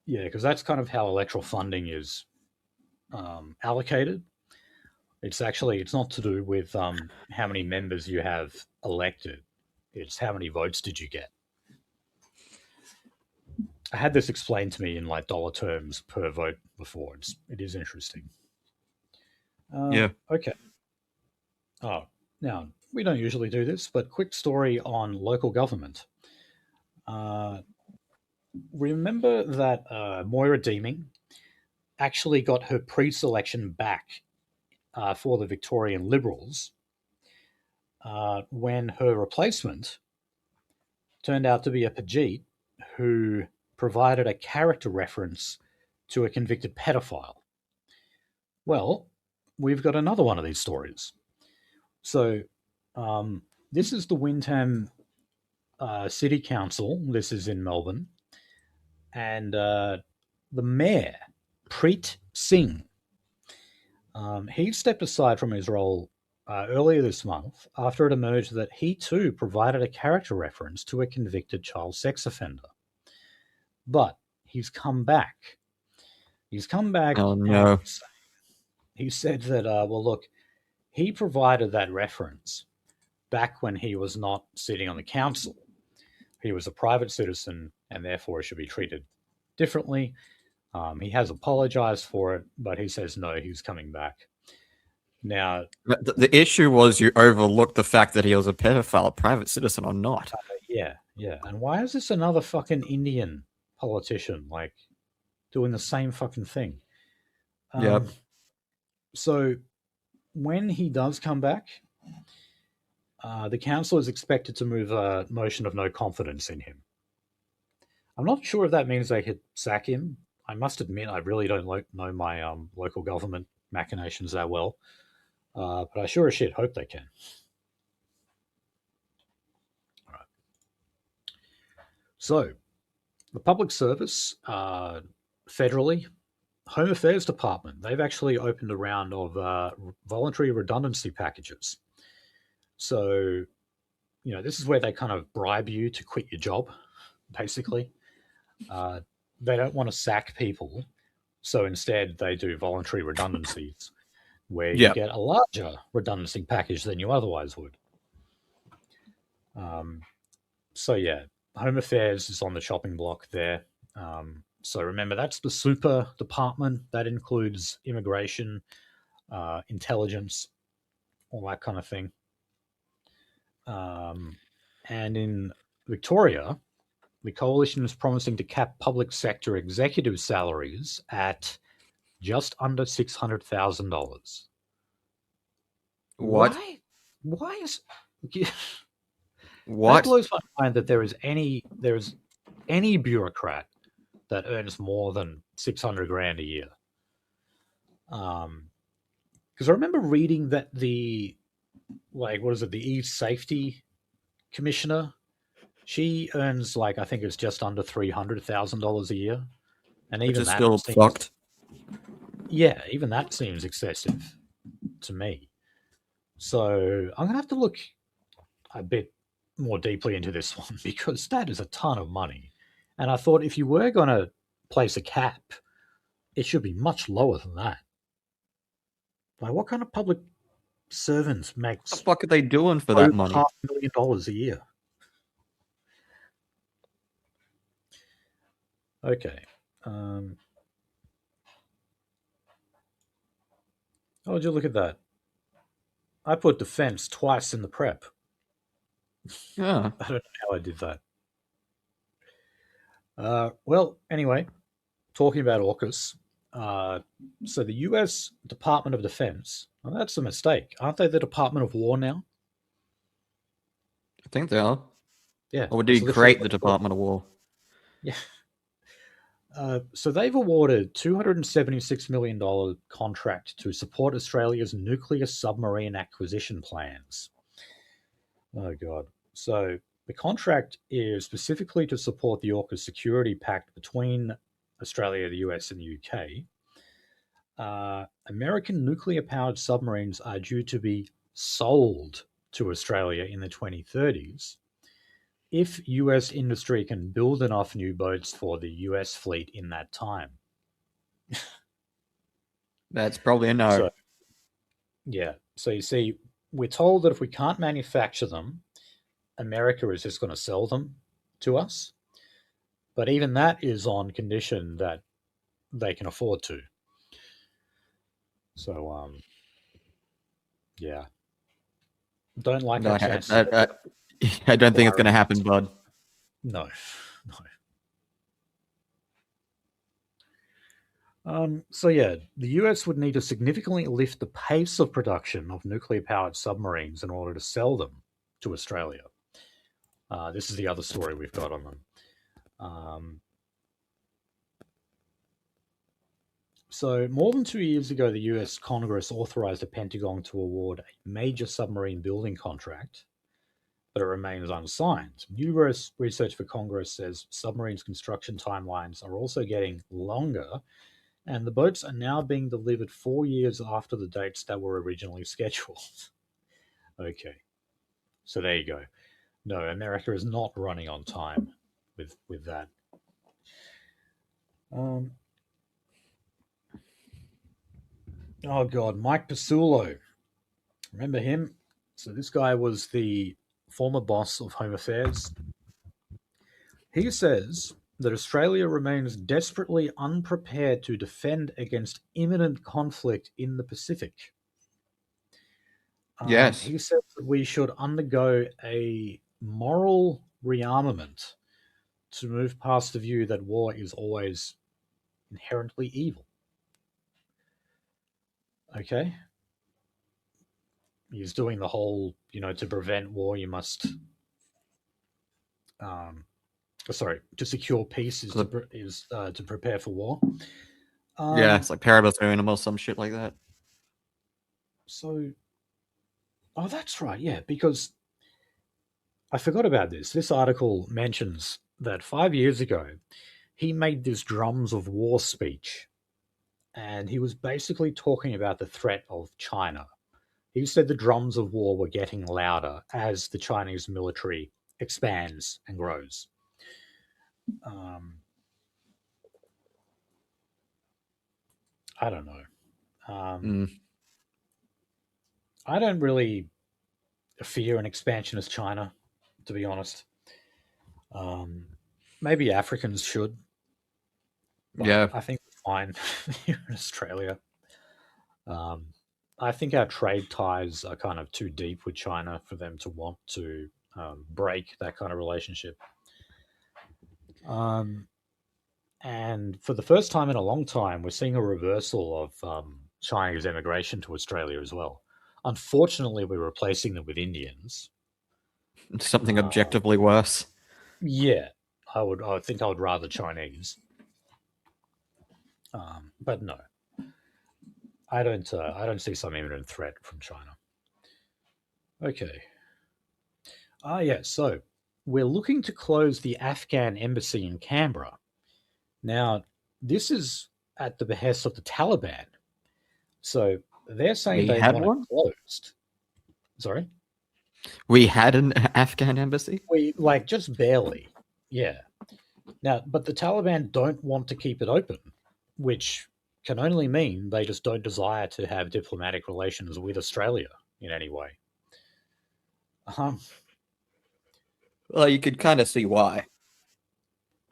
Yeah, because that's kind of how electoral funding is allocated. It's not to do with how many members you have elected. It's how many votes did you get. I had this explained to me in like dollar terms per vote before. It is interesting. Yeah. Okay. Oh, now we don't usually do this, but quick story on local government. Remember that Moira Deeming actually got her pre-selection back for the Victorian Liberals when her replacement turned out to be a Pajeet who provided a character reference to a convicted pedophile. Well, we've got another one of these stories. So this is the Wyndham City Council. This is in Melbourne. And the mayor, Preet Singh, he stepped aside from his role earlier this month after it emerged that he too provided a character reference to a convicted child sex offender. But he's come back. Oh, no. He said that, well, look, he provided that reference back when he was not sitting on the council. He was a private citizen and therefore should be treated differently. He has apologized for it, but he says no, he's coming back. Now, the issue was you overlooked the fact that he was a pedophile, a private citizen or not. Yeah. And why is this another fucking Indian politician like doing the same fucking thing? Yep. So when he does come back, the council is expected to move a motion of no confidence in him. I'm not sure if that means they could sack him. I must admit, I really don't know my local government machinations that well, but I sure as shit hope they can. All right. So, the public service, federally, Home Affairs Department, they've actually opened a round of voluntary redundancy packages. So, this is where they kind of bribe you to quit your job, basically. Uh, they don't want to sack people, so instead they do voluntary redundancies, where you Yeah. get a larger redundancy package than you otherwise would. Um, so yeah, Home Affairs is on the chopping block there. So remember, that's the super department that includes immigration, intelligence, all that kind of thing. Um, and in Victoria, the coalition is promising to cap public sector executive salaries at just under $600,000. What? Why? Why is that What? blows my mind that there's any bureaucrat that earns more than 600 grand a year. Because I remember reading that what is it, the e-safety commissioner, she earns I think it's just under $300,000 a year, and Which even is that still seems, fucked. yeah, even that seems excessive to me. So I'm gonna have to look a bit more deeply into this one because that is a ton of money. And I thought if you were going to place a cap, it should be much lower than that. What kind of public servants What makes the fuck are they doing for over that money? $500,000 a year? Okay. Oh, would you look at that? I put defense twice in the prep. Yeah. I don't know how I did that. Well, anyway, talking about AUKUS, uh, so the US Department of Defense, well, that's a mistake. Aren't they the Department of War now? I think they are. Yeah, Or did that's he literally create what the it's called. Department of War? Yeah. So they've awarded $276 million contract to support Australia's nuclear submarine acquisition plans. Oh god! So the contract is specifically to support the AUKUS security pact between Australia, the US, and the UK. American nuclear-powered submarines are due to be sold to Australia in the 2030s if US industry can build enough new boats for the US fleet in that time. That's probably a no. So, yeah. So you see, we're told that if we can't manufacture them, America is just going to sell them to us. But even that is on condition that they can afford to. So, yeah. Don't like No, our chances of I don't think it's going acquiring to these. happen, bud. No, no. So yeah, the US would need to significantly lift the pace of production of nuclear-powered submarines in order to sell them to Australia. This is the other story we've got on them. Um, so more than 2 years ago, the US Congress authorized the Pentagon to award a major submarine building contract, but it remains unsigned. New research for Congress says submarines construction timelines are also getting longer, and the boats are now being delivered 4 years after the dates that were originally scheduled. Okay, so there you go. No, America is not running on time with that. Um, oh god, Mike Pasulo, remember him? So this guy was the former boss of Home Affairs. He says that Australia remains desperately unprepared to defend against imminent conflict in the Pacific. Yes. He says that we should undergo a moral rearmament to move past the view that war is always inherently evil. Okay? He's doing the whole, to prevent war, you must um, sorry, to secure peace is to prepare for war. Yeah, Um, it's like Paribus Unum or some shit like that. so, oh, that's right, yeah, because I forgot about this. This article mentions that 5 years ago he made this drums of war speech, and he was basically talking about the threat of China. He said the drums of war were getting louder as the Chinese military expands and grows. Um, I don't know. Mm. I don't really fear an expansionist China, to be honest. Um, Maybe Africans should, but Yeah, I think we're fine here in Australia. Um, I think our trade ties are kind of too deep with China for them to want to break that kind of relationship. Um, and for the first time in a long time, we're seeing a reversal of Chinese immigration to Australia as well. Unfortunately, we're replacing them with Indians. something Uh, objectively worse. yeah, I would think I would rather Chinese, but no, I don't. I don't see some imminent threat from China. Okay. Ah, yeah. So we're looking to close the Afghan embassy in Canberra. Now, this is at the behest of the Taliban. So they're saying We they had want it one. closed. Sorry, We had an Afghan embassy. we like just barely. Yeah. Now, but the Taliban don't want to keep it open, which can only mean they just don't desire to have diplomatic relations with Australia in any way. Um, Well, you could kind of see why.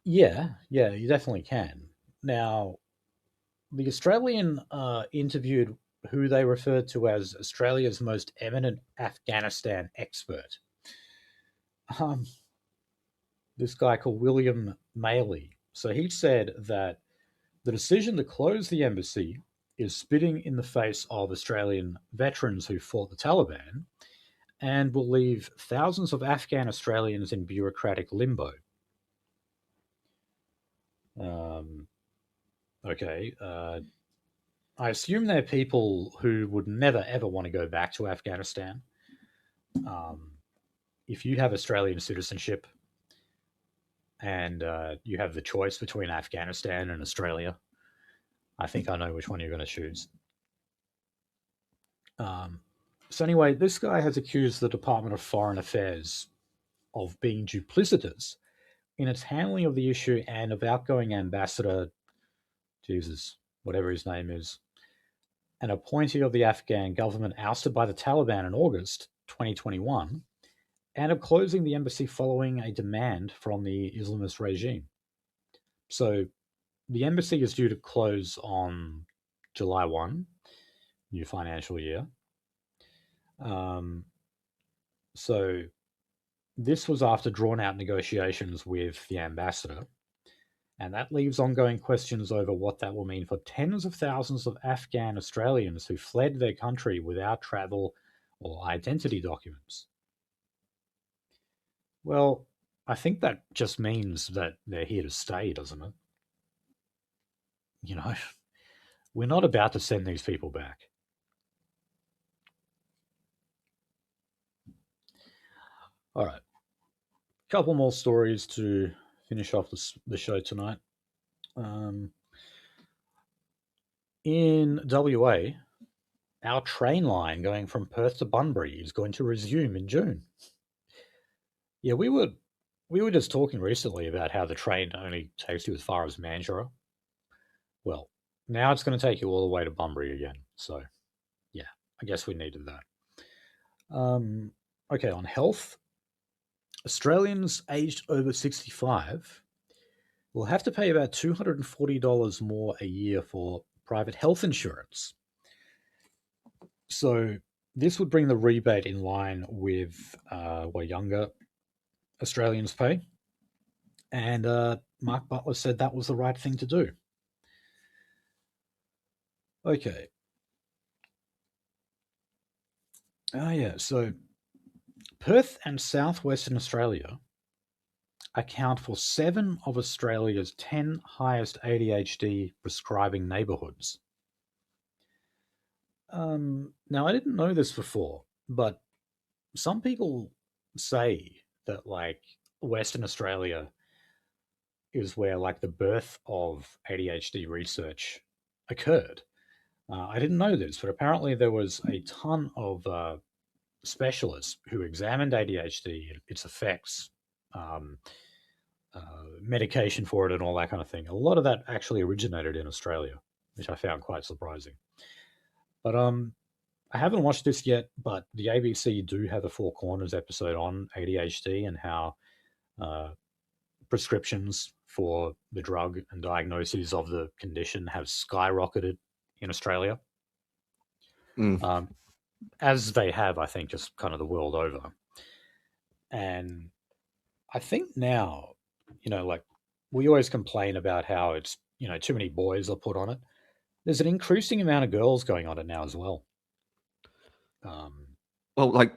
yeah, yeah, you definitely can. Now, the Australian interviewed who they referred to as Australia's most eminent Afghanistan expert. Um, this guy called William Maley. So he said that the decision to close the embassy is spitting in the face of Australian veterans who fought the Taliban and will leave thousands of Afghan Australians in bureaucratic limbo. Um, okay. I assume they're people who would never ever want to go back to Afghanistan. Um, if you have Australian citizenship and you have the choice between Afghanistan and Australia, I think I know which one you're going to choose. Um, so, anyway, this guy has accused the Department of Foreign Affairs of being duplicitous in its handling of the issue and of outgoing ambassador, Jesus, whatever his name is, an appointee of the Afghan government ousted by the Taliban in August 2021, and of closing the embassy following a demand from the Islamist regime. So the embassy is due to close on July 1, new financial year. Um, so this was after drawn out negotiations with the ambassador, and that leaves ongoing questions over what that will mean for tens of thousands of Afghan Australians who fled their country without travel or identity documents. Well, I think that just means that they're here to stay, doesn't it? You know, we're not about to send these people back. All right, a couple more stories to finish off the show tonight. Um, in WA, our train line going from Perth to Bunbury is going to resume in June. Yeah, we were just talking recently about how the train only takes you as far as Mandurah. Well, now it's going to take you all the way to Bunbury again. So, yeah, I guess we needed that. Um, okay, on health, Australians aged over 65 will have to pay about $240 more a year for private health insurance. So, this would bring the rebate in line with what younger Australians pay. And Mark Butler said that was the right thing to do. Okay. Oh, yeah. So Perth and southwestern Australia account for 7 of Australia's 10 highest ADHD prescribing neighbourhoods. Now, I didn't know this before, but some people say that, like, Western Australia is where, like, the birth of ADHD research occurred. I didn't know this, but apparently there was a ton of specialists who examined ADHD, its effects, um, medication for it, and all that kind of thing. A lot of that actually originated in Australia, which I found quite surprising. But I haven't watched this yet, but the ABC do have a Four Corners episode on ADHD and how uh, prescriptions for the drug and diagnoses of the condition have skyrocketed in Australia, Mm. as they have, I think, just kind of the world over. And I think now, like, we always complain about how it's, too many boys are put on it. There's an increasing amount of girls going on it now as well. Well, like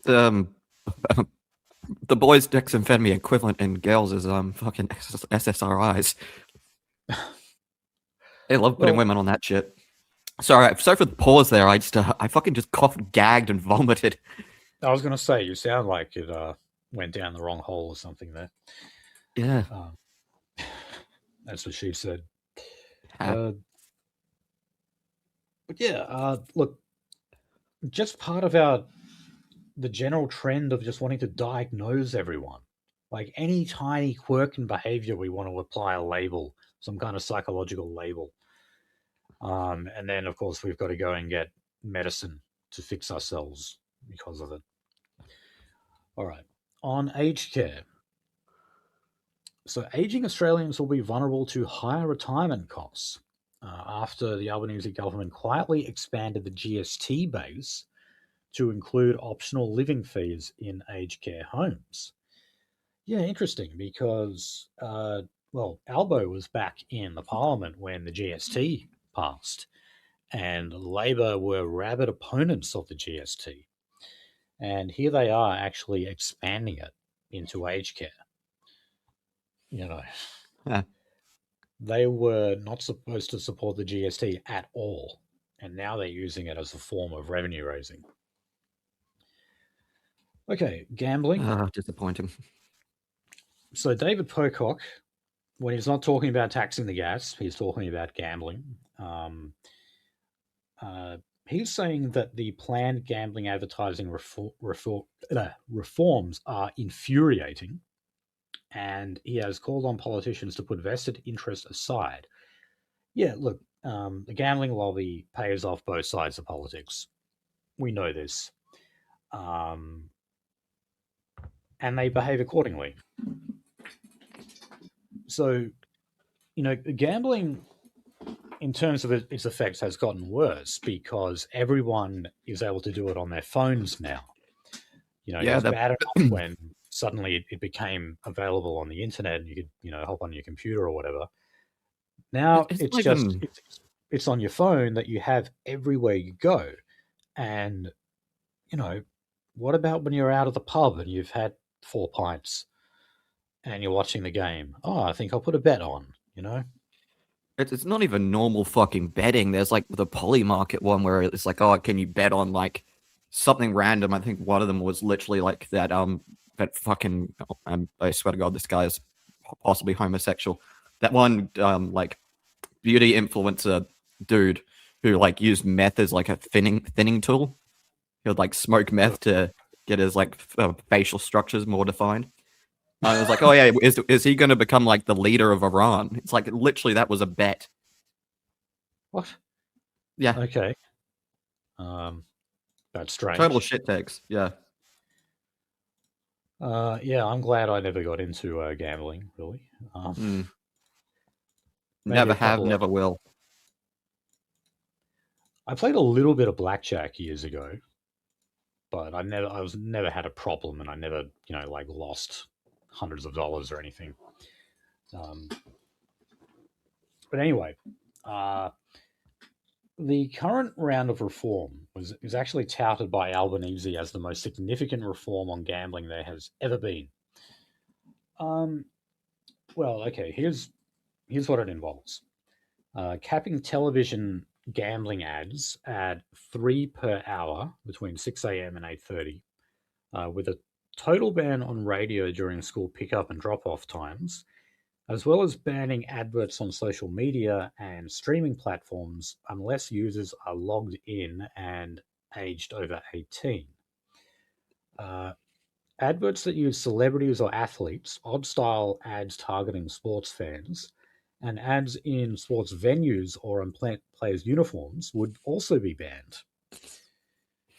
the the boys' dexamphetamine equivalent in girls is fucking SSRIs. They love putting Well, women on that shit. Sorry for the pause there. I fucking just coughed, gagged, and vomited. I was going to say, you sound like it went down the wrong hole or something there. Yeah. That's what she said. Ah. But yeah, look, just part of the general trend of just wanting to diagnose everyone. Like any tiny quirk in behavior, we want to apply a label, some kind of psychological label. And then, of course, we've got to go and get medicine to fix ourselves because of it. All right. On aged care. So, aging Australians will be vulnerable to higher retirement costs after the Albanese government quietly expanded the GST base to include optional living fees in aged care homes. Yeah, interesting because, Albo was back in the parliament when the GST passed, and Labor were rabid opponents of the GST. And here they are actually expanding it into aged care. You know, Yeah. they were not supposed to support the GST at all, and now they're using it as a form of revenue raising. Okay, gambling. Disappointing. So David Pocock, when he's not talking about taxing the gas, he's talking about gambling. Uh, he's saying that the planned gambling advertising reforms are infuriating, and he has called on politicians to put vested interest aside. Yeah, look, the gambling lobby pays off both sides of politics. We know this. Um, and they behave accordingly. So, gambling in terms of its effects has gotten worse because everyone is able to do it on their phones now. It Yeah. was bad enough when suddenly it became available on the internet and you could, hop on your computer or whatever. Now It's it's not just even. it's on your phone that you have everywhere you go. And, you know, what about when you're out of the pub and you've had 4 pints and you're watching the game? Oh, I think I'll put a bet on. It's not even normal fucking betting. There's like the poly market one where it's like, oh, can you bet on like something random? I think one of them was literally like that fucking. I swear to God, this guy is possibly homosexual. That one like beauty influencer dude who like used meth as like a thinning tool. He would like smoke meth to get his like facial structures more defined. I was like, oh yeah, is he going to become like the leader of Iran? It's like literally that was a bet. What? Yeah, Okay. Um, that's total strange. shit takes. Yeah. Yeah, I'm glad I never got into gambling, really. Mm. Maybe Never a have, couple of. never will. I played a little bit of blackjack years ago, but I was never had a problem, and I never, like lost hundreds of dollars or anything. Um, but anyway, uh, the current round of reform is actually touted by Albanese as the most significant reform on gambling there has ever been. Um, well, okay. Here's what it involves: capping television gambling ads at 3 per hour between 6 a.m. and 8:30, with a total ban on radio during school pickup and drop-off times, as well as banning adverts on social media and streaming platforms unless users are logged in and aged over 18. Uh, Adverts that use celebrities or athletes, odd style ads targeting sports fans, and ads in sports venues or on players' uniforms would also be banned.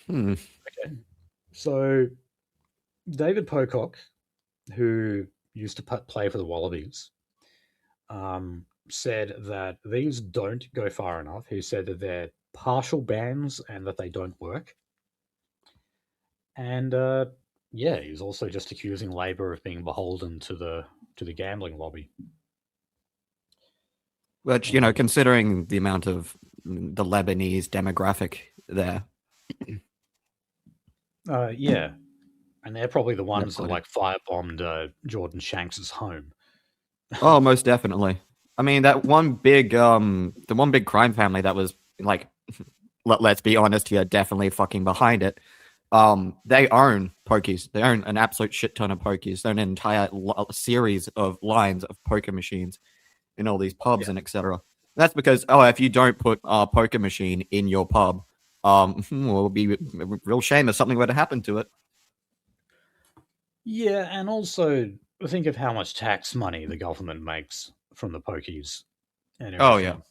Hmm. Okay. So, David Pocock, who used to play for the Wallabies, said that these don't go far enough. He said that they're partial bans and that they don't work. And yeah, he's also just accusing Labor of being beholden to the gambling lobby. Which, Um, considering the amount of the Lebanese demographic there, yeah, and they're probably the yeah, ones that like firebombed Jordan Shanks's home. oh, most definitely. I mean, the one big crime family that was like, let's be honest here, definitely fucking behind it. They own pokies. They own an absolute shit ton of pokies. They own an entire series of lines of poker machines in all these pubs Yeah, and etc. That's because if you don't put a poker machine in your pub, well, it would be a real shame if something were to happen to it. yeah, and also think of how much tax money the government makes from the pokies and Oh yeah. everything.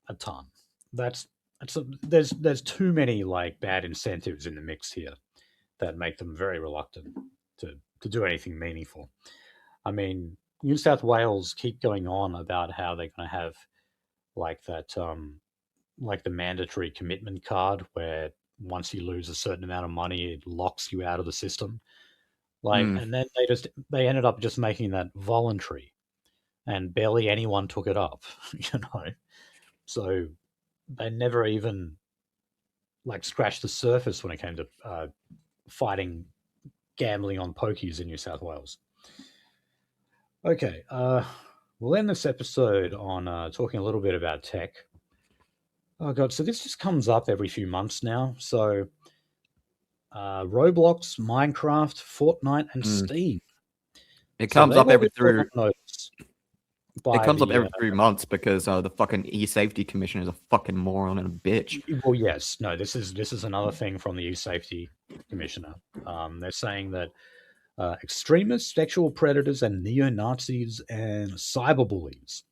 A ton. That's there's too many like bad incentives in the mix here that make them very reluctant to do anything meaningful. I mean, New South Wales keep going on about how they're going to have like that, like the mandatory commitment card where once you lose a certain amount of money, it locks you out of the system. Like, Mm. and then they ended up just making that voluntary, and barely anyone took it up, you know. So they never even like scratched the surface when it came to fighting gambling on pokies in New South Wales. Okay, we'll end this episode on talking a little bit about tech. Oh god, so this just comes up every few months now. So Roblox, Minecraft, Fortnite, and Mm. Steam. It So comes they've up all every been put on through. notice It by comes up the. every 3 months because the fucking e-safety commission is a fucking moron and a bitch. Well, yes, no. This is another thing from the E-Safety Commissioner. They're saying that extremists, sexual predators, and neo Nazis and cyberbullies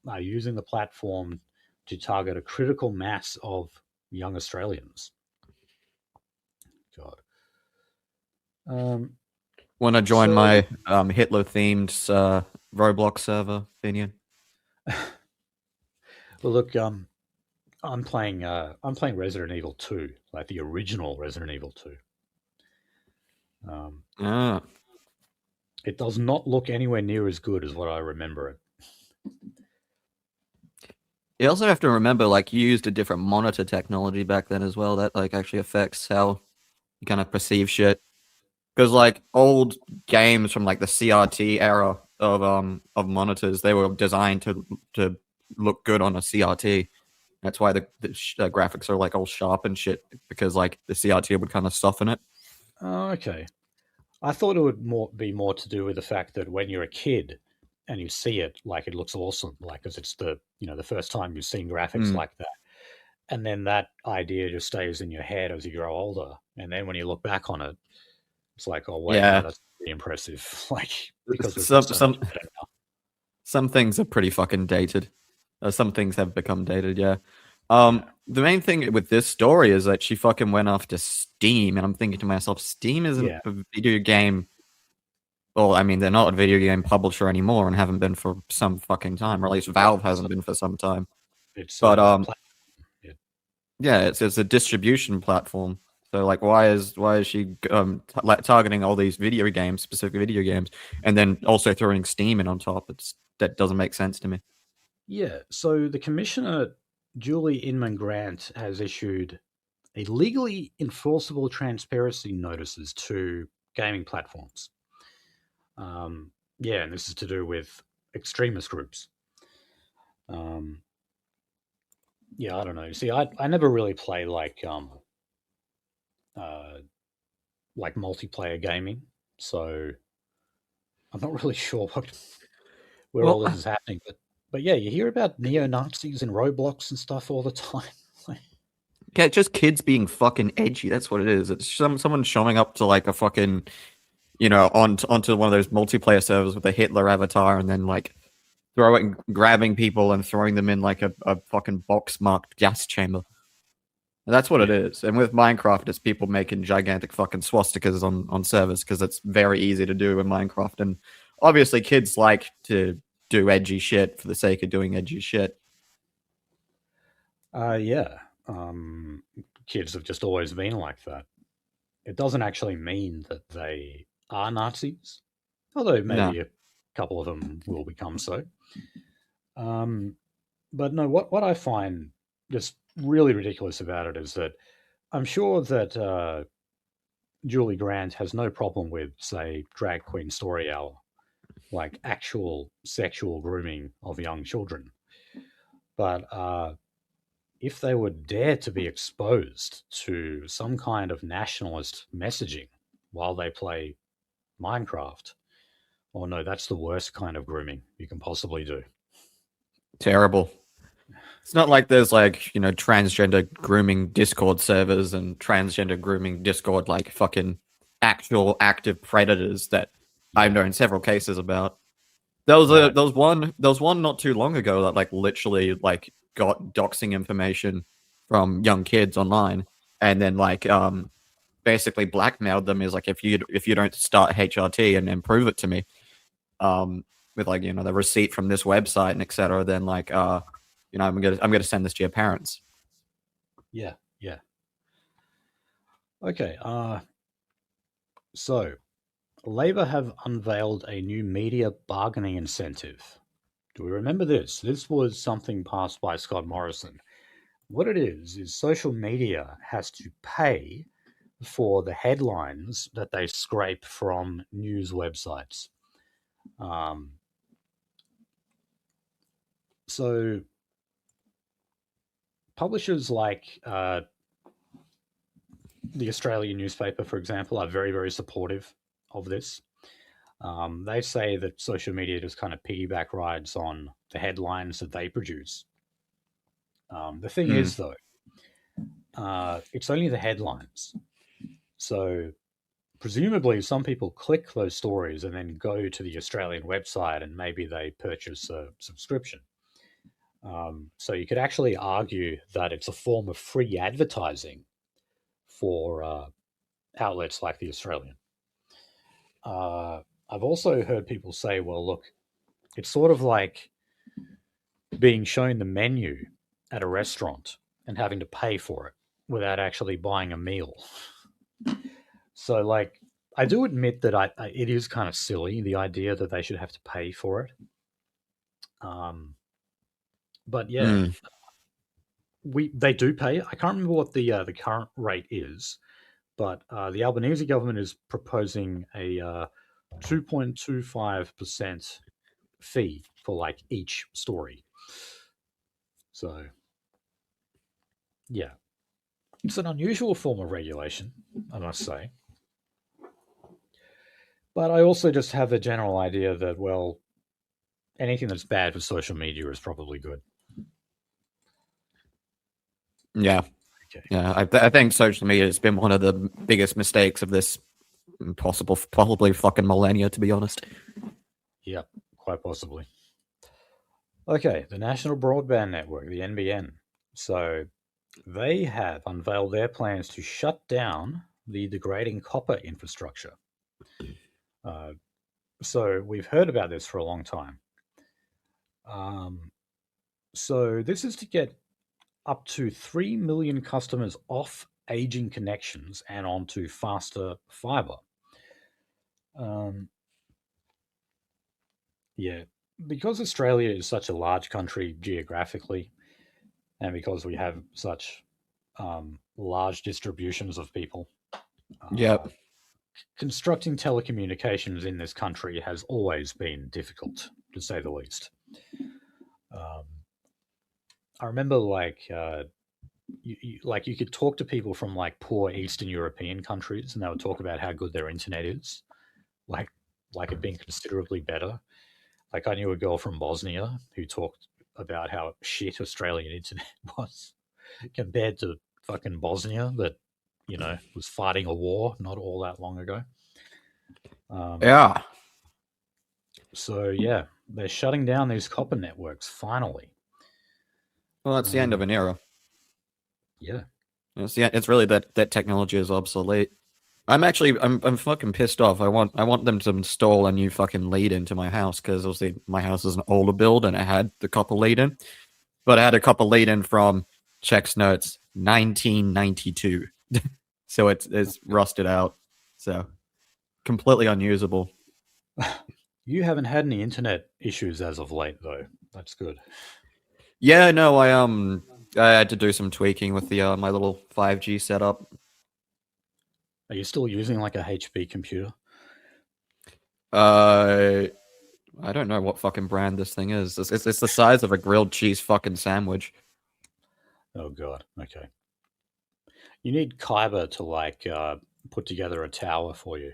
are using the platform to target a critical mass of young Australians. God. Um, Want to join so, my Hitler-themed Roblox server, Finian? well, look, I'm playing Resident Evil 2, like the original Resident Evil 2. Um, Ah. it does not look anywhere near as good as what I remember it. You also have to remember, like, you used a different monitor technology back then as well. That like actually affects how you kind of perceive shit. Because like old games from like the CRT era of monitors, they were designed to look good on a CRT. That's why the graphics are like all sharp and shit because like the CRT would kind of soften it. Oh, okay. I thought it would be more to do with the fact that when you're a kid and you see it, like it looks awesome, like because it's the first time you've seen graphics Mm, like that, and then that idea just stays in your head as you grow older, and then when you look back on it, it's like, oh wait, no, yeah, that's pretty impressive, like because we've got some so some much better now. some things are pretty fucking dated. Some things have become dated. Yeah. Yeah, The main thing with this story is that she fucking went after Steam, and I'm thinking to myself, Steam isn't yeah, a video game. Well, I mean, they're not a video game publisher anymore, and haven't been for some fucking time, or at least yeah. Valve hasn't been for some time. It's But a platform. Yeah. yeah, it's a distribution platform. So like, why is she targeting all these video games, specific video games, and then also throwing Steam in on top? That doesn't make sense to me. Yeah. So the commissioner, Julie Inman Grant, has issued a legally enforceable transparency notices to gaming platforms. Um, Yeah, and this is to do with extremist groups. Um, yeah, I don't know. See, I never really play uh, like multiplayer gaming, so I'm not really sure where all Well, this is happening. But yeah, you hear about neo Nazis and Roblox and stuff all the time. yeah, just kids being fucking edgy. That's what it is. It's someone showing up to like a fucking, onto one of those multiplayer servers with a Hitler avatar, and then like grabbing people and throwing them in like a fucking box marked gas chamber. And that's what it Yeah, is. And with Minecraft, it's people making gigantic fucking swastikas on servers because it's very easy to do in Minecraft. And obviously, kids like to do edgy shit for the sake of doing edgy shit. yeah. Um, Kids have just always been like that. It doesn't actually mean that they are Nazis, although No, maybe a couple of them will become so. Um, but no, what I find just really ridiculous about it is that I'm sure that Julie Grant has no problem with, say, drag queen story hour, like actual sexual grooming of young children. But if they would dare to be exposed to some kind of nationalist messaging while they play Minecraft, oh no, that's the worst kind of grooming you can possibly do. terrible. It's not like there's like, transgender grooming Discord servers and transgender grooming Discord, like fucking actual active predators that I've Yeah, known several cases about. that There was one not too long ago that like literally like got doxing information from young kids online, and then like basically blackmailed them, is like, if you don't start HRT and then prove it to me, with like, the receipt from this website and etc., then like I'm gonna send this to your parents. yeah, yeah. Okay, so Labour have unveiled a new media bargaining incentive. Do we remember this? This was something passed by Scott Morrison. What it is social media has to pay for the headlines that they scrape from news websites. Um, so publishers like the Australian newspaper, for example, are very, very supportive of this. They say that social media just kind of piggyback rides on the headlines that they produce. The thing Hmm. is, though, it's only the headlines. So presumably, some people click those stories and then go to the Australian website and maybe they purchase a subscription. So you could actually argue that it's a form of free advertising for outlets like the Australian. I've also heard people say, well, look, it's sort of like being shown the menu at a restaurant and having to pay for it without actually buying a meal. So, like, I do admit that it is kind of silly, the idea that they should have to pay for it. Um, but yeah, Hmm. they do pay. I can't remember what the current rate is, but the Albanese government is proposing a 2.25% fee for like each story. So yeah, it's an unusual form of regulation, I must say. But I also just have a general idea that, well, anything that's bad for social media is probably good. Yeah. Okay. Yeah. I think social media has been one of the biggest mistakes of this possible, probably fucking millennia, to be honest. Yep, quite possibly. Okay, the National Broadband Network, the NBN. So they have unveiled their plans to shut down the degrading copper infrastructure. Uh, so we've heard about this for a long time. Um, so this is to get up to 3 million customers off aging connections and onto faster fiber. Um, yeah, because Australia is such a large country geographically, and because we have such large distributions of people, uh, Yep. constructing telecommunications in this country has always been difficult, to say the least. Um, I remember like you could talk to people from like poor Eastern European countries, and they would talk about how good their internet is, like like it being considerably better. Like I knew a girl from Bosnia who talked about how shit Australian internet was compared to fucking Bosnia that was fighting a war not all that long ago. Um, Yeah. so yeah, they're shutting down these copper networks finally. Well, that's the end of Uh, an era. yeah, It's really that technology is obsolete. I'm fucking pissed off. I want them to install a new fucking lead into my house because obviously my house is an older build and it had the copper lead in, but I had a copper lead in from checks notes 1992, so it's rusted out, so completely unusable. you haven't had any internet issues as of late though. That's good. Yeah, no, I had to do some tweaking with the my little 5G setup. Are you still using like a HP computer? Uh, I don't know what fucking brand this thing is. It's the size of a grilled cheese fucking sandwich. Oh god. Okay. You need Kyber to put together a tower for you.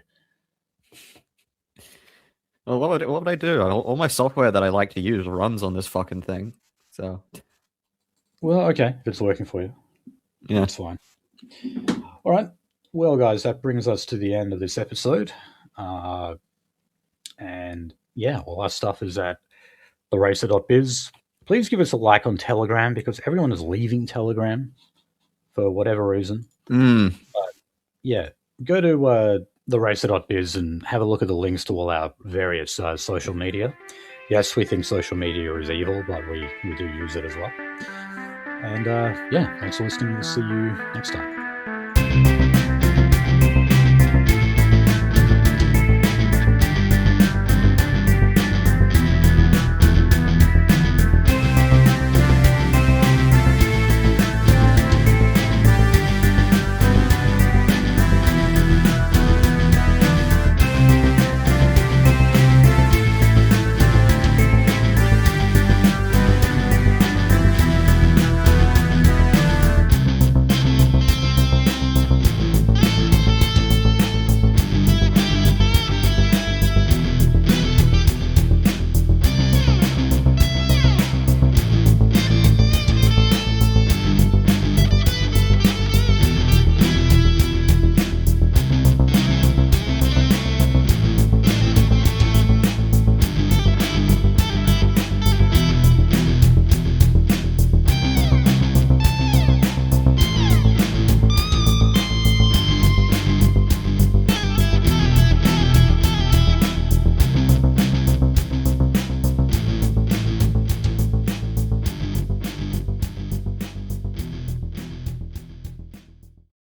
Well, what would I do? All my software that I like to use runs on this fucking thing. So Well, okay, if it's working for you, yeah. that's fine. All right. Well, guys, that brings us to the end of this episode. Uh, and yeah, all our stuff is at theracer.biz. Please give us a like on Telegram because everyone is leaving Telegram for whatever reason. Mm. Yeah, go to theracer.biz and have a look at the links to all our various social media. Yes, we think social media is evil, but we do use it as well. And yeah, thanks for listening. We'll see you next time.